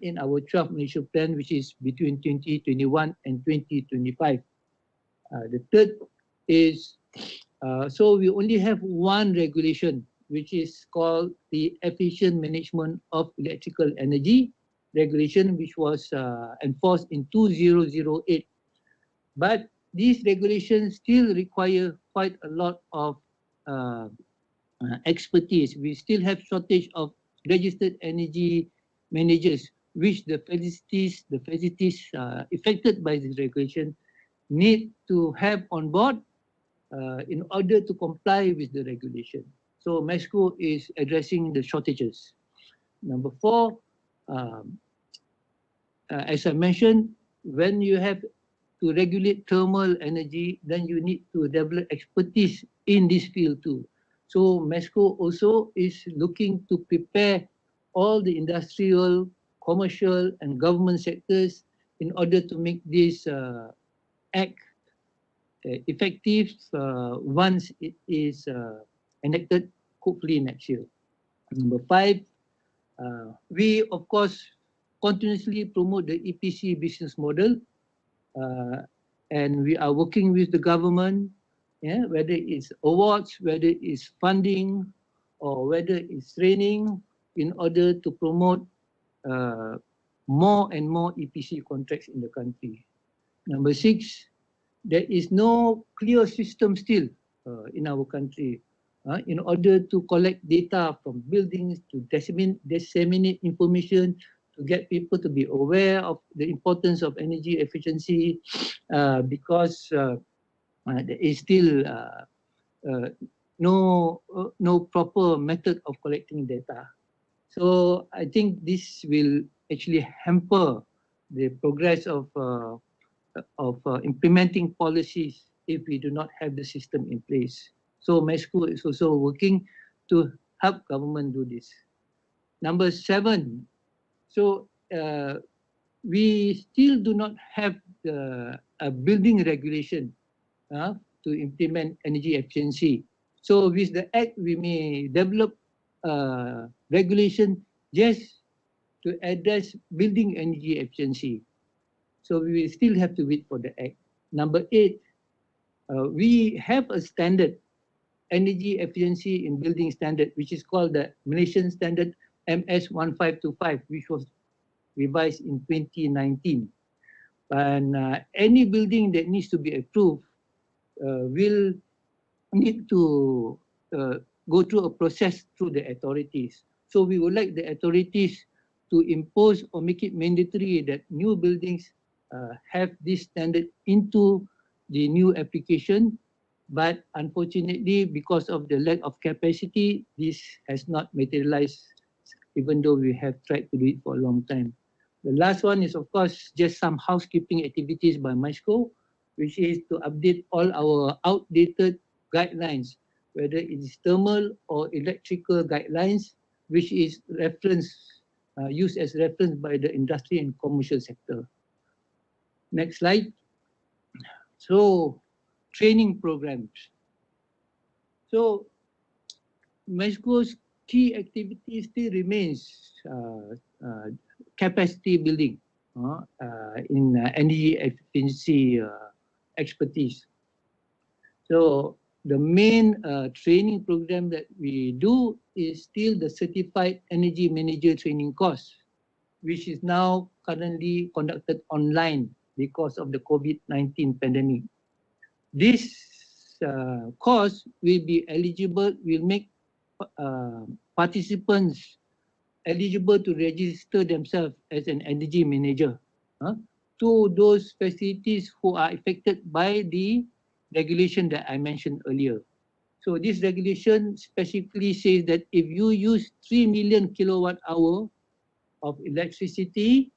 in our 12 Malaysia plan, which is between 2021 and 2025. The third is, so we only have one regulation, which is called the Efficient Management of Electrical Energy Regulation, which was enforced in 2008. But these regulations still require quite a lot of expertise. We still have shortage of registered energy managers, which the facilities affected by this regulation need to have on board in order to comply with the regulation. So MESCO is addressing the shortages. Number four, as I mentioned, when you have to regulate thermal energy, then you need to develop expertise in this field too. So MESCO also is looking to prepare all the industrial, commercial, and government sectors in order to make this act effective once it is enacted, hopefully next year. Number five, we of course continuously promote the EPC business model, and we are working with the government, whether it's awards, whether it's funding, or whether it's training, in order to promote more and more EPC contracts in the country. Number six, there is no clear system still in our country in order to collect data from buildings, to disseminate information, to get people to be aware of the importance of energy efficiency, because there is still no proper method of collecting data. So I think this will actually hamper the progress of implementing policies if we do not have the system in place. So MESCO is also working to help government do this. Number seven, so we still do not have a building regulation to implement energy efficiency. So with the act, we may develop regulation just to address building energy efficiency. So we will still have to wait for the act. Number 8, we have a standard, energy efficiency in building standard, which is called the Malaysian Standard MS1525, which was revised in 2019. And any building that needs to be approved will need to go through a process through the authorities. So we would like the authorities to impose or make it mandatory that new buildings have this standard into the new application. But unfortunately, because of the lack of capacity, this has not materialized, even though we have tried to do it for a long time. The last one is, of course, just some housekeeping activities by MISCO, which is to update all our outdated guidelines, whether it is thermal or electrical guidelines, which is used as reference by the industry and commercial sector. Next slide. So, training programs. So, MISCO's key activity still remains capacity building in energy efficiency expertise. So the main training program that we do is still the Certified Energy Manager Training course, which is now currently conducted online because of the COVID-19 pandemic. This course will be eligible, will make participants eligible to register themselves as an energy manager to those facilities who are affected by the regulation that I mentioned earlier. So this regulation specifically says that if you use 3 million kilowatt hour of electricity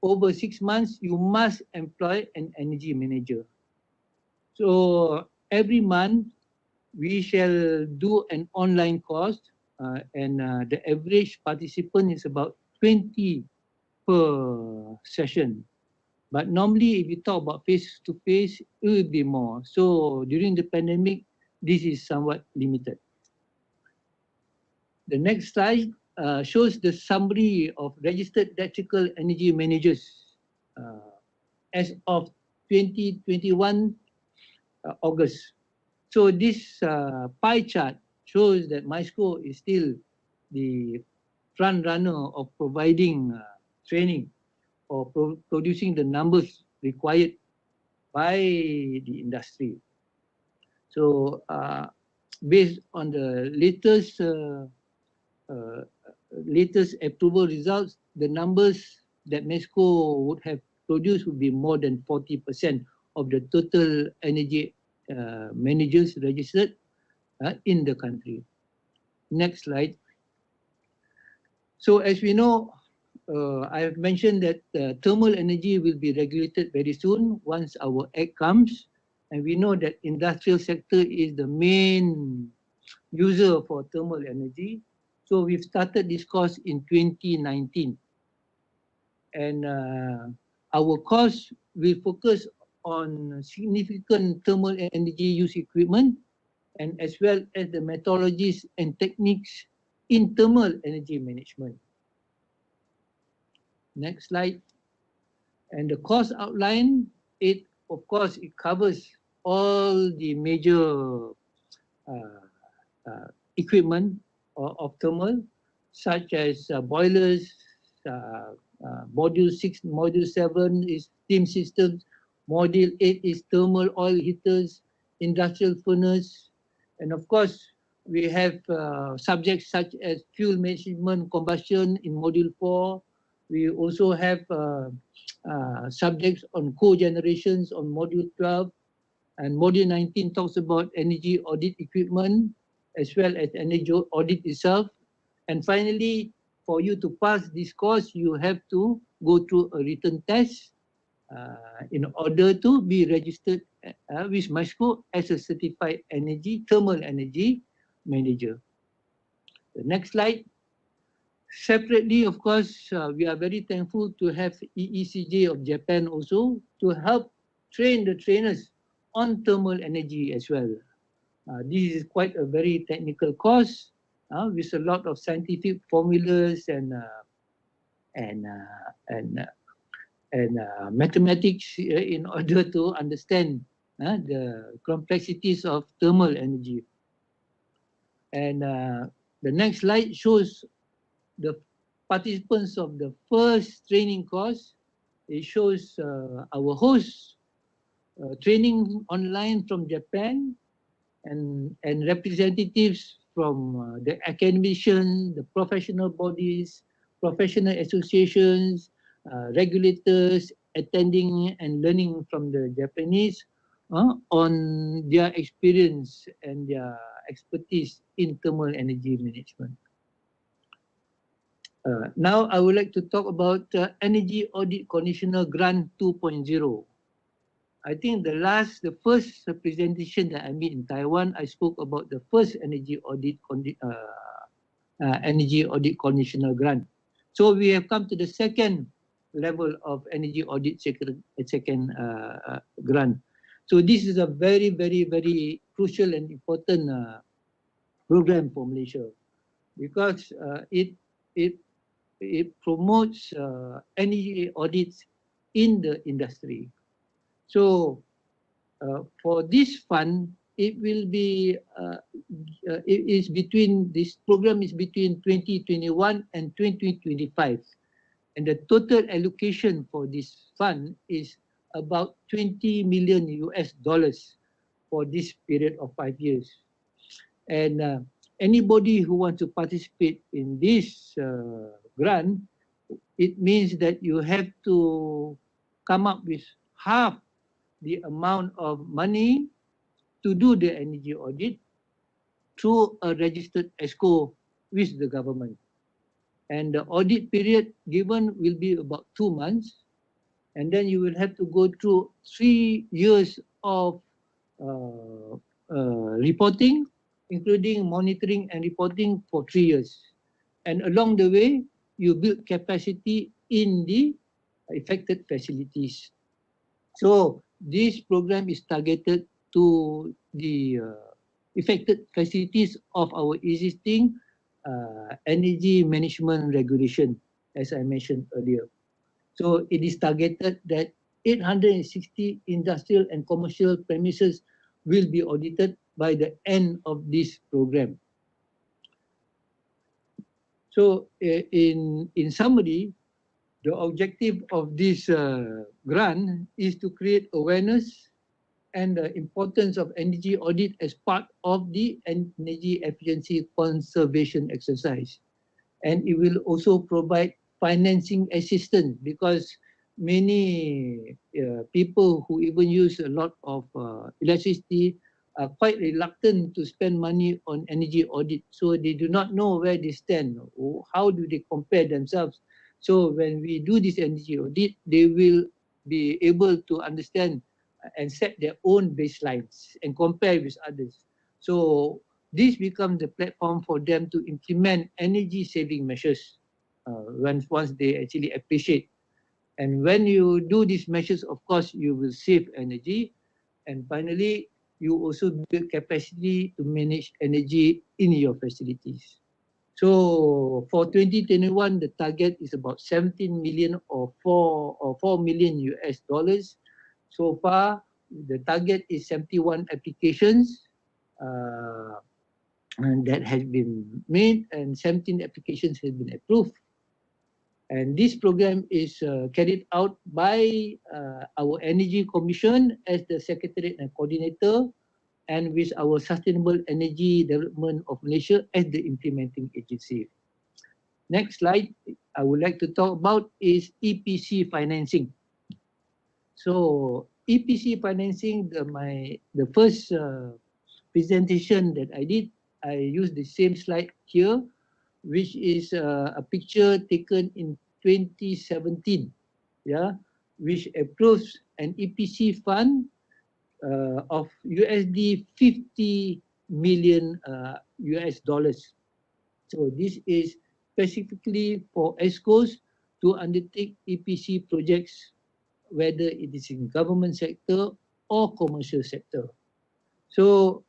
over 6 months, you must employ an energy manager. So every month we shall do an online course and the average participant is about 20 per session. But normally if you talk about face-to-face, it will be more. So during the pandemic, this is somewhat limited. The next slide shows the summary of registered electrical energy managers as of 2021 August. So this pie chart shows that MISCO is still the front runner of providing training or producing the numbers required by the industry. So based on the latest approval results, the numbers that MISCO would have produced would be more than 40% of the total energy managers registered in the country. Next slide. So as we know, I have mentioned that thermal energy will be regulated very soon once our act comes. And we know that industrial sector is the main user for thermal energy. So we've started this course in 2019. And our course will focus on significant thermal energy use equipment and as well as the methodologies and techniques in thermal energy management. Next slide. And the course outline, it covers all the major equipment of thermal, such as boilers, module 6, module 7 is steam systems, module 8 is thermal oil heaters, industrial furnace, and of course we have subjects such as fuel management combustion in module 4. We also have subjects on co-generations on module 12, and module 19 talks about energy audit equipment as well as energy audit itself. And finally, for you to pass this course, you have to go through a written test in order to be registered with MISCO as a certified thermal energy manager. The next slide. Separately, of course, we are very thankful to have EECJ of Japan also to help train the trainers on thermal energy as well. This is quite a very technical course, with a lot of scientific formulas and mathematics in order to understand the complexities of thermal energy. And the next slide shows the participants of the first training course. It shows our hosts training online from Japan and representatives from the academicians, the professional bodies, professional associations, regulators attending and learning from the Japanese on their experience and their expertise in thermal energy management. Now I would like to talk about Energy Audit Conditional Grant 2.0. I think the first presentation that I made in Taiwan, I spoke about the first energy audit conditional grant. So we have come to the second level of energy audit second grant. So this is a very, very, very crucial and important program for Malaysia because it promotes energy audits in the industry. So for this fund, it will be this program is between 2021 and 2025, and the total allocation for this fund is about $20 million for this period of 5 years. And anybody who wants to participate in this grant, it means that you have to come up with half the amount of money to do the energy audit through a registered ESCO with the government. And the audit period given will be about 2 months. And then you will have to go through 3 years of reporting, including monitoring and reporting for 3 years. And along the way, you build capacity in the affected facilities. So this program is targeted to the affected facilities of our existing energy management regulation, as I mentioned earlier. So it is targeted that 860 industrial and commercial premises will be audited by the end of this program. So in summary, the objective of this grant is to create awareness and the importance of energy audit as part of the energy efficiency conservation exercise. And it will also provide financing assistance because many people who even use a lot of electricity are quite reluctant to spend money on energy audit. So they do not know where they stand, or how do they compare themselves. So when we do this energy audit, they will be able to understand and set their own baselines and compare with others. So this becomes the platform for them to implement energy saving measures once they actually appreciate. And when you do these measures, of course, you will save energy. And finally, you also build capacity to manage energy in your facilities. So for 2021, the target is about 17 million or 4 million US dollars. So far, the target is 71 applications and that has been made, and 17 applications have been approved. And this program is carried out by our Energy Commission as the Secretariat and Coordinator, and with our Sustainable Energy Development of Malaysia as the implementing agency. Next slide I would like to talk about is EPC financing. So EPC financing, the first presentation that I did, I used the same slide here, which is a picture taken in 2017, which approves an EPC fund of USD 50 million US dollars. So this is specifically for ESCOs to undertake EPC projects, whether it is in government sector or commercial sector. So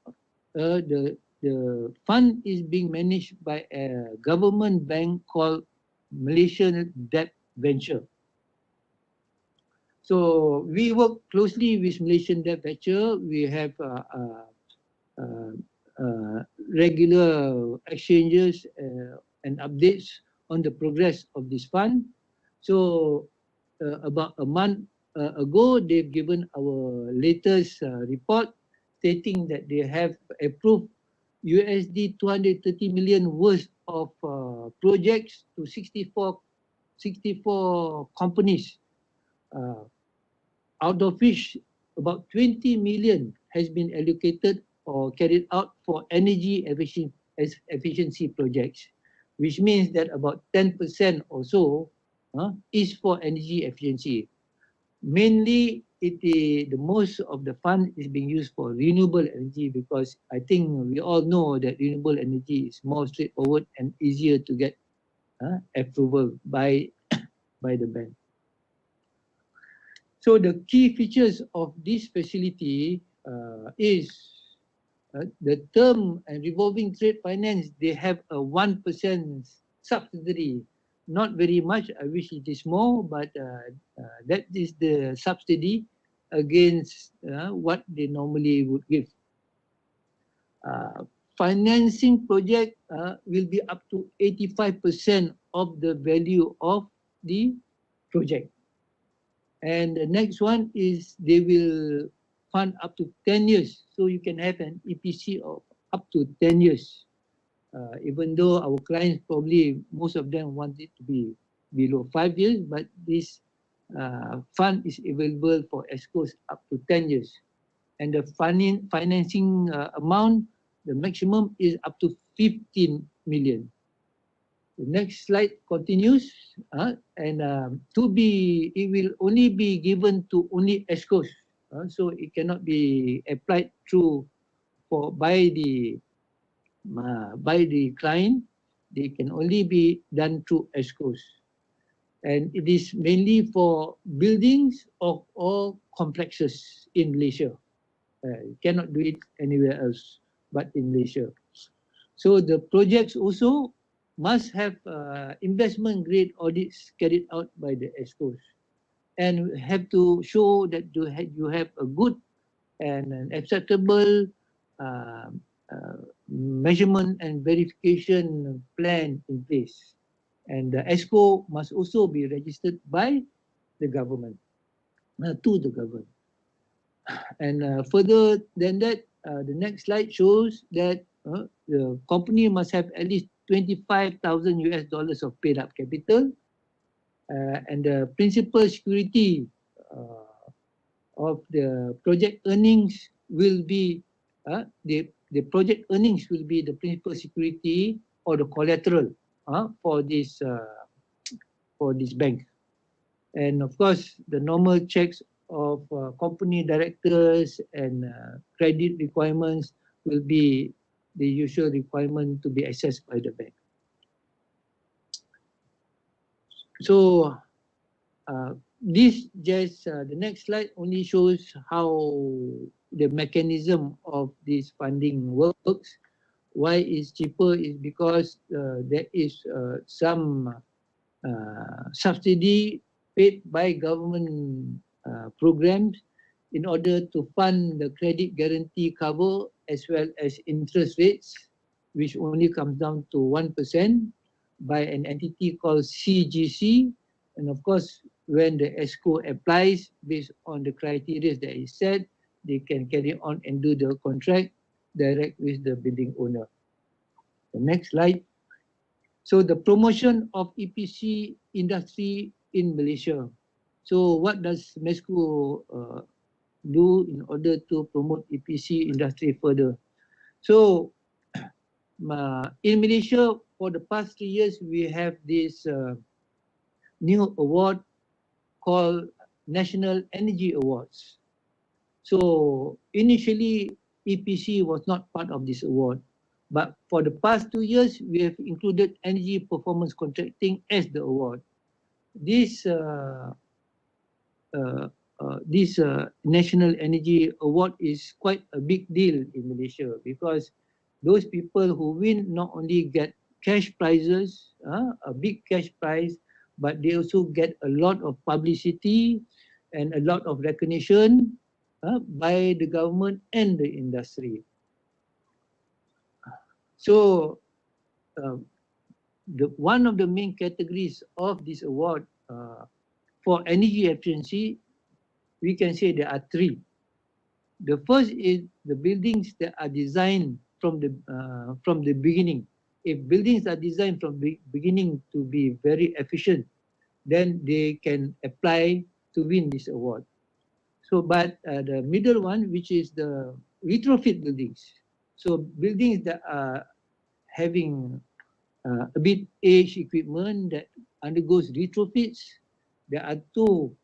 the the fund is being managed by a government bank called Malaysian Debt Venture. So we work closely with Malaysian Debt Venture. We have regular exchanges and updates on the progress of this fund. So about a month ago, they've given our latest report stating that they have approved USD 230 million worth of projects to 64 companies, out of which about 20 million has been allocated or carried out for energy efficiency projects, which means that about 10% or so is for energy efficiency. Mainly, the most of the fund is being used for renewable energy, because I think we all know that renewable energy is more straightforward and easier to get approval by the bank. So the key features of this facility is the term and revolving trade finance. They have a 1% subsidy. Not very much. I wish it is more, but that is the subsidy against what they normally would give. Financing project will be up to 85% of the value of the project. And the next one is they will fund up to 10 years. So you can have an EPC of up to 10 years. Even though our clients probably, most of them want it to be below 5 years, but this fund is available for ESCOs up to 10 years. And the financing amount, the maximum is up to 15 million. The next slide continues, and it will only be given to only ESCOs, so it cannot be applied by the client. They can only be done through ESCOs, and it is mainly for buildings or complexes in Malaysia. You cannot do it anywhere else but in Malaysia. So the projects also must have investment grade audits carried out by the ESCOs, and have to show that you have a good and an acceptable measurement and verification plan in place. And the ESCO must also be registered by the government, to the government. And further than that, the next slide shows that the company must have at least $25,000 of paid up capital, and the principal security of the project earnings will be the project earnings will be the principal security or the collateral for this bank. And of course, the normal checks of company directors and credit requirements will be the usual requirement to be assessed by the bank. So this just the next slide only shows how the mechanism of this funding works. Why it's cheaper is because there is some subsidy paid by government programs in order to fund the credit guarantee cover as well as interest rates, which only comes down to 1% by an entity called CGC. And of course, when the ESCO applies based on the criteria that is set, they can carry on and do the contract direct with the building owner. The next slide. So the promotion of EPC industry in Malaysia. So what does MESCO do in order to promote EPC industry further? So in Malaysia, for the past 3 years, we have this new award called National Energy Awards. So initially, EPC was not part of this award, but for the past 2 years, we have included energy performance contracting as the award. This National Energy Award is quite a big deal in Malaysia, because those people who win not only get cash prizes, a big cash prize, but they also get a lot of publicity and a lot of recognition by the government and the industry. So one of the main categories of this award for energy efficiency, we can say there are three. The first is the buildings that are designed from the beginning. If buildings are designed from the beginning to be very efficient, then they can apply to win this award. So, but the middle one, which is the retrofit buildings. So buildings that are having a bit aged equipment that undergoes retrofits, there are two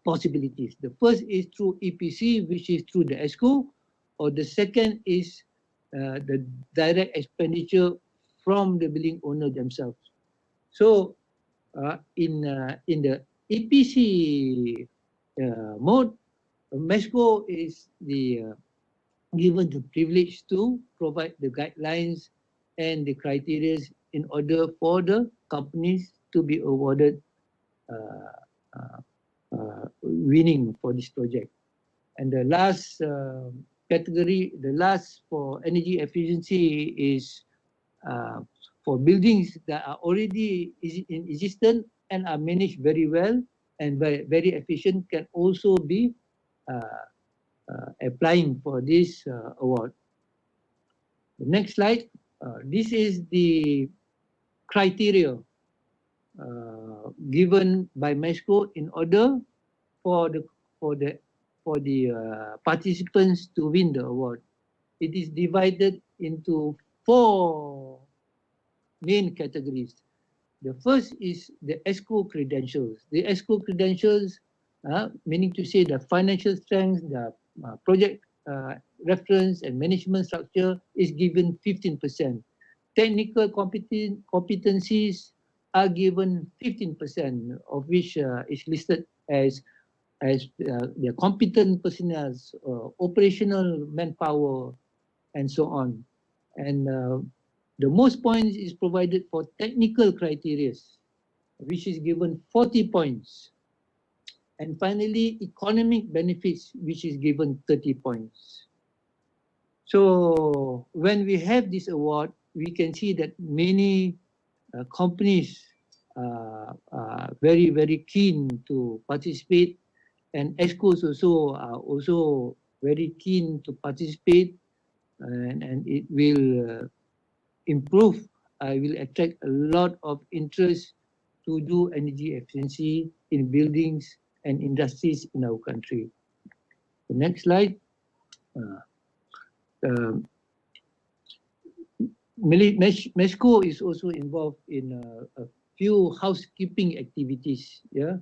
possibilities. The first is through EPC, which is through the ESCO, or the second is the direct expenditure from the building owner themselves. So in the EPC mode, MESCO is given the privilege to provide the guidelines and the criteria in order for the companies to be awarded winning for this project. And the last category, the last for energy efficiency is for buildings that are already in existence and are managed very well and very efficient, can also be applying for this award. The next slide. This is the criteria given by MESCO in order for the participants to win the award. It is divided into 4 main categories. The first is the ESCO credentials. The ESCO credentials, meaning to say the financial strength, the project reference and management structure is given 15%. Technical competencies are given 15%, of which is listed as the competent personnel, operational manpower, and so on. And the most points is provided for technical criteria, which is given 40 points. And finally, economic benefits, which is given 30 points. So when we have this award, we can see that many companies are very, very keen to participate, and ESCOs also are also very keen to participate, and it will improve, will attract a lot of interest to do energy efficiency in buildings and industries in our country. The next slide. MESCO is also involved in a few housekeeping activities. Yeah.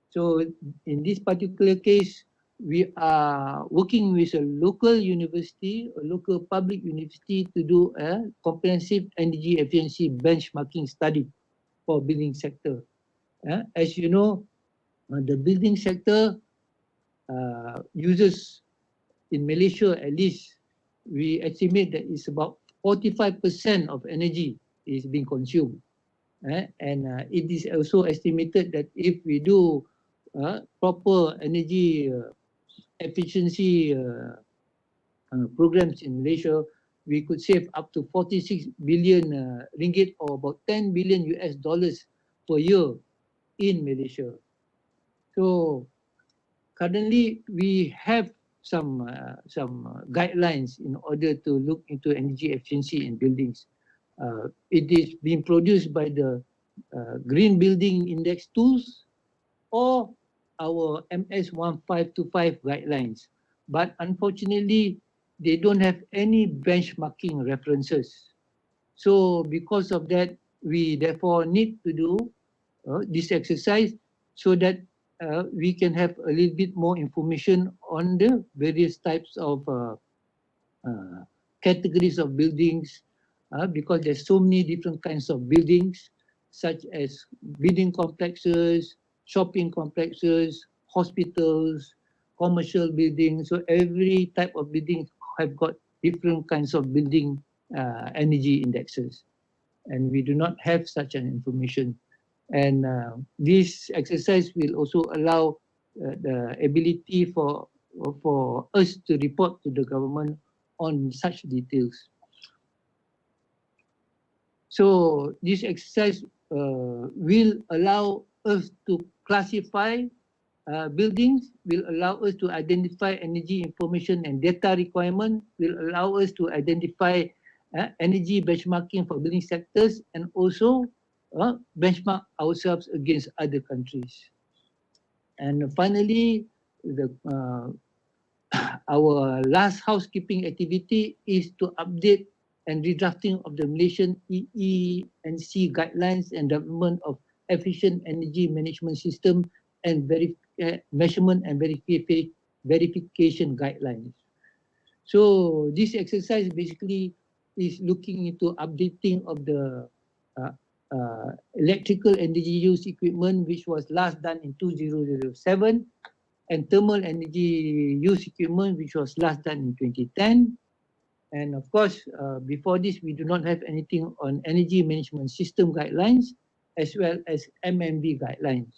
So in this particular case, we are working with a local university, a local public university, to do a comprehensive energy efficiency benchmarking study for building sector. As you know, the building sector uses, in Malaysia at least, we estimate that it's about 45% of energy is being consumed. And it is also estimated that if we do proper energy efficiency programs in Malaysia, we could save up to 46 billion ringgit, or about $10 billion per year in Malaysia. So currently we have some guidelines in order to look into energy efficiency in buildings. It is being produced by the Green Building Index tools or our MS 1525 guidelines. But unfortunately, they don't have any benchmarking references. So because of that, we therefore need to do this exercise so that we can have a little bit more information on the various types of categories of buildings, because there's so many different kinds of buildings, such as building complexes, shopping complexes, hospitals, commercial buildings. So every type of building have got different kinds of building energy indexes, and we do not have such an information. And this exercise will also allow the ability for us to report to the government on such details. So this exercise will allow us to classify buildings, will allow us to identify energy information and data requirement, will allow us to identify energy benchmarking for building sectors, and also benchmark ourselves against other countries. And finally, our last housekeeping activity is to update and redrafting of the Malaysian EE&C guidelines and development of efficient energy management system and measurement and verification guidelines. So this exercise basically is looking into updating of the electrical energy use equipment, which was last done in 2007, and thermal energy use equipment, which was last done in 2010. And of course, before this, we do not have anything on energy management system guidelines, as well as MMV guidelines.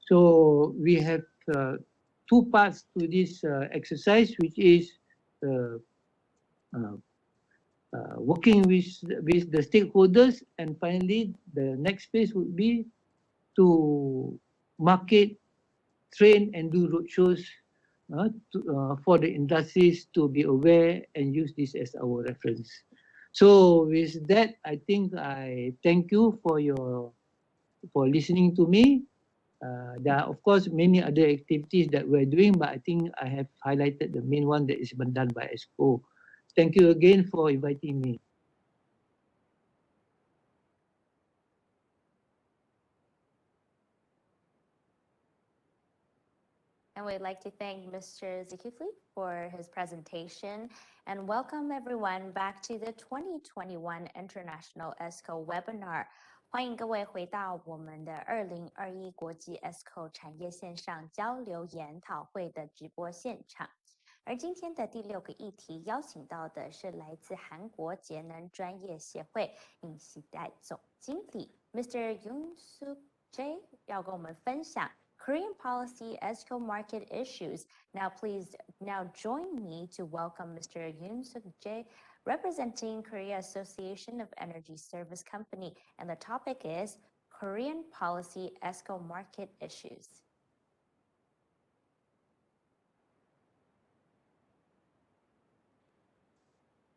So we have two parts to this exercise, which is working with the stakeholders, and finally, the next phase would be to market, train, and do roadshows for the industries to be aware and use this as our reference. So with that, I think I thank you for listening to me. There are of course many other activities that we're doing, but I think I have highlighted the main one that is been done by ESCO. Thank you again for inviting me. And we'd like to thank Mr. Zulkifli for his presentation, and welcome everyone back to the 2021 International ESCO webinar. 欢迎各位回到我们的2021国际 ESCO 产业线上交流研讨会的直播现场。而今天的第6个议题邀请到的是来自韩国节能专业协会尹锡代总经理 Mr. Yoon Suk Jae 要跟我们分享 Korean policy ESCO market issues. Now join me to welcome Mr. Yoon Suk Jae, representing Korea Association of Energy Service Company, and the topic is Korean policy ESCO market issues.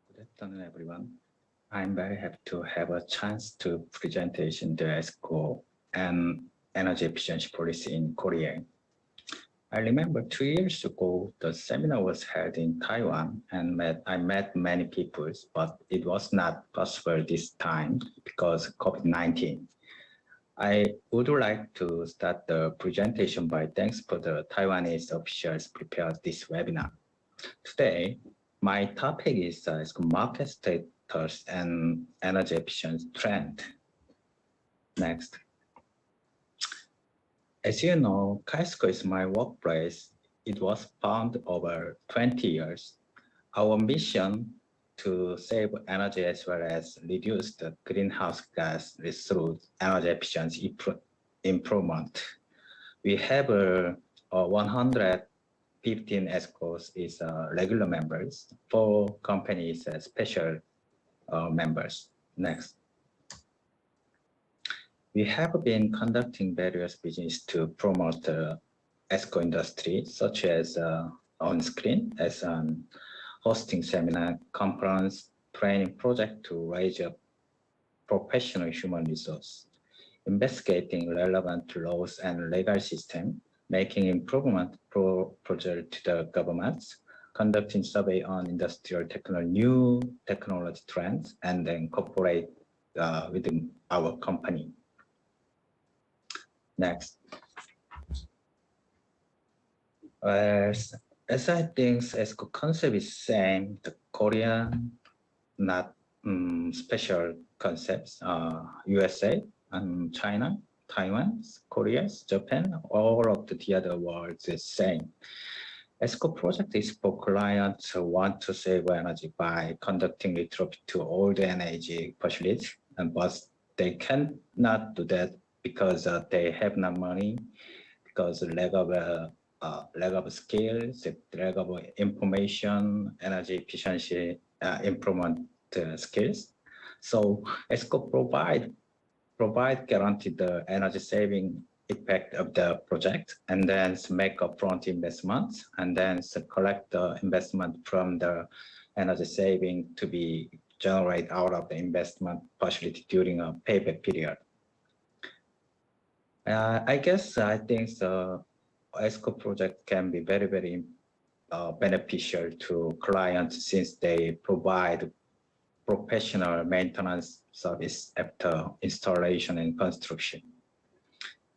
Good afternoon, everyone. I'm very happy to have a chance to presentation the ESCO and energy efficiency policy in Korea. I remember 2 years ago, the seminar was held in Taiwan, and I met many people, but it was not possible this time because of COVID-19. I would like to start the presentation by thanks for the Taiwanese officials prepared this webinar. Today, my topic is market status and energy efficiency trend. Next. As you know, ESCO is my workplace. It was founded over 20 years. Our mission to save energy as well as reduce the greenhouse gas through energy efficiency improvement. We have 115 ESCOs is regular members, 4 companies as special members. Next. We have been conducting various business to promote the ESCO industry, such as on screen, as hosting seminar, conference, training project to raise up professional human resource, investigating relevant laws and legal system, making improvement project to the governments, conducting survey on industrial new technology trends, and then cooperate within our company. Next. As I think ESCO concept is same, the Korean, not special concepts, USA and China, Taiwan, Korea, Japan, all of the other worlds is same. ESCO project is for clients who want to save energy by conducting retrofit to old energy facilities, but they cannot do that because they have no money, because lack of skills, lack of information, energy efficiency improvement skills. So ESCO provide guaranteed the energy saving effect of the project, and then make upfront investments, and then collect the investment from the energy saving to be generated out of the investment facility during a payback period. I think the ESCO project can be very, very beneficial to clients since they provide professional maintenance service after installation and construction.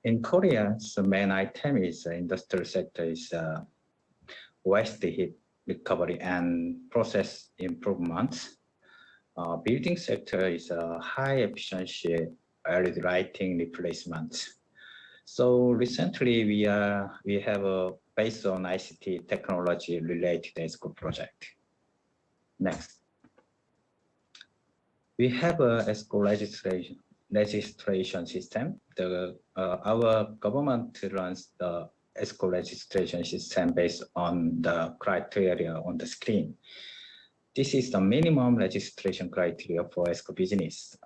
In Korea, the main item is industrial sector is waste heat recovery and process improvements. Building sector is high efficiency LED lighting replacement. So recently we have a based on ICT technology related ESCO project. Next. We have a ESCO registration system. Our government runs the ESCO registration system based on the criteria on the screen. This is the minimum registration criteria for ESCO business.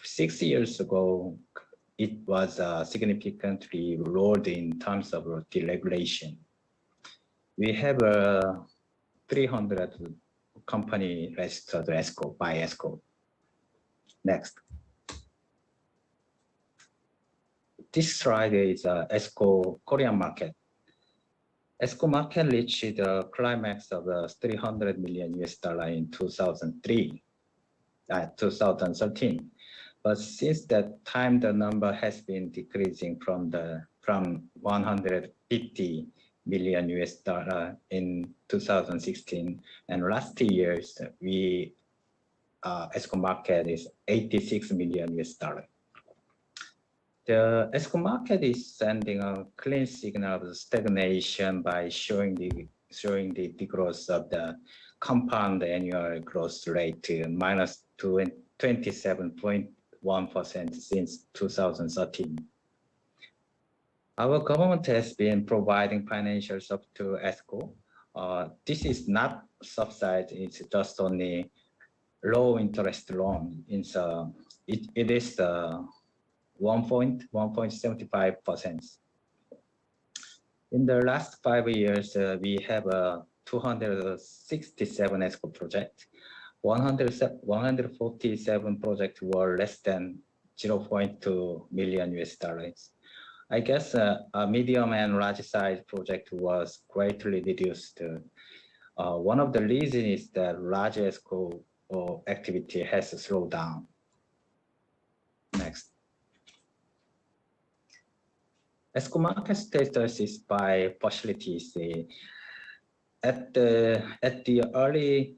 6 years ago, it was significantly lowered in terms of deregulation. We have 300 company registered ESCO by ESCO. Next. This slide is ESCO Korean market. ESCO market reached the climax of $300 million in 2013. But since that time, the number has been decreasing from 150 million in 2016, and last year's ESCO market is $86 million. The ESCO market is sending a clean signal of stagnation by showing the degrowth of the compound annual growth rate to minus 27.1% since 2013. Our government has been providing financial support to ESCO. This is not subsidized, it's just only low interest loan. It is 1.75%. In the last 5 years, we have 267 ESCO projects. 147 projects were less than $0.2 million. I guess a medium and large size project was greatly reduced. One of the reasons is that large ESCO activity has slowed down. Next. ESCO market status is by facilities. At the earlier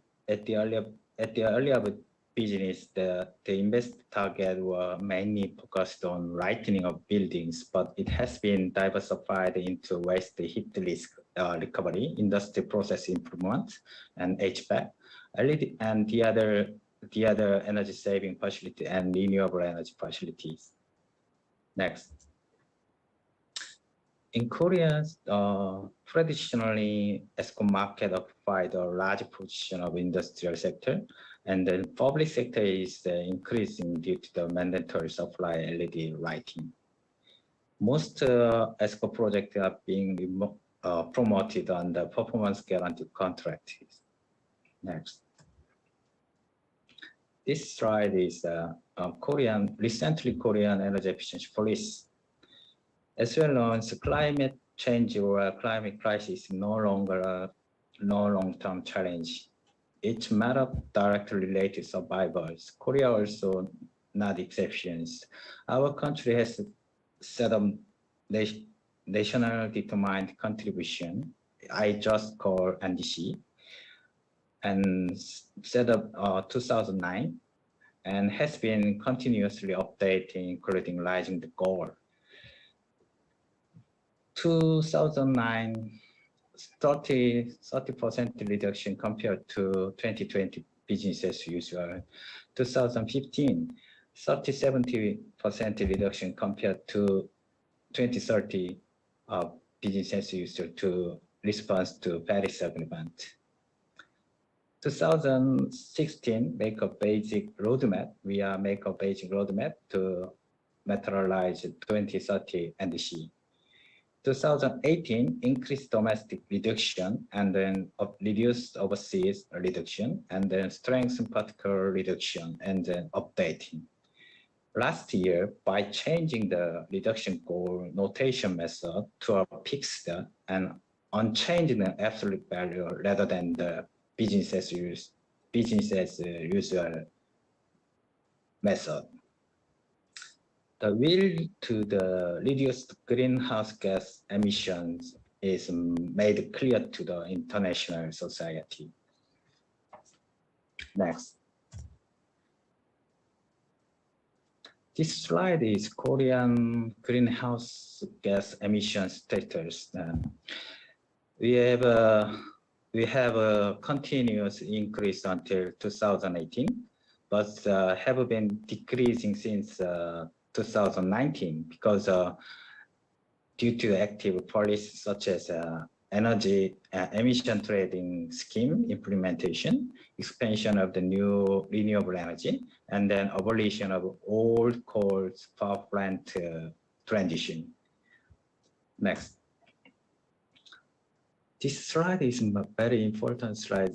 business, the invest target were mainly focused on lightening of buildings, but it has been diversified into waste heat risk recovery, industry process improvement, and HVAC, and the other energy saving facility and renewable energy facilities. Next. In Korea, traditionally, ESCO market occupied a large position of industrial sector, and the public sector is increasing due to the mandatory supply LED lighting. Most ESCO projects are being promoted under performance guarantee contracts. Next. This slide is recently Korean energy efficiency policy. As well as climate change or climate crisis is no longer no long-term challenge. It's matter of directly related survivors. Korea also not exceptions. Our country has set up national determined contribution, I just call NDC, and set up 2009, and has been continuously updating, including raising the goal. 2009 30% reduction compared to 2020 business as usual. 2015, 70% reduction compared to 2030 business as usual to response to Paris Agreement. 2016, make a basic roadmap. We are make a basic roadmap to materialize 2030 NDC. 2018, increase domestic reduction and then reduce overseas reduction and then strengthen particular reduction and then updating. Last year, by changing the reduction goal notation method to a fixed and unchanged absolute value rather than the business as usual method. The will to the reduced greenhouse gas emissions is made clear to the international society. Next. This slide is Korean greenhouse gas emission status. We have a continuous increase until 2018, but have been decreasing since 2019 because due to active policies such as energy emission trading scheme implementation, expansion of the new renewable energy, and then abolition of old coal power plant transition. Next. This slide is a very important slide.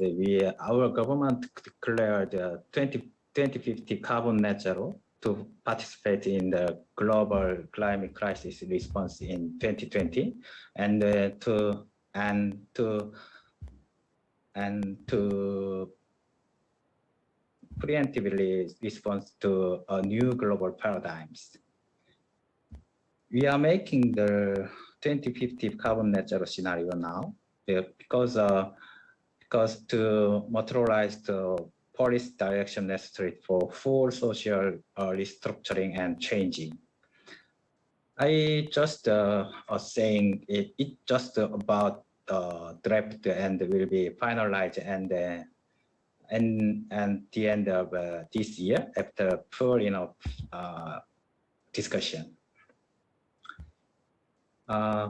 Our government declared 2050 carbon net zero to participate in the global climate crisis response in 2020, and to preemptively respond to a new global paradigms. We are making the 2050 carbon net zero scenario now because to materialize the policy direction necessary for full social restructuring and changing. I just saying it just about draft and will be finalized and the end of this year after full discussion.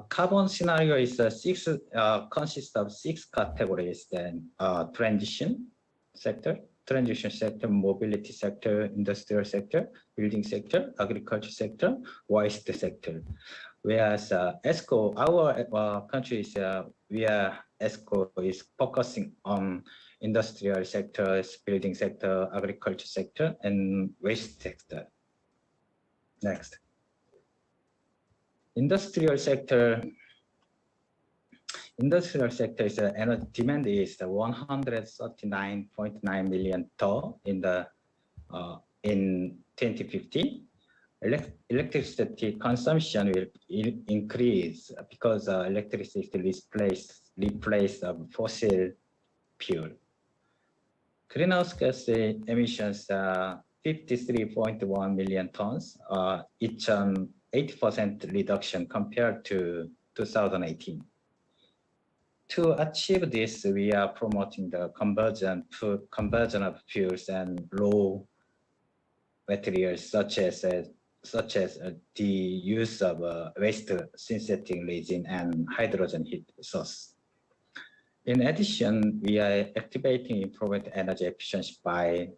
Carbon scenario is consists of 6 categories. Then transition sector, mobility sector, industrial sector, building sector, agriculture sector, waste sector. Whereas ESCO, our countries, ESCO is focusing on industrial sectors, building sector, agriculture sector, and waste sector. Next. Industrial sector is energy demand is 139.9 million ton in 2050. Electricity consumption will increase because electricity replace fossil fuel. Greenhouse gas emissions 53.1 million tons, each 80% reduction compared to 2018. To achieve this, we are promoting the conversion of fuels and raw materials such as the use of waste synthetic resin and hydrogen heat source. In addition, we are activating improved energy efficiency by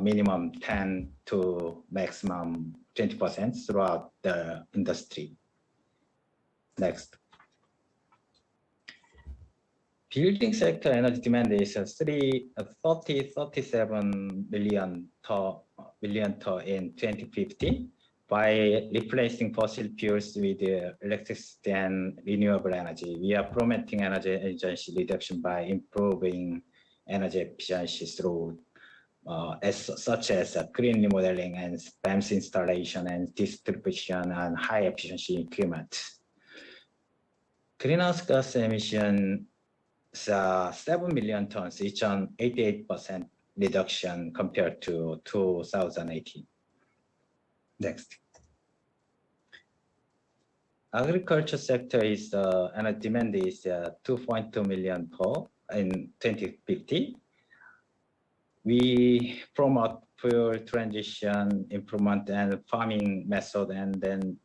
minimum 10 to maximum 20% throughout the industry. Next. Building sector energy demand is 37 billion ton in 2050 by replacing fossil fuels with electricity and renewable energy. We are promoting energy efficiency reduction by improving energy efficiency through such as green remodeling and BEMS installation and distribution and high efficiency equipment. Greenhouse gas emission 7 million tons, each 88% reduction compared to 2018. Next. Agriculture sector is and demand is 2.2 million per in 2050. We promote fuel transition, improvement and farming method, and then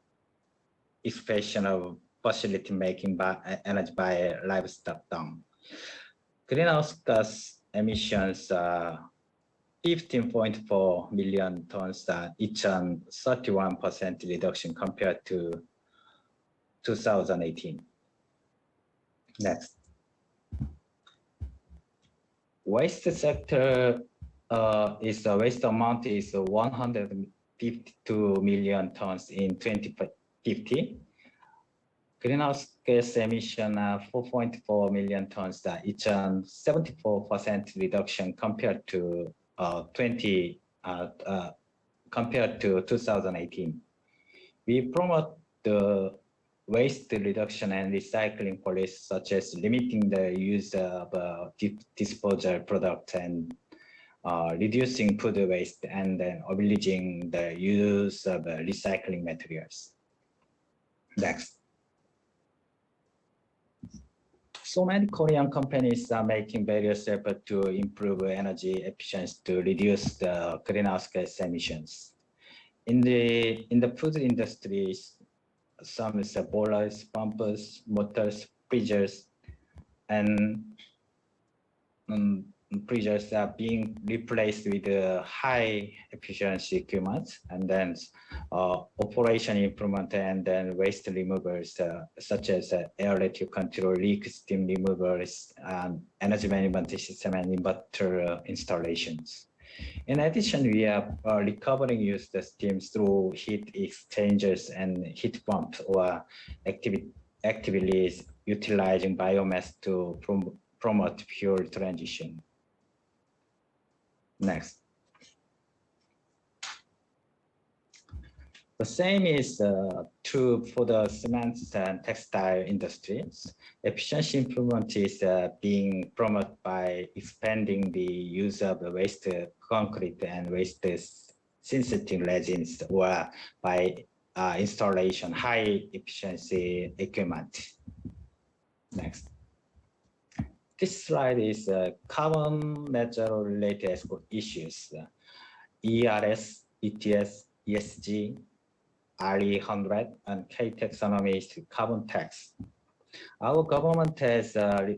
expansion of facility making by energy by livestock down. Greenhouse gas emissions 15.4 million tons, each an 31% reduction compared to 2018. Next. Waste sector is the waste amount is 152 million tons in 2050. Greenhouse gas emission 4.4 million tons, each an 74% reduction compared to 2018. We promote the waste reduction and recycling policies, such as limiting the use of disposal products and reducing food waste, and then obliging the use of recycling materials. Next. So many Korean companies are making various efforts to improve energy efficiency to reduce the greenhouse gas emissions. In the food industries, some is boilers, pumpers, motors, freezers, and freezers are being replaced with high efficiency equipment, and then operation improvement, and then waste removals such as air electric control, leak steam removals, and energy management system and inverter installations. In addition, we are recovering used steam through heat exchangers and heat pumps, or actively utilizing biomass to promote fuel transition. Next. The same is true for the cement and textile industries. Efficiency improvement is being promoted by expanding the use of waste concrete and waste synthetic resins, or by installation high efficiency equipment. Next. This slide is carbon neutral related issues. ERS, ETS, ESG, RE100, and K taxonomy is carbon tax. Our government has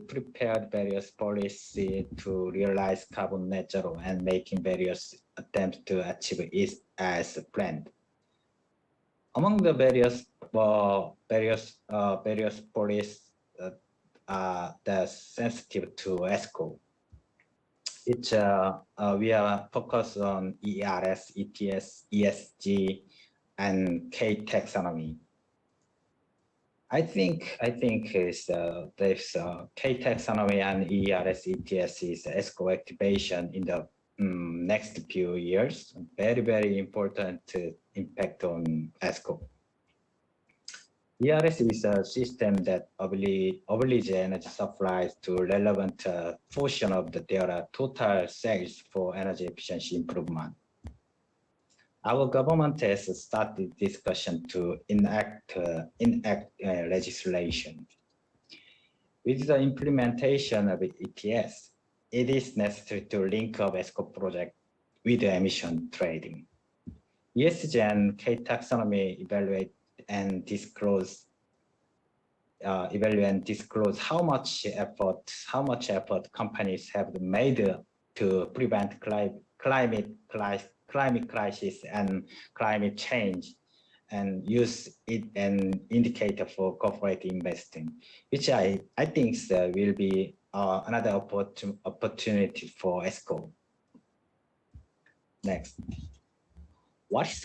prepared various policies to realize carbon neutral and making various attempts to achieve it as planned. Among the various policies that sensitive to ESCO, we are focused on ERS, ETS, ESG, and K taxonomy. I think there's K taxonomy and ERS, ETS is ESCO activation in the next few years. Very important impact on ESCO. ERS is a system that obliges energy supplies to relevant portion of their total sales for energy efficiency improvement. Our government has started discussion to enact legislation. With the implementation of ETS, it is necessary to link up ESCO project with emission trading. ESG and K taxonomy evaluate and disclose how much effort companies have made to prevent climate crisis and climate change, and use it an indicator for corporate investing, which I think will be another opportunity for ESCO. Next. What is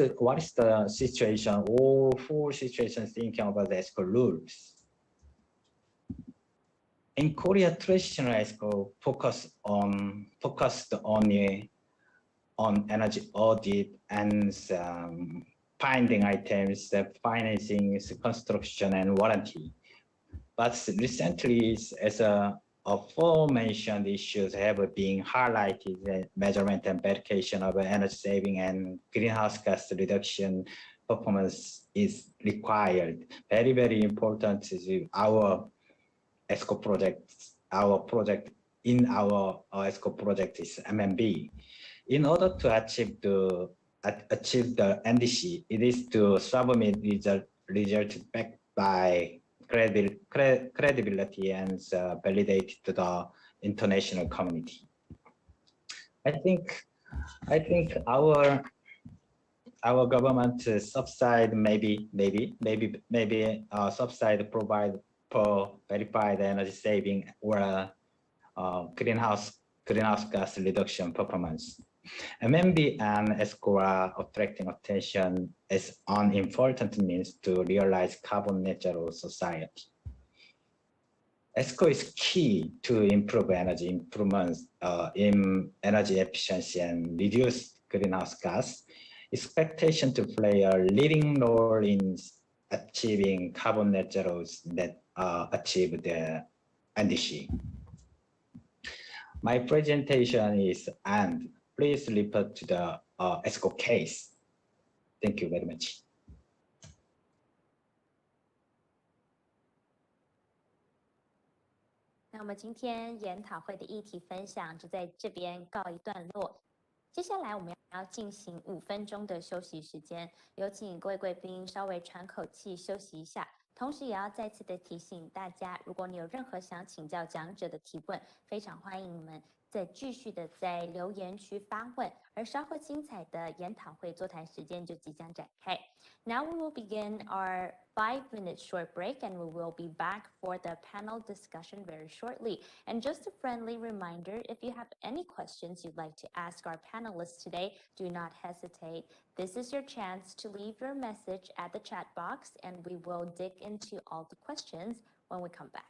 the situation, or full situation thinking about the ESCO rules? In Korea, traditional ESCO focused only on energy audit and finding items, financing, construction, and warranty. But recently, as aforementioned issues have been highlighted, the measurement and verification of energy saving and greenhouse gas reduction performance is required. Very, very important is our ESCO project. Our project in our ESCO project is MMB. In order to achieve the NDC, it is to submit result backed by credibility and validated to the international community. I think our government subside maybe subside provide for verified energy saving or greenhouse gas reduction performance. MMB and ESCO are attracting attention as an important means to realize carbon neutral society. ESCO is key to improve energy improvements in energy efficiency and reduce greenhouse gas. Expectation to play a leading role in achieving carbon neutrals that achieve the NDC. My presentation is end. Please refer to the ESCO case. Thank you very much. 那我们今天研讨会的议题分享就在这边告一段落。接下来我们要进行5分钟的休息时间，有请各位贵宾稍微喘口气休息一下。同时也要再次的提醒大家，如果你有任何想请教讲者的提问，非常欢迎你们再继续的在留言区发问，而稍后精彩的研讨会座谈时间就即将展开。Now we will begin our 5-minute short break and we will be back for the panel discussion very shortly. And just a friendly reminder, if you have any questions you'd like to ask our panelists today, do not hesitate. This is your chance to leave your message at the chat box and we will dig into all the questions when we come back.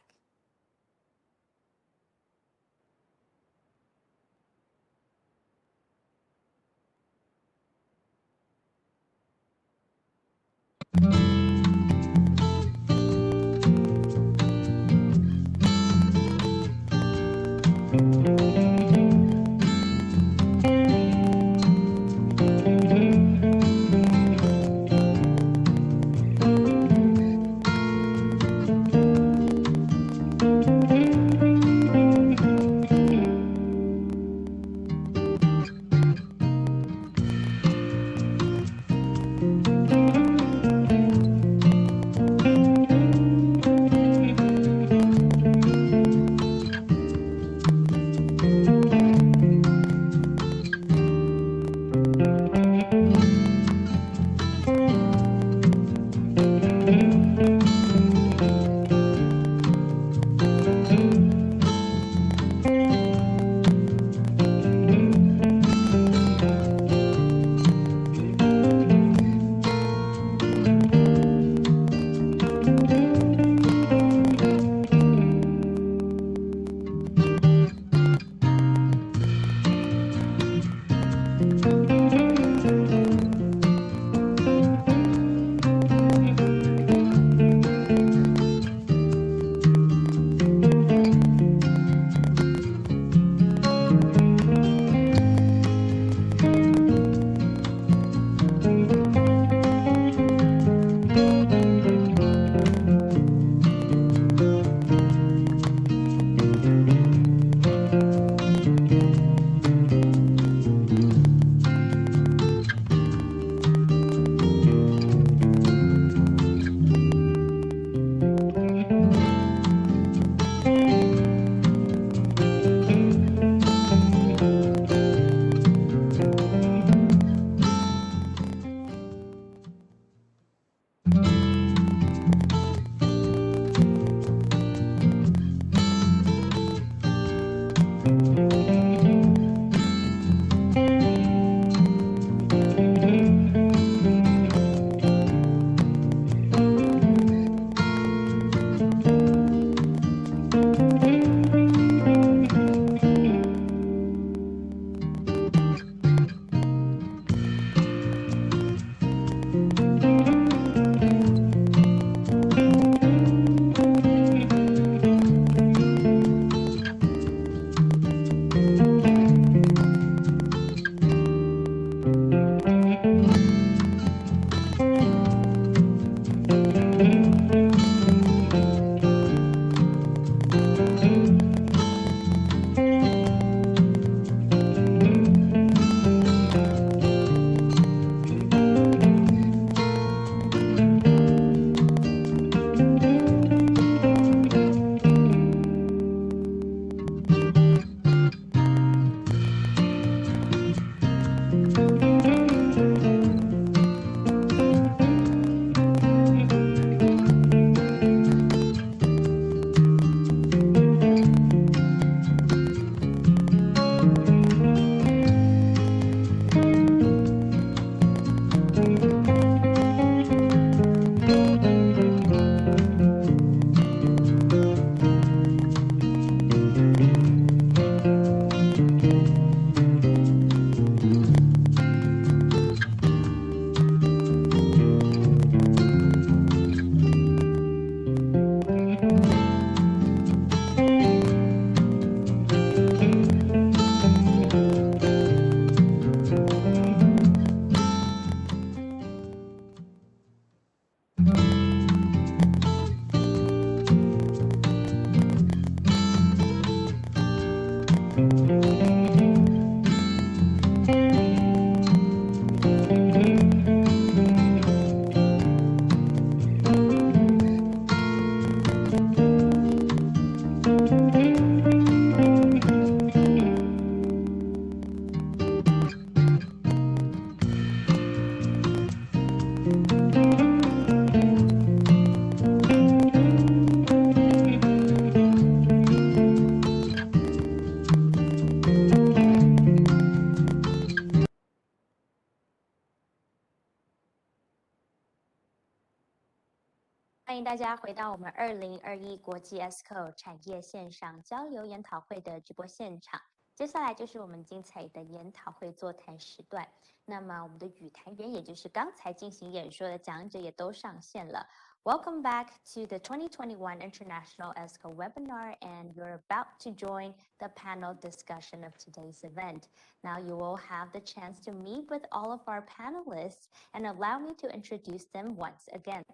欢迎大家回到我们2021国际 Esco 产业线上交流研讨会的直播现场。接下来就是我们精彩的研讨会座谈时段。那么我们的语坛员，也就是刚才进行演说的讲者也都上线了。Welcome back to the 2021 International ESCO webinar, and you're about to join the panel discussion of today's event. Now you will have the chance to meet with all of our panelists, and allow me to introduce them once again.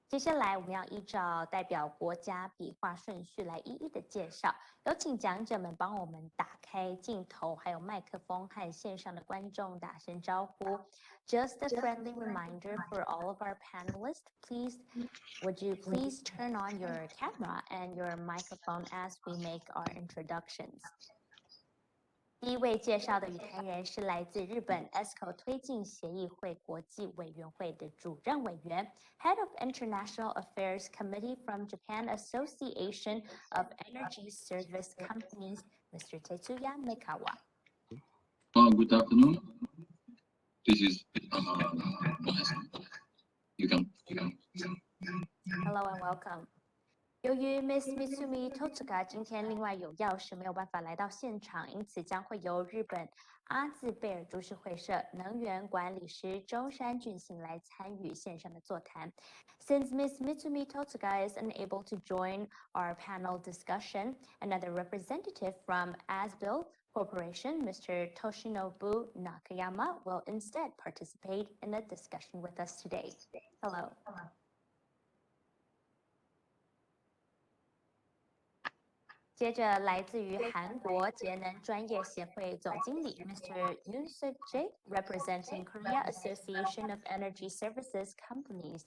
接下来我们要依照代表国家笔画顺序来一一的介绍，有请讲者们帮我们打开镜头，还有麦克风，和线上的观众打声招呼。Just a friendly reminder for all of our panelists, would you please turn on your camera and your microphone as we make our introductions? 第一位介绍的语坛人是来自日本 ESCO 推进协议会国际委员会的主任委员 Head of International Affairs Committee from Japan Association of Energy Service Companies, Mr. Tetsuya Mikawa. Good afternoon. This is you can. Hello and welcome. 由于 Miss Mitsumi Totsuka 今天另外有要事没有办法来到现场，因此将会由日本阿字贝尔株式会社能源管理师周山俊信来参与线上的座谈。Since Miss Mitsumi Totsuka is unable to join our panel discussion, another representative from ASBIL Corporation, Mr. Toshinobu Nakayama, will instead participate in the discussion with us today. Hello. 接着，来自于韩国节能专业协会总经理 Mr. Yoon Suk Jae, representing Korea Association of Energy Services Companies.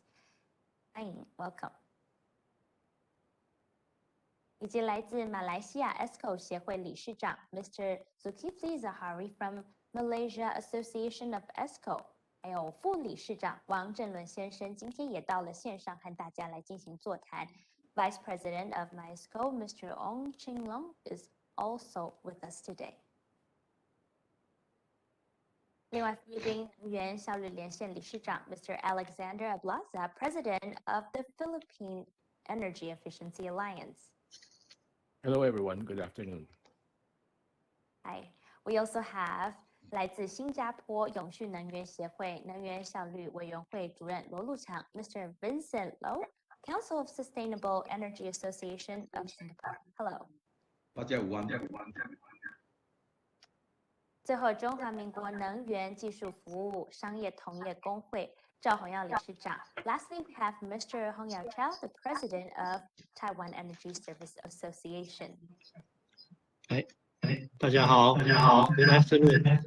欢迎 ，Welcome. 以及来自马来西亚 ESCO 协会理事长 Mr. Zulkifli Zahari from Malaysia Association of ESCO. 还有副理事长王振伦先生，今天也到了线上和大家来进行座谈。Vice President of MISCO, Mr. Ong Chinglong, is also with us today. 另外，菲律宾能源效率连线理事长 Mr. Alexander Ablaza, President of the Philippine Energy Efficiency Alliance. Hello, everyone. Good afternoon. Hi. We also have 来自新加坡永续能源协会能源效率委员会主任罗路强 Mr. Vincent Low.Council of Sustainable Energy Association of Singapore. Hello. 大家午安。最后，中华民国能源技术服务商业同业工会赵宏耀理事长。Lastly, we have Mr. Hong Yao Chao, the President of Taiwan Energy Service Association. 大家好。Good afternoon.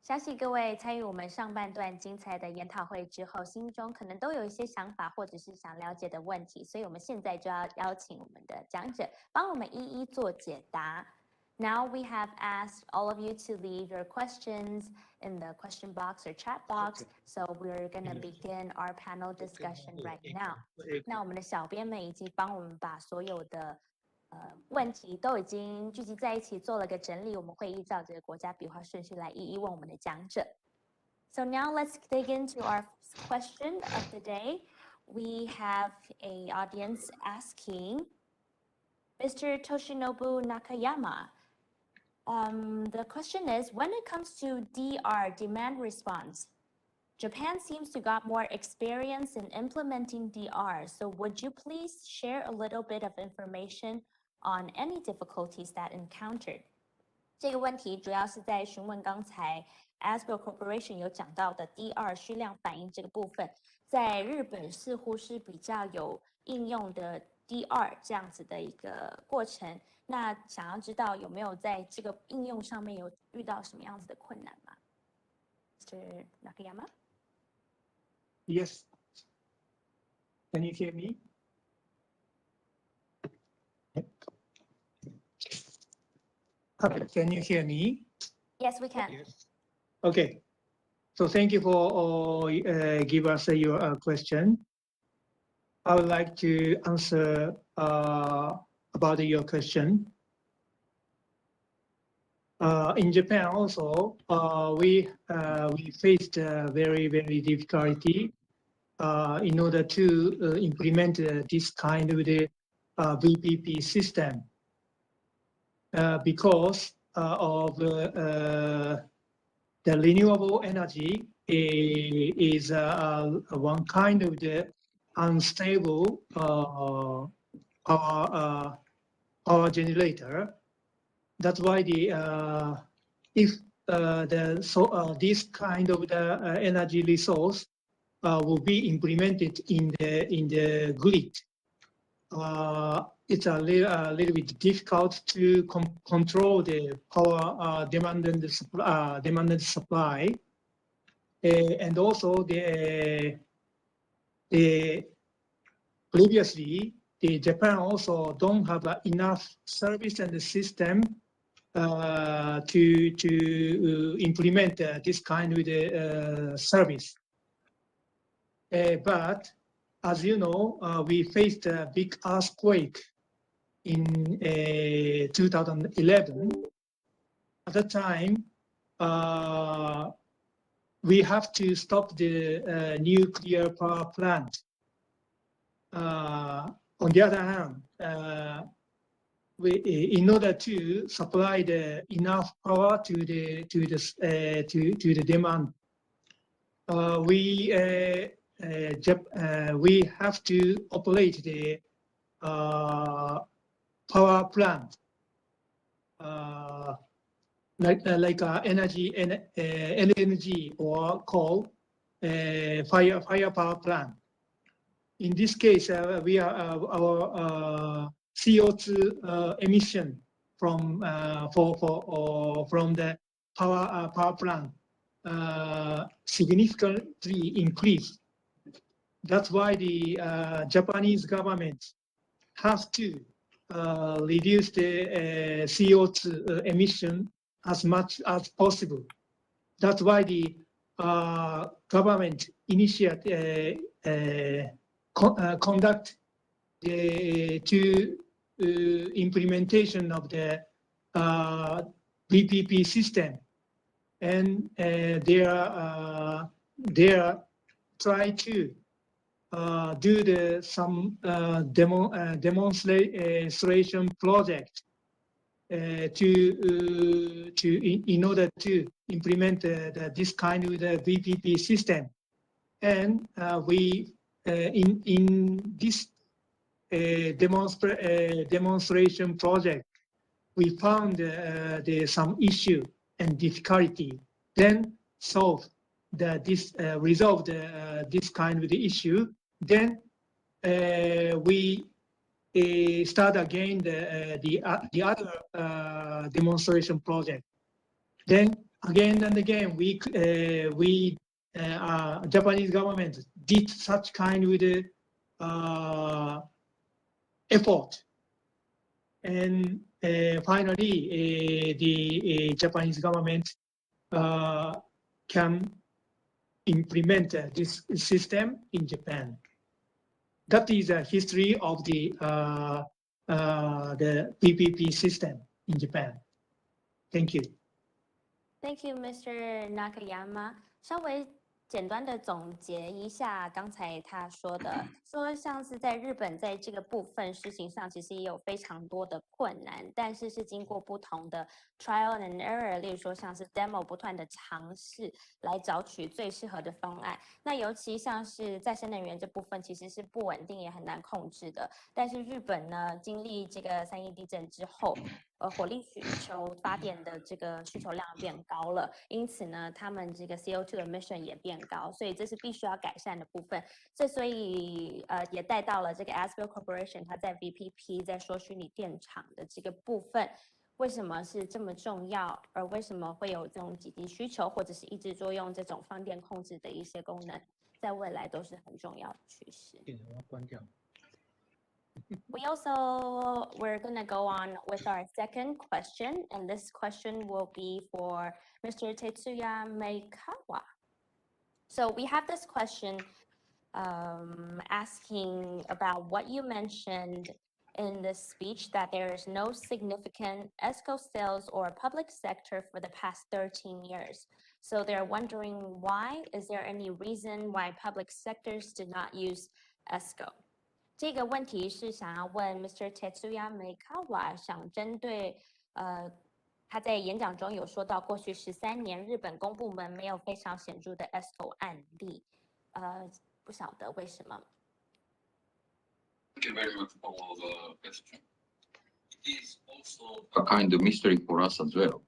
相信各位参与我们上半段精彩的研讨会之后，心中可能都有一些想法或者是想了解的问题，所以我们现在就要邀请我们的讲者帮我们一一做解答。Now we have asked all of you to leave your questions in the question box or chat box, so we're going to begin our panel discussion right now. 那我们的小编们已经帮我们把所有的问题都已经聚集在一起，做了个整理。我们会依照这个国家笔画顺序来一一问我们的讲者。So now let's dig into our first question of the day. We have an audience asking, Mr. Toshinobu Nakayama. The question is, when it comes to DR, demand response, Japan seems to got more experience in implementing DR. So would you please share a little bit of information on any difficulties that encountered? 这个问题主要是在询问刚才 ASBIL Corporation 有讲到的 DR 需量反应这个部分，在日本似乎是比较有应用的 DR 这样子的一个过程。那想要知道有没有在这个应用上面有遇到什么样子的困难吗 ？Mr. Nakayama? Yes. Can you hear me? Can you hear me? Yes, we can. Yes. Okay. So thank you for give us your question. I would like to answer about your question. In Japan also, we faced very difficulty in order to implement this kind of the VPP system because of the renewable energy is one kind of the unstable power generator. That's why if this kind of the energy resource will be implemented in the grid, it's a little bit difficult to control the power demand and supply, and also the previously the Japan also don't have enough service and the system to implement this kind of service. But as you know, we faced a big earthquake in 2011. At that time, we have to stop the nuclear power plant. On the other hand, in order to supply the enough power to the demand, we have to operate the power plant like LNG or coal fire power plant. In this case, we are our CO2 emission from the power plant significantly increased. That's why the Japanese government has to reduce the CO2 emission as much as possible. That's why the government initiate conduct the implementation of the VPP system, and they try to do some demonstration project in order to implement this kind of the VPP system, and we in this demonstration project, we found some issue and difficulty, then resolve this kind of the issue. Then we start again the other demonstration project. Then again and again, Japanese government did such kind of effort, and finally the Japanese government can implement this system in Japan. That is a history of the PPP system in Japan. Thank you. Thank you, Mr. Nakayama. 稍微简单的总结一下刚才他说的，说像是在日本在这个部分实行上其实也有非常多的困难，但是是经过不同的 trial and error， 例如说像是 demo 不断的尝试来找取最适合的方案。那尤其像是再生能源这部分其实是不稳定也很难控制的，但是日本呢经历这个3.1地震之后，火力需求发电的这个需求量变高了，因此呢他们这个 CO2 emission 也变高，所以这是必须要改善的部分。这所以也带到了这个 Asbill Corporation 它在 VPP 在说虚拟电厂的这个部分，为什么是这么重要，而为什么会有这种紧急需求或者是抑制作用这种放电控制的一些功能，在未来都是很重要的趋势。We're going to go on with our second question, and this question will be for Mr. Tetsuya Meikawa. So we have this question asking about what you mentioned in this speech, that there is no significant ESCO sales or public sector for the past 13 years. So they're wondering why. Is there any reason why public sectors did not use ESCO? 这个问题是想要问 Mr. Tetsuya Meikawa，想针对他在演讲中有说到，过去13年日本公部门没有非常显著的 ESCO 案例，不晓得为什么。Thank you very much for the question. It is also a kind of mystery for us as well.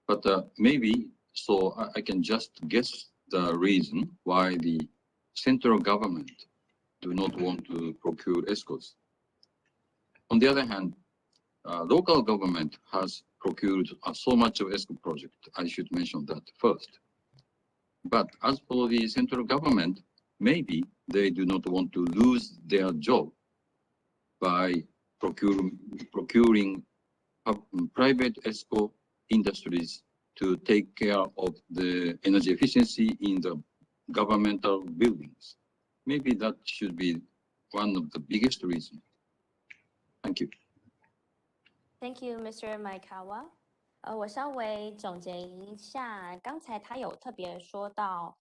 But maybe, so I can just guess the reason why the central government do not want to procure ESCOs. On the other hand, local government has procured so much of ESCO project. I should mention that first. But as for the central government, maybe they do not want to lose their job by procuring private ESCO industries to take care of the energy efficiency in the governmental buildings. Maybe that should be one of the biggest reasons. Thank you. Thank you, Mr. Maikawa. 我稍微总结一下，刚才他有特别说到，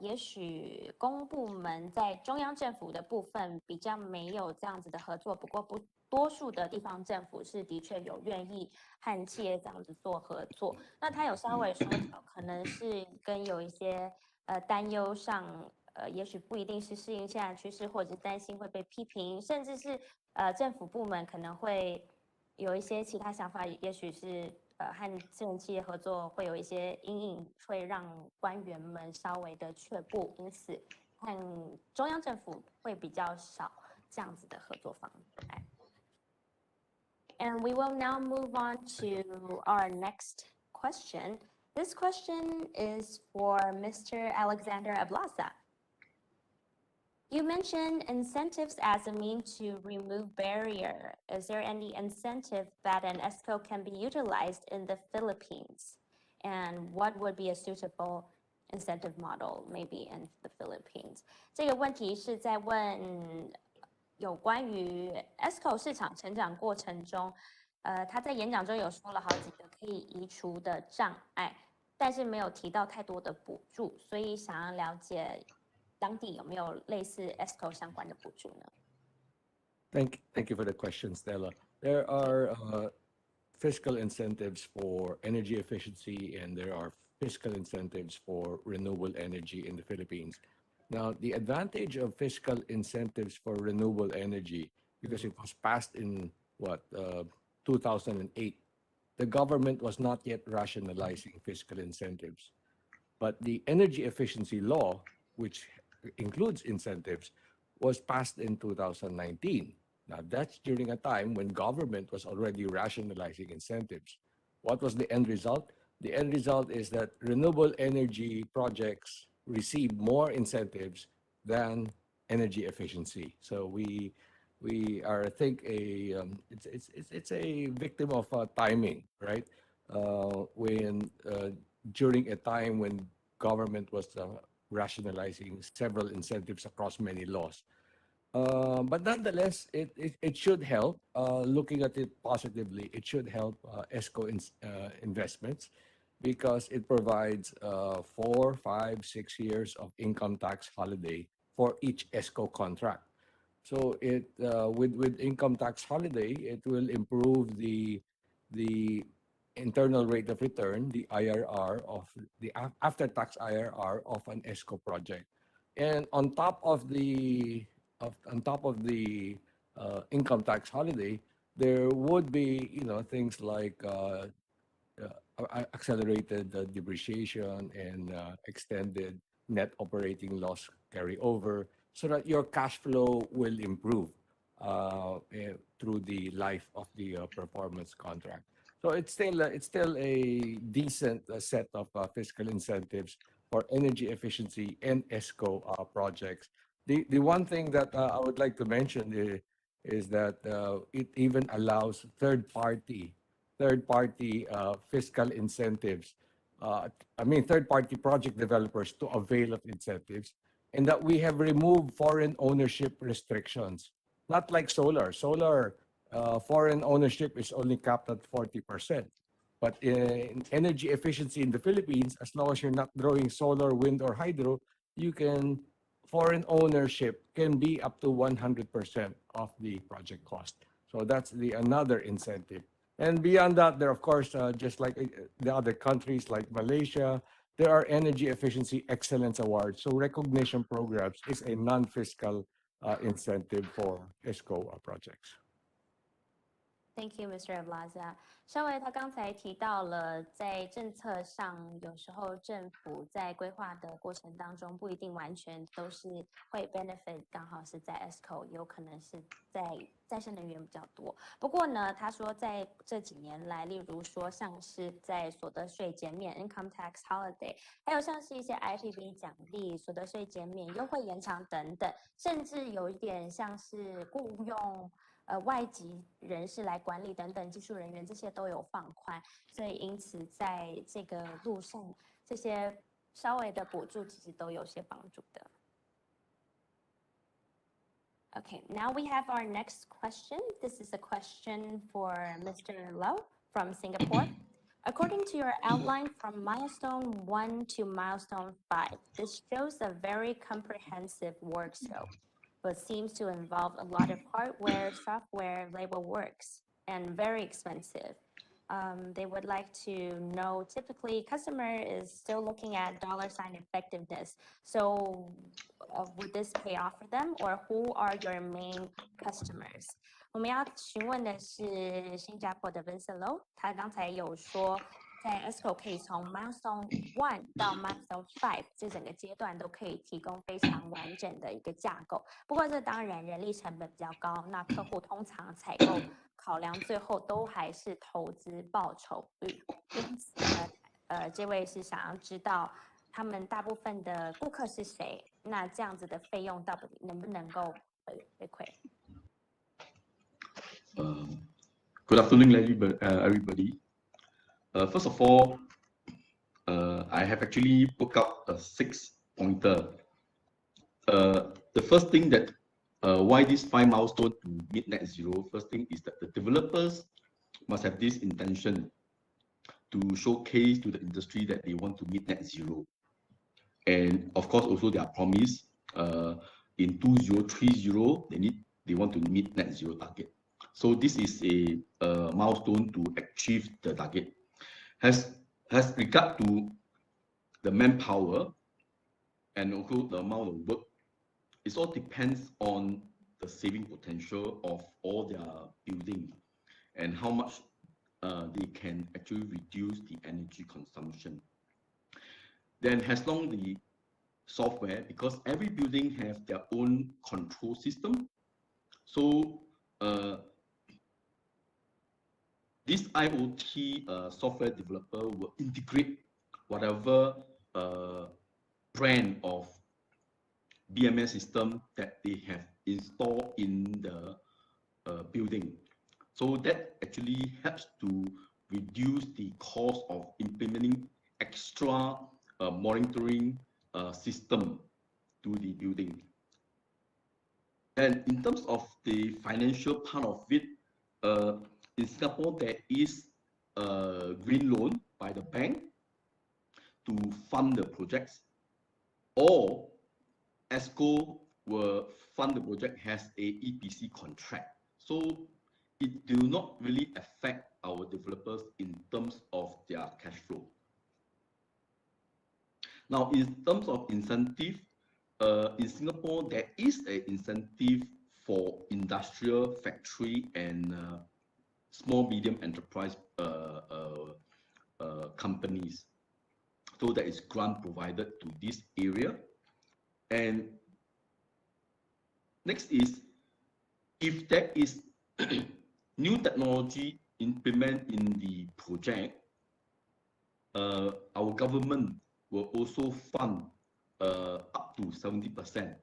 也许公部门在中央政府的部分比较没有这样子的合作，不过多数的地方政府是的确有愿意和企业这样子做合作。那他有稍微说到，可能是跟有一些担忧上。也许不一定是适应现在趋势，或者是担心会被批评，甚至是政府部门可能会有一些其他想法，也许是和私人企业合作会有一些阴影，会让官员们稍微的却步，因此和中央政府会比较少这样子的合作方案。And we will now move on to our next question. This question is for Mr. Alexander Ablaza. You mentioned incentives as a means to remove barrier. Is there any incentive that an ESCO can be utilized in the Philippines? And what would be a suitable incentive model maybe in the Philippines? 这个问题是在问有关于 ESCO 市场成长过程中，他在演讲中有说了好几个可以移除的障碍，但是没有提到太多的补助，所以想要了解。当地有没有类似 ESCO 相关的补助呢？ Thank you for the question, Stella. There are fiscal incentives for energy efficiency, and there are fiscal incentives for renewable energy in the Philippines. Now, the advantage of fiscal incentives for renewable energy, because it was passed in 2008, the government was not yet rationalizing fiscal incentives. But the energy efficiency law, which includes incentives, was passed in 2019. Now, that's during a time when government was already rationalizing incentives. What was the end result? The end result is that renewable energy projects receive more incentives than energy efficiency. So we are, I think, it's a victim of timing, right? During a time when government was rationalizing several incentives across many laws. But nonetheless, it should help, looking at it positively, it should help ESCO investments because it provides 4, 5, 6 years of income tax holiday for each ESCO contract. So with income tax holiday, it will improve the internal rate of return, the IRR of the after-tax IRR of an ESCO project, and on top of the income tax holiday, there would be things like accelerated depreciation and extended net operating loss carryover, so that your cash flow will improve through the life of the performance contract. So it's still a decent set of fiscal incentives for energy efficiency and ESCO projects. The one thing that I would like to mention is that it even allows third-party fiscal incentives. Third-party project developers to avail of incentives, and that we have removed foreign ownership restrictions. Not like solar. Foreign ownership is only capped at 40%. But in energy efficiency in the Philippines, as long as you're not drawing solar, wind, or hydro, foreign ownership can be up to 100% of the project cost. So that's another incentive. And beyond that, there, of course, just like the other countries like Malaysia, there are energy efficiency excellence awards. So recognition programs is a non-fiscal incentive for ESCO projects. Thank you, Mr. Ablaza。稍微他刚才提到了，在政策上，有时候政府在规划的过程当中，不一定完全都是会 benefit， 刚好是在 ESCO， 有可能是在再生能源比较多。不过呢，他说在这几年来，例如说像是在所得税减免 （income tax holiday）， 还有像是一些 IPB 奖励、所得税减免、优惠延长等等，甚至有一点像是雇用外籍人士来管理等等，技术人员这些都有放宽，所以因此在这个路上，这些稍微的补助其实都有些帮助的。Okay, now we have our next question. This is a question for Mr. Lau from Singapore. According to your outline from milestone 1 to milestone 5, this shows a very comprehensive work scope, but seems to involve a lot of hardware, software, labor works, and very expensive. They would like to know, typically, customer is still looking at $ effectiveness. So would this pay off for them, or who are your main customers? 我们要询问的是新加坡的 Vincent Low， 他刚才有说，在 ESCO 可以从 milestone 1到 milestone 5这整个阶段都可以提供非常完整的一个架构。不过这当然人力成本比较高，那客户通常采购考量最后都还是投资报酬率。因此呢，这位是想要知道他们大部分的顾客是谁，那这样子的费用到底能不能够回馈？Good afternoon, everybody. First of all, I have actually put out a 6-pointer. The first thing that why this 5 milestone to meet net zero, first thing is that the developers must have this intention to showcase to the industry that they want to meet net zero. And of course, also their promise in 2030, they want to meet net zero target. So this is a milestone to achieve the target. Has regard to the manpower and also the amount of work, it all depends on the saving potential of all their building and how much they can actually reduce the energy consumption. Then as long the software, because every building have their own control system, so this IoT software developer will integrate whatever brand of BMS system that they have installed in the building. So that actually helps to reduce the cost of implementing extra monitoring system to the building. And in terms of the financial part of it, in Singapore, there is a green loan by the bank to fund the projects, or ESCO will fund the project as a EPC contract. So it do not really affect our developers in terms of their cash flow. Now, in terms of incentive, in Singapore, there is an incentive for industrial, factory, and small medium enterprise companies. So there is grant provided to this area. And next is, if there is new technology implemented in the project, our government will also fund up to 70%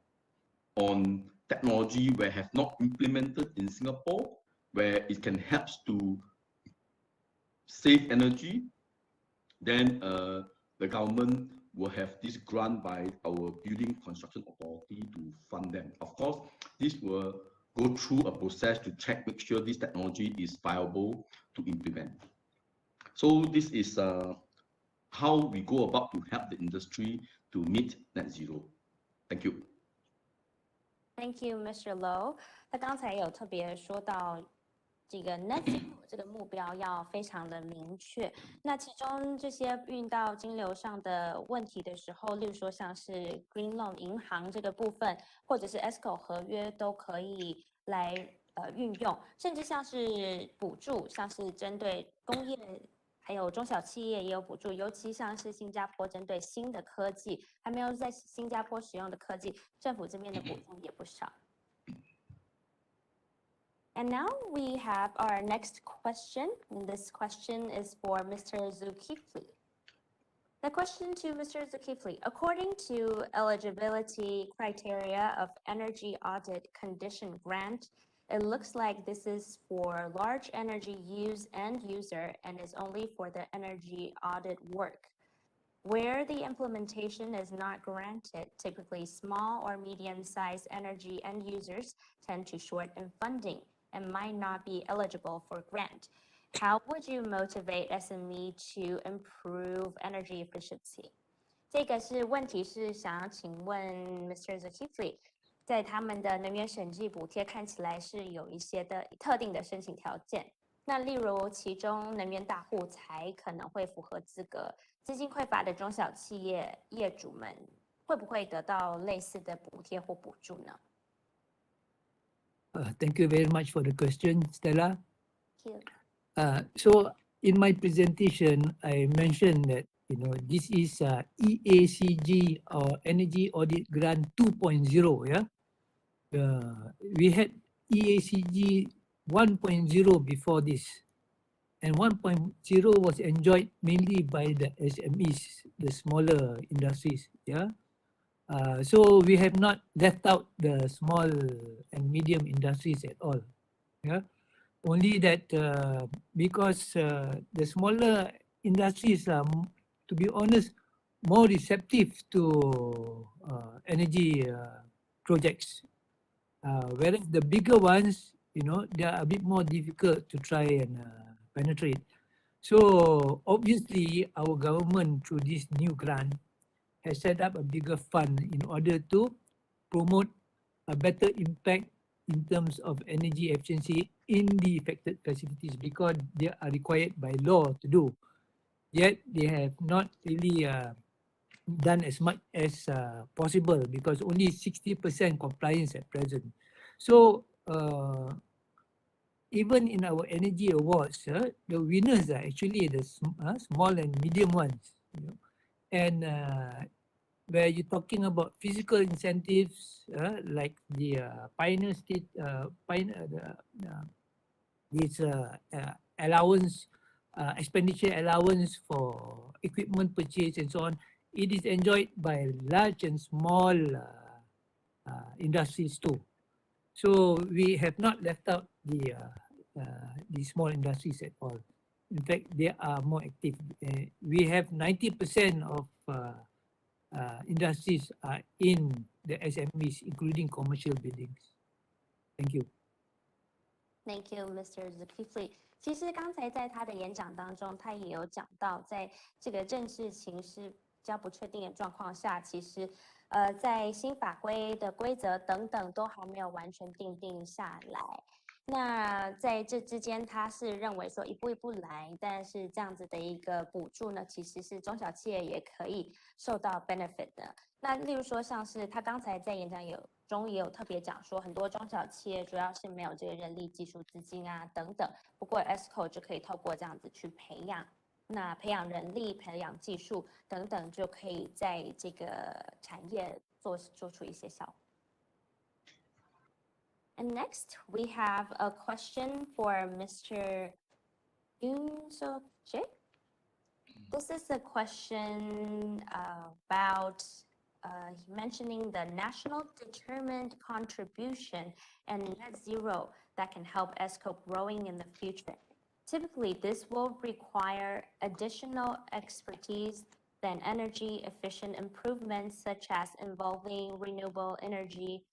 on technology where have not implemented in Singapore, where it can help to save energy. Then the government will have this grant by our Building Construction Authority to fund them. Of course, this will go through a process to check, make sure this technology is viable to implement. So this is how we go about to help the industry to meet net zero. Thank you. Thank you, Mr. Low. 他刚才有特别说到这个 net zero 这个目标要非常的明确。那其中这些运到金流上的问题的时候，例如说像是 green loan 银行这个部分，或者是 Esco 合约都可以来运用，甚至像是补助，像是针对工业还有中小企业也有补助，尤其像是新加坡针对新的科技，还没有在新加坡使用的科技，政府这边的补助也不少。And now we have our next question, and this question is for Mr. Zulkifli. The question to Mr. Zulkifli: according to eligibility criteria of Energy Audit Condition Grant, it looks like this is for large energy use end user and is only for the energy audit work. Where the implementation is not granted, typically small or medium-sized energy end users tend to short in funding and might not be eligible for grant. How would you motivate SME to improve energy efficiency? 这个是问题是想要请问 Mr. Zulkifli， 在他们的能源审计补贴看起来是有一些的特定的申请条件。那例如其中能源大户才可能会符合资格，资金匮乏的中小企业业主们会不会得到类似的补贴或补助呢？ Thank you very much for the question, Stella. Thank you. So in my presentation, I mentioned that this is EACG or Energy Audit Grant 2.0. Yeah, we had EACG 1.0 before this, and 1.0 was enjoyed mainly by the SMEs, the smaller industries. Yeah. So we have not left out the small and medium industries at all. Yeah, only that because the smaller industries are, to be honest, more receptive to energy projects, whereas the bigger ones, they are a bit more difficult to try and penetrate. So obviously, our government through this new grant has set up a bigger fund in order to promote a better impact in terms of energy efficiency in the affected facilities, because they are required by law to do. Yet they have not really done as much as possible, because only 60% compliance at present. So even in our energy awards, the winners are actually the small and medium ones. And where you're talking about physical incentives, like the pioneer state, this allowance, expenditure allowance for equipment purchase and so on, it is enjoyed by large and small industries too. So we have not left out the small industries at all. In fact, they are more active. We have 90% of industries are in the SMEs, including commercial buildings. Thank you. Thank you, Mr. Zulkifli. 其实刚才在他的演讲当中，他也有讲到，在这个政治情势比较不确定的状况下，其实在新法规的规则等等都还没有完全定下来。那在这之间，他是认为说一步一步来，但是这样子的一个补助呢，其实是中小企业也可以受到 benefit 的。那例如说像是他刚才在演讲中也有特别讲说，很多中小企业主要是没有这个人力、技术、资金啊等等，不过 Esco 就可以透过这样子去培养，那培养人力、培养技术等等，就可以在这个产业做出一些效果。And next, we have a question for Mr. Yoon Sok-jae. This is a question about mentioning the national determined contribution and net zero that can help Esco growing in the future. Typically, this will require additional expertise than energy efficient improvements, such as involving renewable energy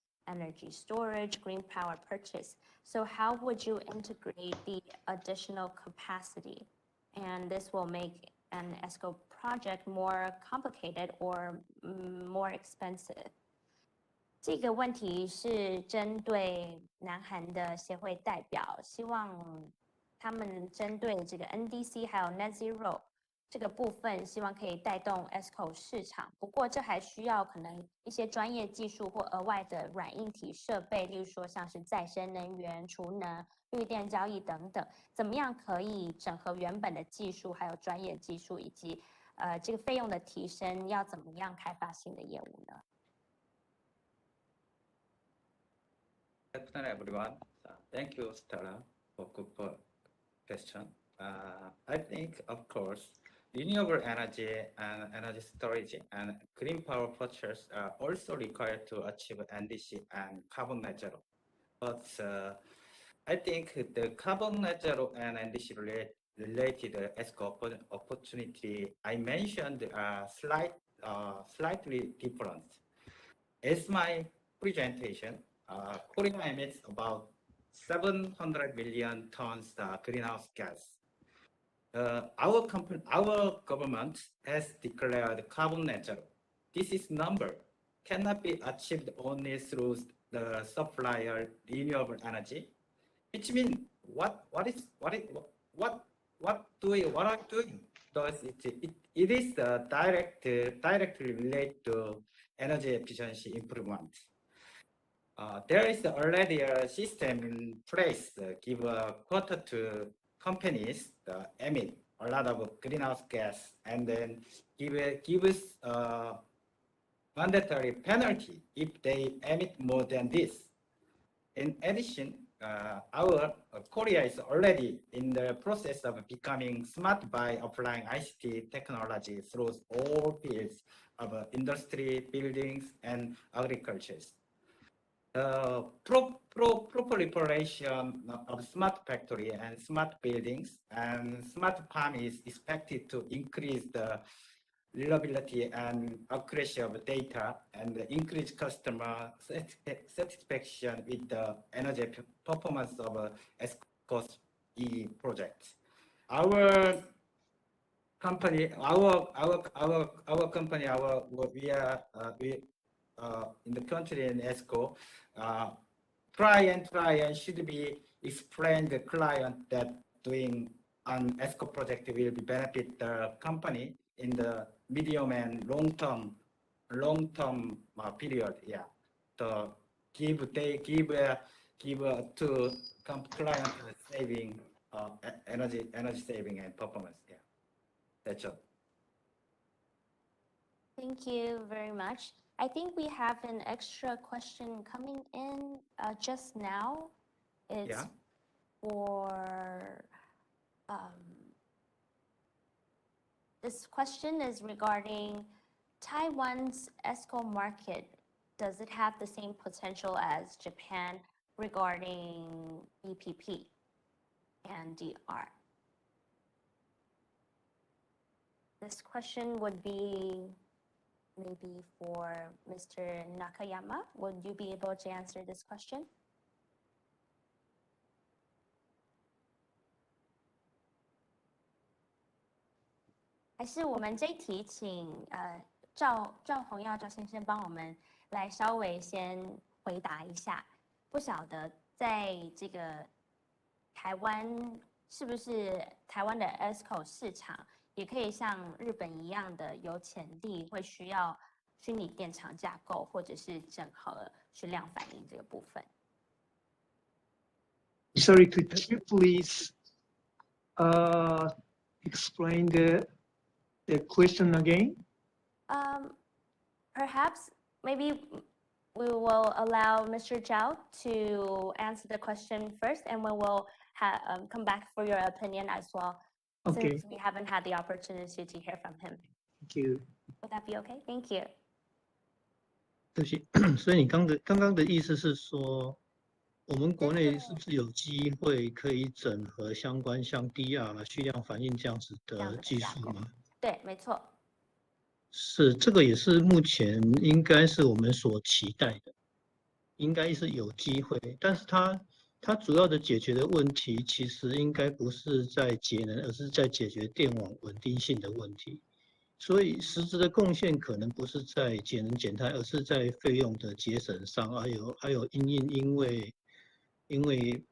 storage, green power purchase. So how would you integrate the additional capacity? and this will make an ESCO project more complicated or more expensive. 这个问题是针对南韩的协会代表，希望他们针对这个 NDC 还有 Net Zero 这个部分，希望可以带动 ESCO 市场。不过这还需要可能一些专业技术或额外的软硬体设备，例如说像是再生能源、储能、绿电交易等等。怎么样可以整合原本的技术，还有专业技术，以及这个费用的提升，要怎么样开发新的业务呢？ Good afternoon, everyone. Thank you, Stella, for good question. I think, of course, renewable energy and energy storage and green power purchase are also required to achieve NDC and carbon net zero. But I think the carbon net zero and NDC related ESCO opportunity I mentioned are slightly different. As my presentation, Korea emits about 700 million tons greenhouse gas. Our government has declared carbon net zero. This number cannot be achieved only through the supply of renewable energy, which means what are you doing? Thus, it is directly related to energy efficiency improvement. There is already a system in place to give a quota to companies that emit a lot of greenhouse gas, and then gives mandatory penalty if they emit more than this. In addition, Korea is already in the process of becoming smart by applying ICT technology through all fields of industry, buildings, and agriculture. Proliferation of smart factory and smart buildings and smart farm is expected to increase the reliability and accuracy of data and increase customer satisfaction with the energy performance of ESCO's E projects. Our company, in the country in ESCO, try and should be explain the client that doing an ESCO project will be benefit the company in the medium and long term period. Yeah, to give to client saving energy saving and performance. Yeah, that's all. Thank you very much. I think we have an extra question coming in just now. It's for this question is regarding Taiwan's ESCO market. Does it have the same potential as Japan regarding BPP and DR? This question would be maybe for Mr. Nakayama. Would you be able to answer this question?还是我们这一题请赵宏耀赵先生帮我们来稍微先回答一下。不晓得在这个台湾是不是台湾的 ESCO 市场也可以像日本一样的有潜力，会需要虚拟电厂架构或者是整合虚量反应这个部分。Sorry, could you please explain the question again? Perhaps maybe we will allow Mr. Zhao to answer the question first, and we will come back for your opinion as well. Okay. Since we haven't had the opportunity to hear from him. Thank you. Would that be okay? Thank you. 对不起，所以你刚刚的意思是说，我们国内是不是有机会可以整合相关像 DR 虚量反应这样子的技术吗？对，没错。是，这个也是目前应该是我们所期待的，应该是有机会，但是它它主要的解决的问题其实应该不是在节能，而是在解决电网稳定性的问题。所以实质的贡献可能不是在节能减碳，而是在费用的节省上，还有因为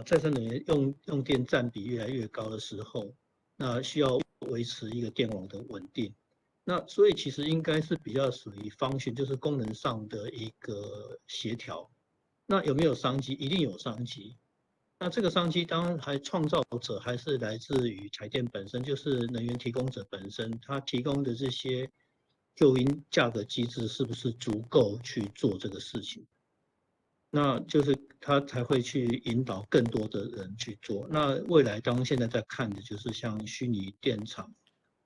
再生能源用电占比越来越高的时候，那需要维持一个电网的稳定。那所以其实应该是比较属于function，就是功能上的一个协调。那有没有商机？一定有商机。那这个商机当然还创造者还是来自于台电本身，就是能源提供者本身，它提供的这些诱因价格机制是不是足够去做这个事情？那就是它才会去引导更多的人去做。那未来当现在在看的就是像虚拟电厂，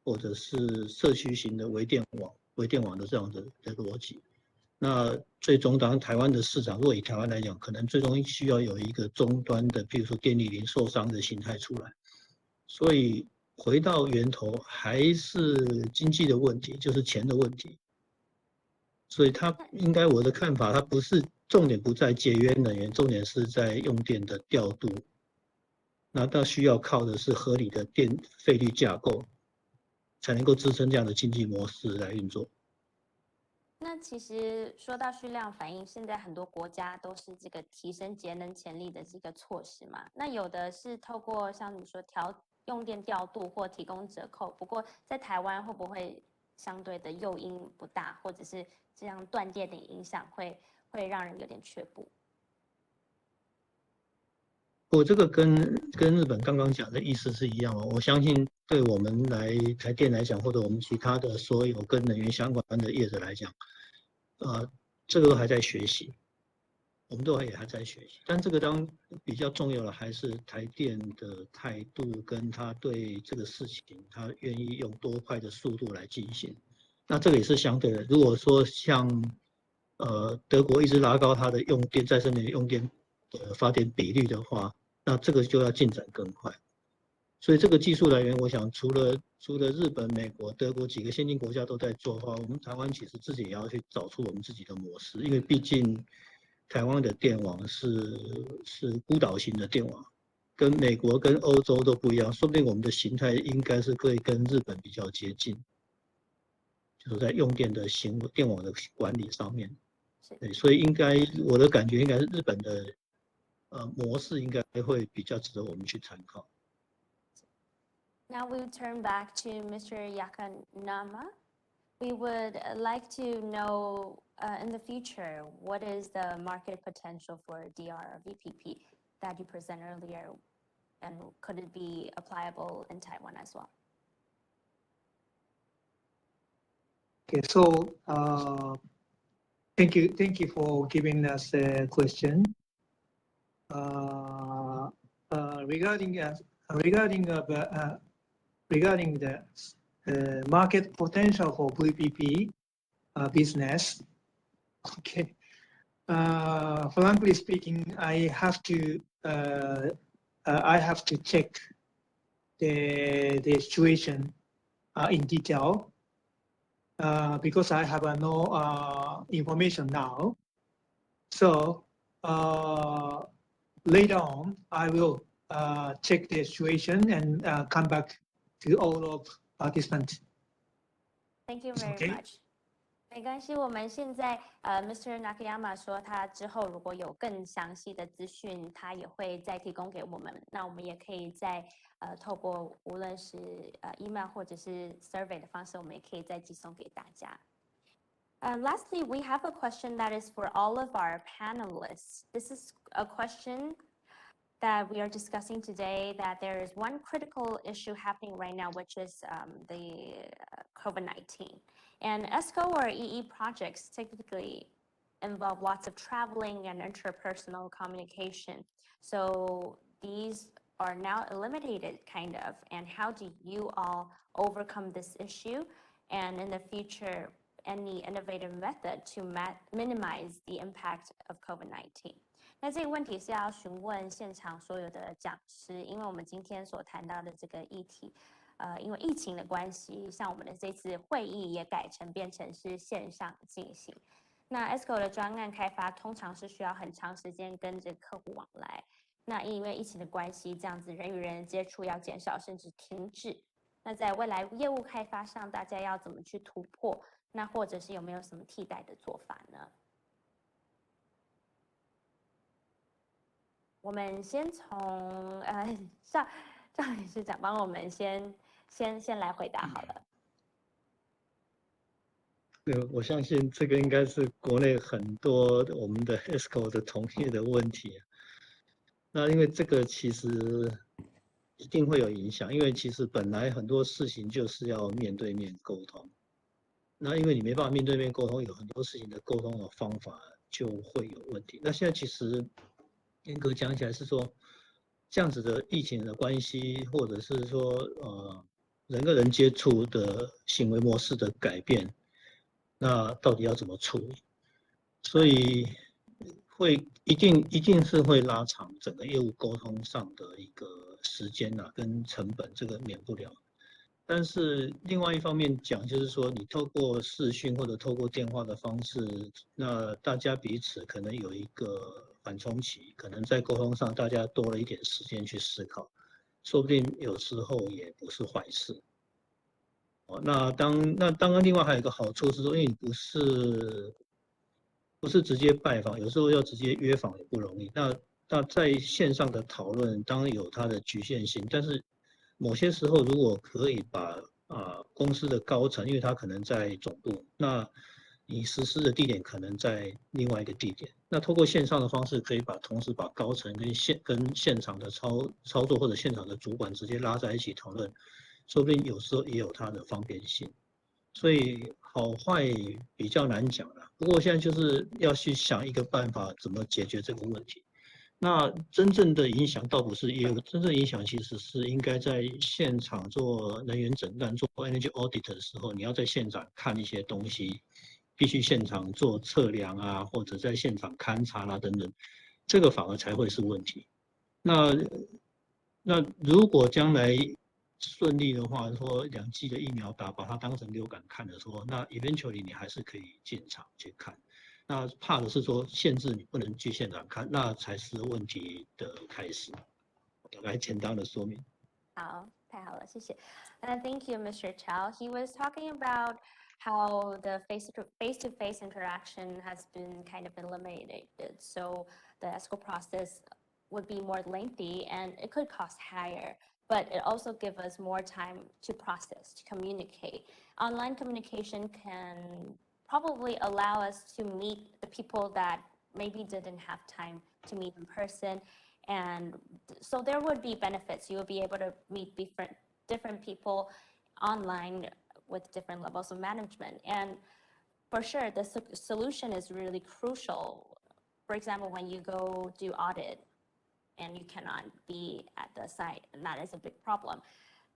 或者是社区型的微电网的这样的逻辑。那最终当然台湾的市场，如果以台湾来讲，可能最终需要有一个终端的，比如说电力零售商的形态出来。所以回到源头还是经济的问题，就是钱的问题。所以它应该我的看法，它不是重点不在节约能源，重点是在用电的调度。那它需要靠的是合理的电费率架构，才能够支撑这样的经济模式来运作。那其实说到蓄量反应，现在很多国家都是这个提升节能潜力的这个措施嘛。那有的是透过像你说用电调度或提供折扣，不过在台湾会不会相对的诱因不大，或者是这样断电的影响会让人有点却步？我这个跟日本刚刚讲的意思是一样哦。我相信对我们台电来讲，或者我们其他的所有跟能源相关的业者来讲，这个都还在学习，我们都也还在学习。但这个当比较重要的还是台电的态度，跟他对这个事情，他愿意用多快的速度来进行。那这个也是相对的。如果说像德国一直拉高它的再生能源用电的发电比率的话，那这个就要进展更快。所以这个技术来源，我想除了日本、美国、德国几个先进国家都在做的话，我们台湾其实自己也要去找出我们自己的模式，因为毕竟台湾的电网是孤岛型的电网，跟美国跟欧洲都不一样，说不定我们的形态应该是可以跟日本比较接近，就是在用电的电网的管理上面。对，所以应该我的感觉应该是日本的模式应该会比较值得我们去参考。Now we turn back to Mr. Yakanama. We would like to know in the future, what is the market potential for DR VPP that you presented earlier, and could it be applicable in Taiwan as well? Okay, so thank you for giving us a question. Regarding the market potential for VPP business, okay. Frankly speaking, I have to check the situation in detail because I have no information now. So later on, I will check the situation and come back to all of participants. Thank you very much. 没关系，我们现在Mr. Nakayama 说他之后如果有更详细的资讯，他也会再提供给我们。那我们也可以再透过无论是email 或者是 survey 的方式，我们也可以再寄送给大家。Lastly, we have a question that is for all of our panelists. This is a question that we are discussing today, that there is one critical issue happening right now, which is the COVID-19. And ESCO or EE projects typically involve lots of traveling and interpersonal communication. So these are now eliminated, kind of. And how do you all overcome this issue? And in the future, any innovative method to minimize the impact of COVID-19? 那这个问题是要询问现场所有的讲师，因为我们今天所谈到的这个议题，因为疫情的关系，像我们的这次会议也变成是线上进行。那 ESCO 的专案开发通常是需要很长时间跟着客户往来，那因为疫情的关系，这样子人与人的接触要减少甚至停止。那在未来业务开发上，大家要怎么去突破？那或者是有没有什么替代的做法呢？我们先从赵理事长帮我们先来回答好了。我相信这个应该是国内很多我们的 ESCO 的同业的问题。那因为这个其实一定会有影响，因为其实本来很多事情就是要面对面沟通。那因为你没办法面对面沟通，有很多事情的沟通的方法就会有问题。那现在其实严格讲起来是说，这样子的疫情的关系，或者是说人跟人接触的行为模式的改变。那到底要怎么处理？所以一定是会拉长整个业务沟通上的一个时间跟成本，这个免不了。但是另外一方面讲，就是说你透过视讯或者透过电话的方式，那大家彼此可能有一个缓冲期，可能在沟通上大家多了一点时间去思考，说不定有时候也不是坏事。那当然，另外还有一个好处是说，因为你不是直接拜访，有时候要直接约访也不容易。那在线上的讨论当然有它的局限性，但是某些时候如果可以把公司的高层，因为他可能在总部，那你实施的地点可能在另外一个地点，那透过线上的方式，可以同时把高层跟现场的操作或者现场的主管直接拉在一起讨论。说不定有时候也有它的方便性，所以好坏比较难讲了。不过现在就是要去想一个办法，怎么解决这个问题。那真正的影响倒不是业务，真正影响其实是应该在现场做能源诊断、做 energy audit 的时候，你要在现场看一些东西，必须现场做测量或者在现场勘察等等，这个反而才会是问题。那如果将来顺利的话，说2剂的疫苗把它当成流感看的时候，那 eventually 你还是可以进场去看。那怕的是说限制你不能去现场看，那才是问题的开始。来简单的说明。好，太好了，谢谢。Thank you, Mr. Chow. He was talking about how the face-to-face interaction has been kind of eliminated. So the ESCO process would be more lengthy and it could cost higher. But it also gives us more time to process, to communicate. Online communication can probably allow us to meet the people that maybe didn't have time to meet in person. And so there would be benefits. You will be able to meet different people online with different levels of management. And for sure, the solution is really crucial. For example, when you go do audit, and you cannot be at the site, and that is a big problem.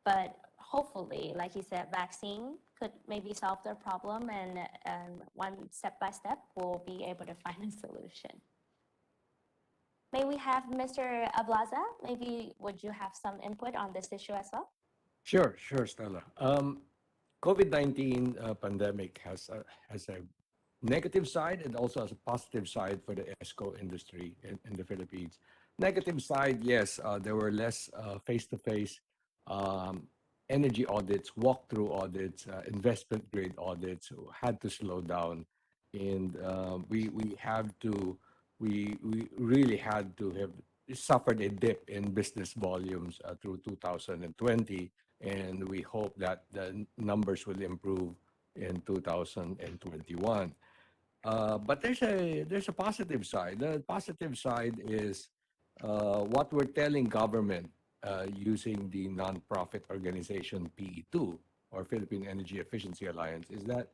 But hopefully, like he said, vaccine could maybe solve their problem, and one step by step, we'll be able to find a solution. May we have Mr. Ablaza? Maybe would you have some input on this issue as well? Sure, Stella. COVID-19 pandemic has a negative side and also has a positive side for the ESCO industry in the Philippines. Negative side, yes, there were less face-to-face energy audits, walkthrough audits, investment grade audits had to slow down, and we really had to have suffered a dip in business volumes through 2020, and we hope that the numbers will improve in 2021. But there's a positive side. The positive side is what we're telling government using the nonprofit organization PE2 or Philippine Energy Efficiency Alliance is that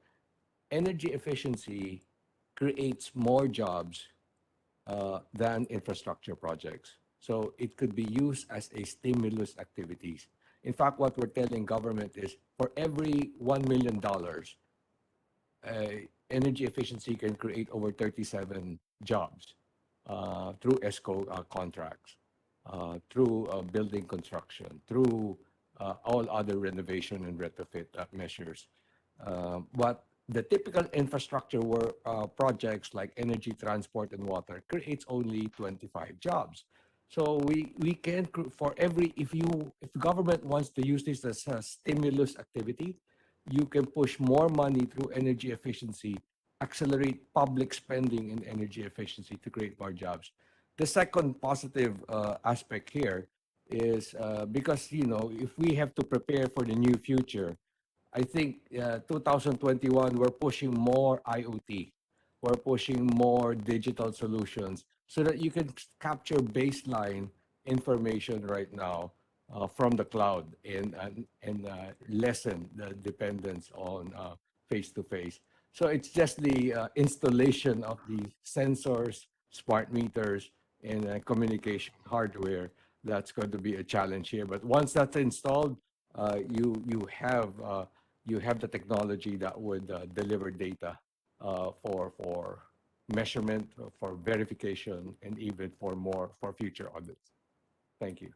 energy efficiency creates more jobs than infrastructure projects. So it could be used as a stimulus activities. In fact, what we're telling government is for every $1 million, energy efficiency can create over 37 jobs. Through ESCO contracts, through building construction, through all other renovation and retrofit measures. But the typical infrastructure projects like energy, transport, and water creates only 25 jobs. So we can for every if the government wants to use this as a stimulus activity, you can push more money through energy efficiency, accelerate public spending in energy efficiency to create more jobs. The second positive aspect here is because if we have to prepare for the new future, I think 2021 we're pushing more IoT, we're pushing more digital solutions so that you can capture baseline information right now from the cloud and lessen the dependence on face-to-face. So it's just the installation of the sensors, smart meters, and communication hardware that's going to be a challenge here. But once that's installed, you have the technology that would deliver data for measurement, for verification, and even for future audits. Thank you.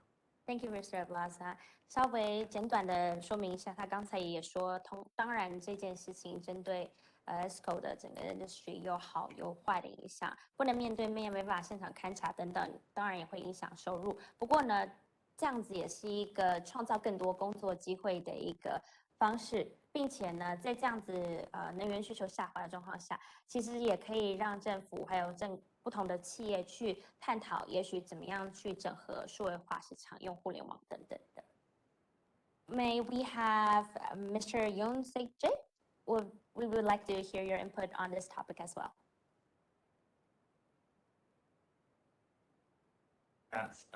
Thank you, Mr. Ablaza. 稍微简短的说明一下，他刚才也说，当然这件事情针对ESCO 的整个 industry 有好有坏的影响，不能面对面，没办法现场勘察等等，当然也会影响收入。不过呢，这样子也是一个创造更多工作机会的一个方式，并且呢，在这样子能源需求下滑的状况下，其实也可以让政府还有不同的企业去探讨，也许怎么样去整合数位化市场、用互联网等等的。May we have Mr. Yoon Sik Jae? We would like to hear your input on this topic as well. Yes,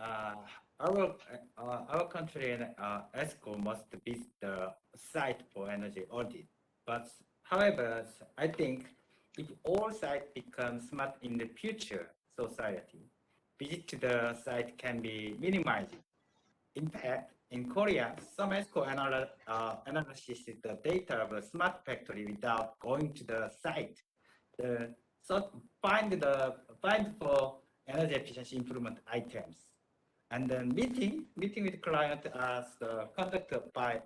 our country and ESCO must be the site for energy audit. But however, I think if all sites become smart in the future society, visit to the site can be minimized. In fact, in Korea, some ESCO analysis the data of a smart factory without going to the site. So find for energy efficiency improvement items. And then meeting with client as conducted by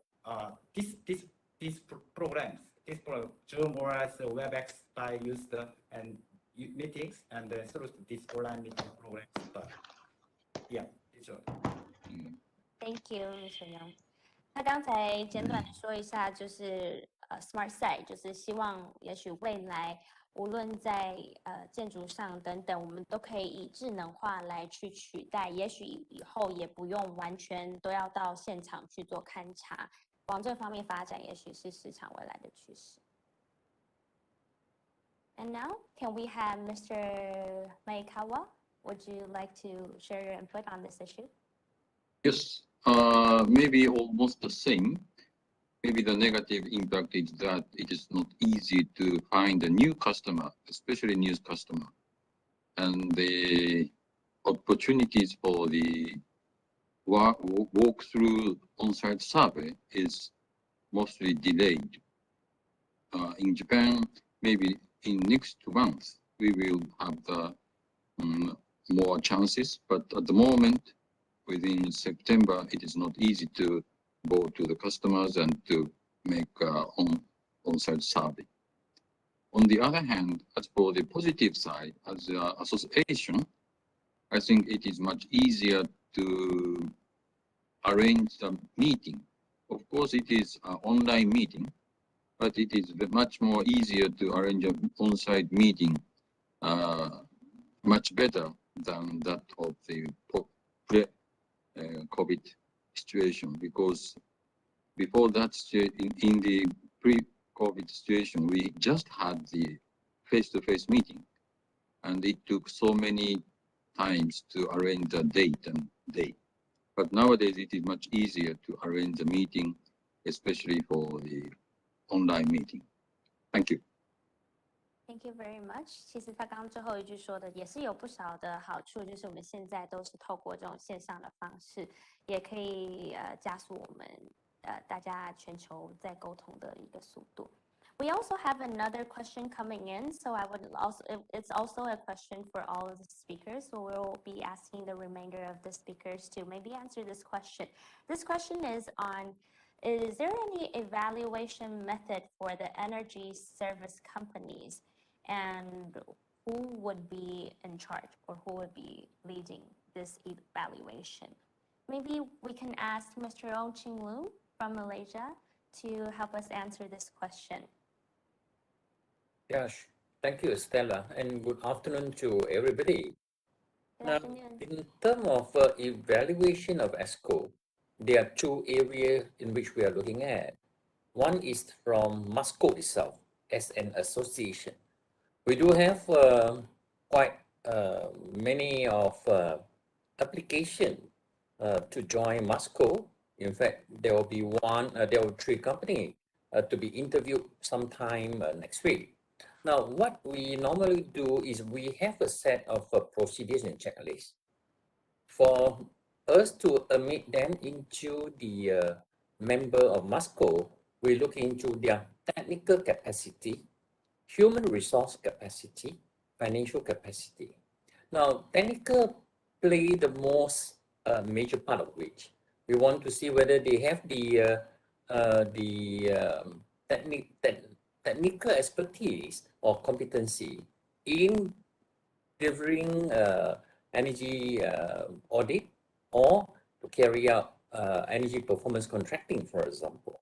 these programs. This program, Zoom or as WebEx by used and meetings and through this online meeting programs. But yeah, it's all. Thank you, Mr. Young. 他刚才简短的说一下，就是smart site， 就是希望也许未来无论在建筑上等等，我们都可以以智能化来去取代，也许以后也不用完全都要到现场去做勘察，往这方面发展，也许是市场未来的趋势。And now, can we have Mr. Maekawa? Would you like to share your input on this issue? Yes, maybe almost the same. Maybe the negative impact is that it is not easy to find a new customer, especially new customer. And the opportunities for the walk-through on-site survey is mostly delayed. In Japan, maybe in next 2 months, we will have the more chances, but at the moment, within September, it is not easy to go to the customers and to make on-site survey. On the other hand, as for the positive side, as an association, I think it is much easier to arrange the meeting. Of course, it is an online meeting, but it is much more easier to arrange an on-site meeting, much better than that of the COVID situation, because before that, in the pre-COVID situation, we just had the face-to-face meeting, and it took so many times to arrange the date and day. But nowadays, it is much easier to arrange the meeting, especially for the online meeting. Thank you. Thank you very much. 其实他刚刚最后一句说的也是有不少的好处，就是我们现在都是透过这种线上的方式，也可以加速我们大家全球在沟通的一个速度。We also have another question coming in, so it's also a question for all of the speakers. So we'll be asking the remainder of the speakers to maybe answer this question. This question is on: is there any evaluation method for the energy service companies, and who would be in charge or who would be leading this evaluation? Maybe we can ask Mr. Ong Ching Lu from Malaysia to help us answer this question. Yes, thank you, Stella, and good afternoon to everybody. Good afternoon. In terms of evaluation of ESCO, there are two areas in which we are looking at. One is from MASCO itself as an association. We do have quite many of application to join MASCO. In fact, there will be there will be 3 companies to be interviewed sometime next week. Now, what we normally do is we have a set of procedures and checklists. For us to admit them into the member of MASCO, we look into their technical capacity, human resource capacity, financial capacity. Now, technical play the most major part of which we want to see whether they have the technical expertise or competency in delivering energy audit or to carry out energy performance contracting, for example.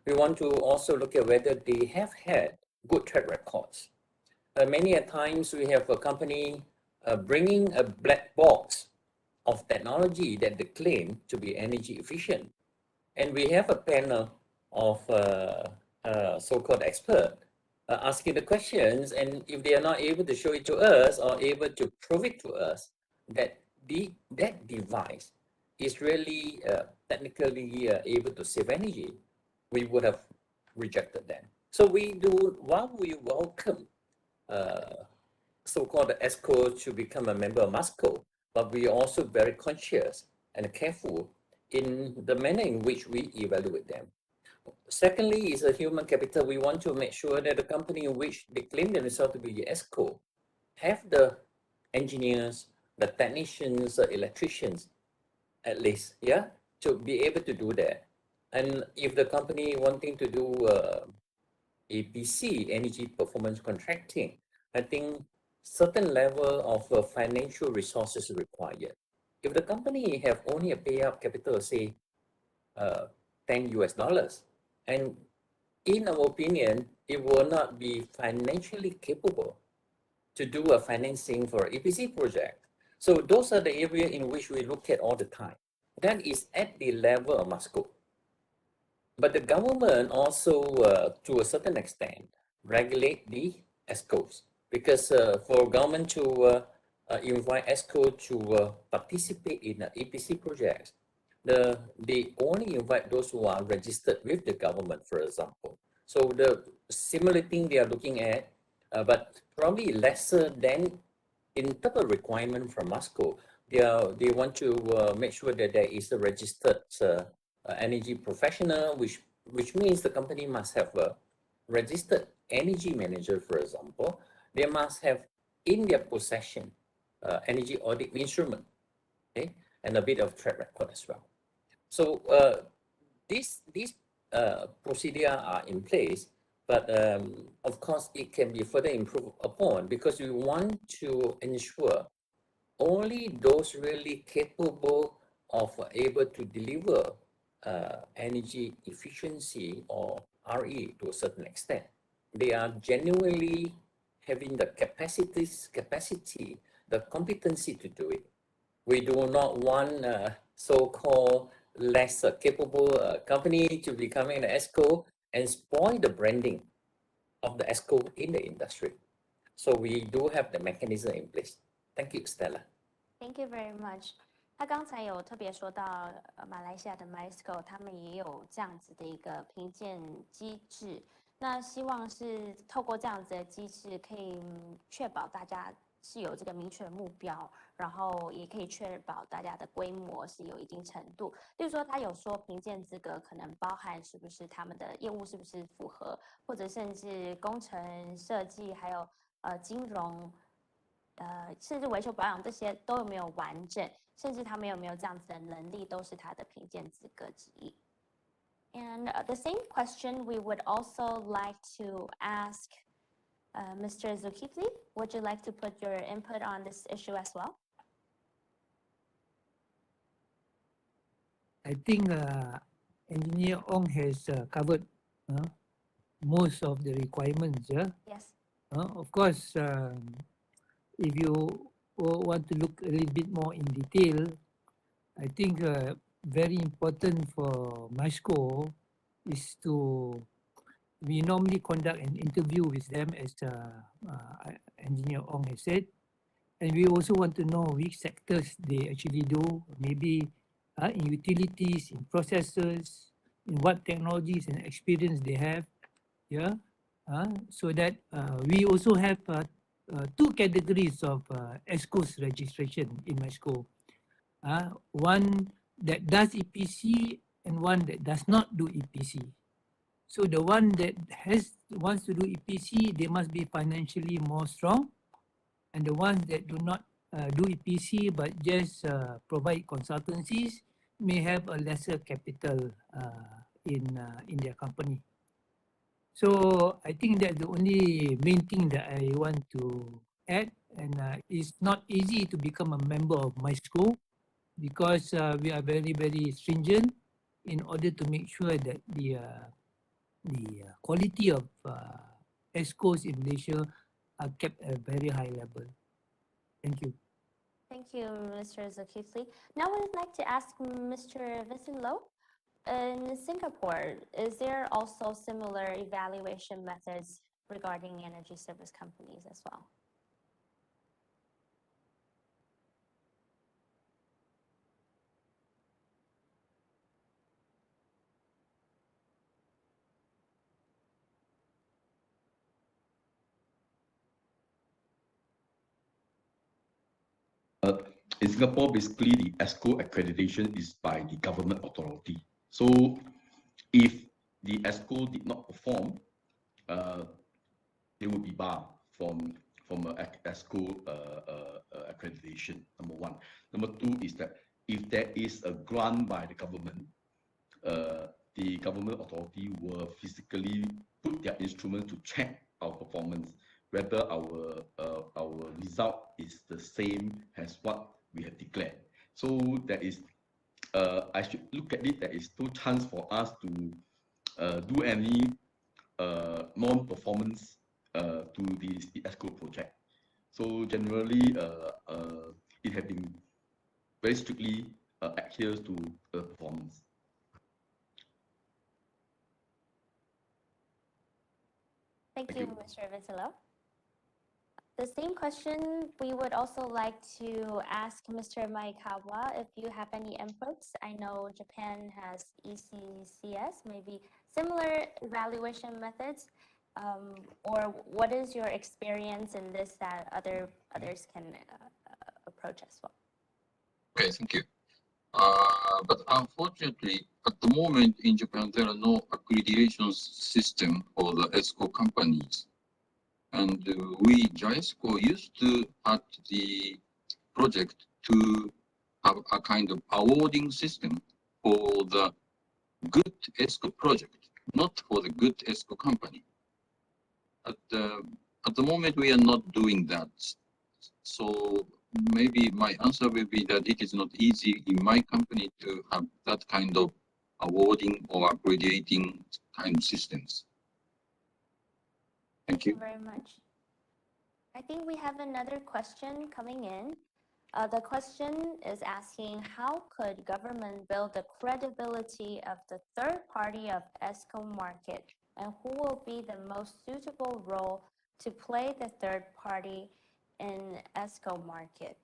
We want to also look at whether they have had good track records. Many a times we have a company bringing a black box of technology that they claim to be energy efficient. And we have a panel of so-called expert asking the questions, and if they are not able to show it to us or able to prove it to us that that device is really technically able to save energy, we would have rejected them. So while we welcome so-called ESCO to become a member of MASCO, but we are also very conscious and careful in the manner in which we evaluate them. Secondly is a human capital. We want to make sure that the company in which they claim themselves to be ESCO have the engineers, the technicians, the electricians, at least, yeah, to be able to do that. And if the company wanting to do EPC, energy performance contracting, I think certain level of financial resources required. If the company have only a payout capital, say $10 US, and in our opinion, it will not be financially capable to do a financing for EPC project. So those are the areas in which we look at all the time. That is at the level of MASCO. But the government also, to a certain extent, regulate the ESCOs, because for government to invite ESCO to participate in EPC projects, they only invite those who are registered with the government, for example. So the similar thing they are looking at, but probably lesser than in terms of requirement from MASCO. They want to make sure that there is a registered energy professional, which means the company must have a registered energy manager, for example. They must have in their possession energy audit instrument, okay, and a bit of track record as well. So these procedures are in place, but of course it can be further improved upon, because we want to ensure only those really capable of able to deliver energy efficiency or RE to a certain extent. They are genuinely having the capacity, the competency to do it. We do not want so-called less capable company to become an ESCO and spoil the branding of the ESCO in the industry. So we do have the mechanism in place. Thank you, Stella. Thank you very much. 他刚才有特别说到，马来西亚的 MISCO 他们也有这样子的一个评鉴机制。那希望是透过这样子的机制，可以确保大家是有这个明确的目标，然后也可以确保大家的规模是有一定程度。例如说，他有说评鉴资格可能包含是不是他们的业务是不是符合，或者甚至工程设计，还有金融。甚至维修保养这些都有没有完整，甚至他们有没有这样子的能力，都是他的评鉴资格之一。And the same question we would also like to ask Mr. Zulkifli. Would you like to put your input on this issue as well? I think Engineer Ong has covered most of the requirements. Yeah. Yes. Of course, if you want to look a little bit more in detail, I think very important for MISCO is to, we normally conduct an interview with them, as Engineer Ong has said, and we also want to know which sectors they actually do, maybe in utilities, in processes, in what technologies and experience they have, yeah, so that we also have two categories of ESCO's registration in MISCO. One that does EPC and one that does not do EPC. So the one that wants to do EPC, they must be financially more strong, and the ones that do not do EPC but just provide consultancies may have a lesser capital in their company. So I think that's the only main thing that I want to add, and it's not easy to become a member of MISCO because we are very, very stringent in order to make sure that the quality of ESCOs in Malaysia are kept at a very high level. Thank you. Thank you, Mr. Zulkifli. Now I would like to ask Mr. Vincent Low. In Singapore, is there also similar evaluation methods regarding energy service companies as well? In Singapore, basically the ESCO accreditation is by the government authority. So if the ESCO did not perform, they will be barred from ESCO accreditation, number one. Number two is that if there is a grant by the government authority will physically put their instrument to check our performance, whether our result is the same as what we have declared. So there is, I should look at it, there is no chance for us to do any non-performance to the ESCO project. So generally, it has been very strictly adheres to performance. Thank you, Mr. Vincelo. The same question we would also like to ask Mr. Maekawa if you have any inputs. I know Japan has ECCS, maybe similar evaluation methods, or what is your experience in this that others can approach as well? Okay, thank you. But unfortunately, at the moment in Japan, there are no accreditation system for the ESCO companies. And we, JISCO, used to, at the project, to have a kind of awarding system for the good ESCO project, not for the good ESCO company. At the moment, we are not doing that. So maybe my answer will be that it is not easy in my company to have that kind of awarding or accrediting kind of systems. Thank you. Thank you very much. I think we have another question coming in. The question is asking, how could government build the credibility of the third party of ESCO market, and who will be the most suitable role to play the third party in ESCO market?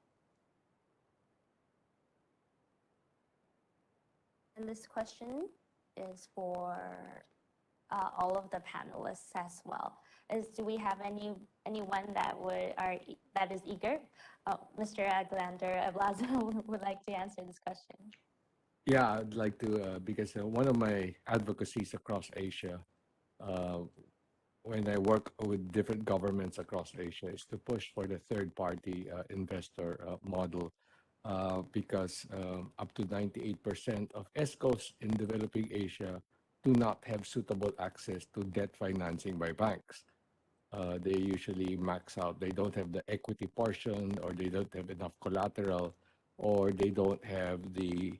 And this question is for all of the panelists as well. Do we have anyone that is eager? Mr. Aglander Ablaza would like to answer this question. Yeah, I'd like to, because one of my advocacies across Asia, when I work with different governments across Asia, is to push for the third-party investor model, because up to 98% of ESCOs in developing Asia do not have suitable access to debt financing by banks. They usually max out. They don't have the equity portion, or they don't have enough collateral, or they don't have the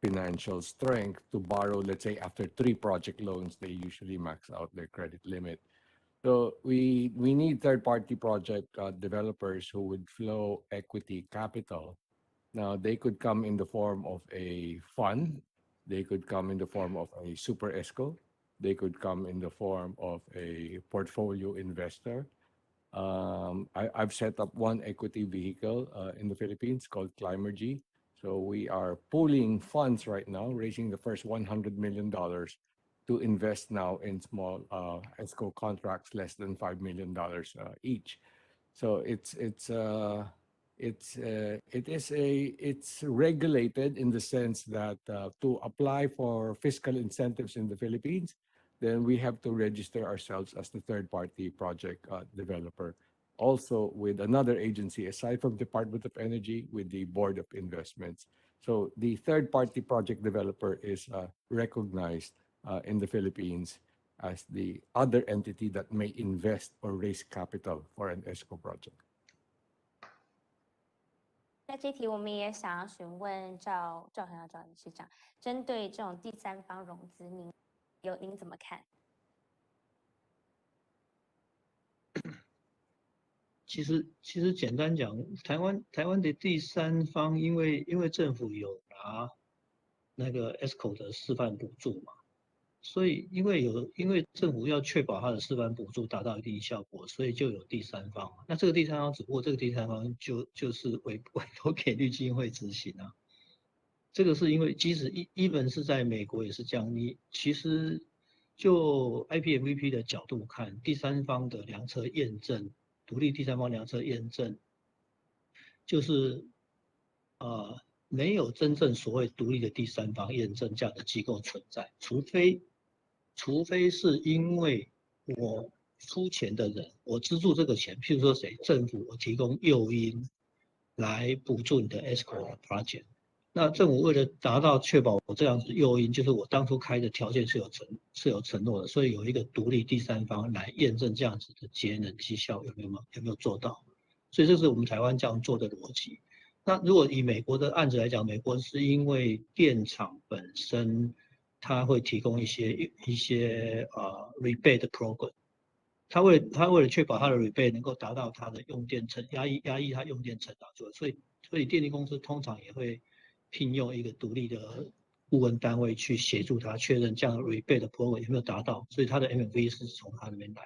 financial strength to borrow, let's say after 3 project loans, they usually max out their credit limit. So we need third-party project developers who would flow equity capital. Now, they could come in the form of a fund. They could come in the form of a super ESCO. They could come in the form of a portfolio investor. I've set up one equity vehicle in the Philippines called Climergy. So we are pooling funds right now, raising the first $100 million to invest now in small ESCO contracts less than $5 million each. So it's regulated in the sense that to apply for fiscal incentives in the Philippines, then we have to register ourselves as the third-party project developer. Also with another agency aside from Department of Energy, with the Board of Investments. So the third-party project developer is recognized in the Philippines as the other entity that may invest or raise capital for an ESCO project. 在这题，我们也想要询问赵理事长，针对这种第三方融资，您怎么看？其实简单讲，台湾的第三方，因为政府有拿那个 ESCO 的示范补助嘛，所以因为政府要确保它的示范补助达到一定效果，所以就有第三方。那这个第三方，只不过这个第三方就是委托给绿基金会执行啊。这个是因为即使even是在美国也是这样，你其实就 IPMVP 的角度看，第三方的量测验证。独立第三方量测验证，就是没有真正所谓独立的第三方验证这样的机构存在，除非是因为我出钱的人，我资助这个钱，譬如说谁，政府我提供诱因来补助你的 ESCO project， 那政府为了达到确保我这样子诱因，就是我当初开的条件是有承诺的，所以有一个独立第三方来验证这样子的节能绩效有没有做到，所以这是我们台湾这样做的逻辑。那如果以美国的案子来讲，美国是因为电厂本身它会提供一些rebate program， 它为了确保它的 rebate 能够达到它的用电压抑它用电成长做，所以电力公司通常也会聘用一个独立的顾问单位去协助他确认这样的 rebate 的 program 有没有达到，所以他的 MV 是从他那边来。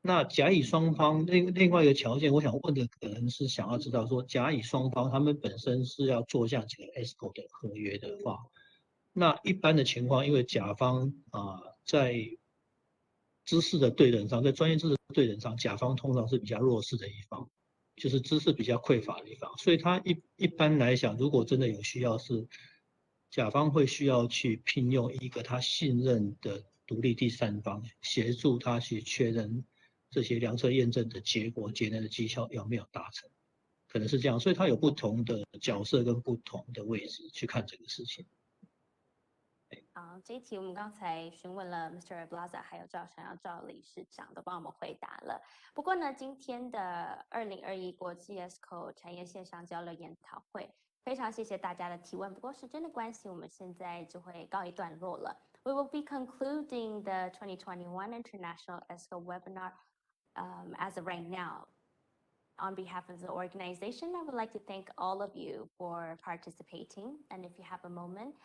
那甲乙双方另外一个条件，我想问的可能是想要知道说，甲乙双方他们本身是要做这样几个 ESCO 的合约的话，那一般的情况，因为甲方在知识的对等上，在专业知识的对等上，甲方通常是比较弱势的一方。就是知识比较匮乏的地方，所以他一般来讲，如果真的有需要，是甲方会需要去聘用一个他信任的独立第三方，协助他去确认这些量测验证的结果、节能的绩效有没有达成，可能是这样，所以他有不同的角色跟不同的位置去看这个事情。好，这一题我们刚才询问了 Mr. Blaza 还有赵理事长都帮我们回答了。不过呢，今天的2021国际 ESCO 产业线上交流研讨会，非常谢谢大家的提问。不过时间的关系，我们现在就会告一段落了。We will be concluding the 2021 International ESCO webinar as of right now. On behalf of the organization, I would like to thank all of you for participating. And if you have a moment,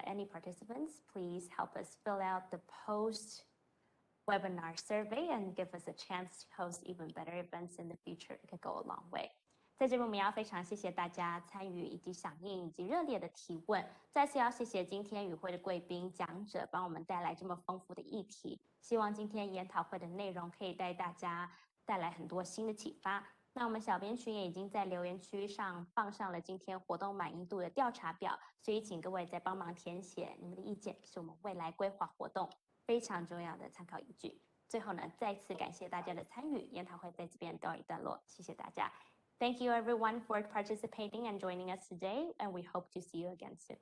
any participants, please help us fill out the post-webinar survey and give us a chance to host even better events in the future. It could go a long way. 在这边我们要非常谢谢大家参与以及响应以及热烈的提问，再次要谢谢今天与会的贵宾讲者帮我们带来这么丰富的议题，希望今天研讨会的内容可以带大家带来很多新的启发。那我们小编群也已经在留言区上放上了今天活动满意度的调查表，所以请各位再帮忙填写你们的意见，是我们未来规划活动非常重要的参考依据。最后呢，再次感谢大家的参与，研讨会在这边告一段落，谢谢大家。Thank you everyone for participating and joining us today, and we hope to see you again soon.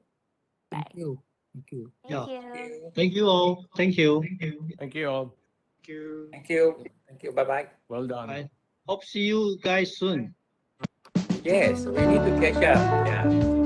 Bye. Thank you. Thank you. Thank you. Thank you all. Thank you. Thank you all. Thank you. Thank you. Thank you. Bye bye. Well done. I hope see you guys soon. Yes, we need to catch up. Yeah.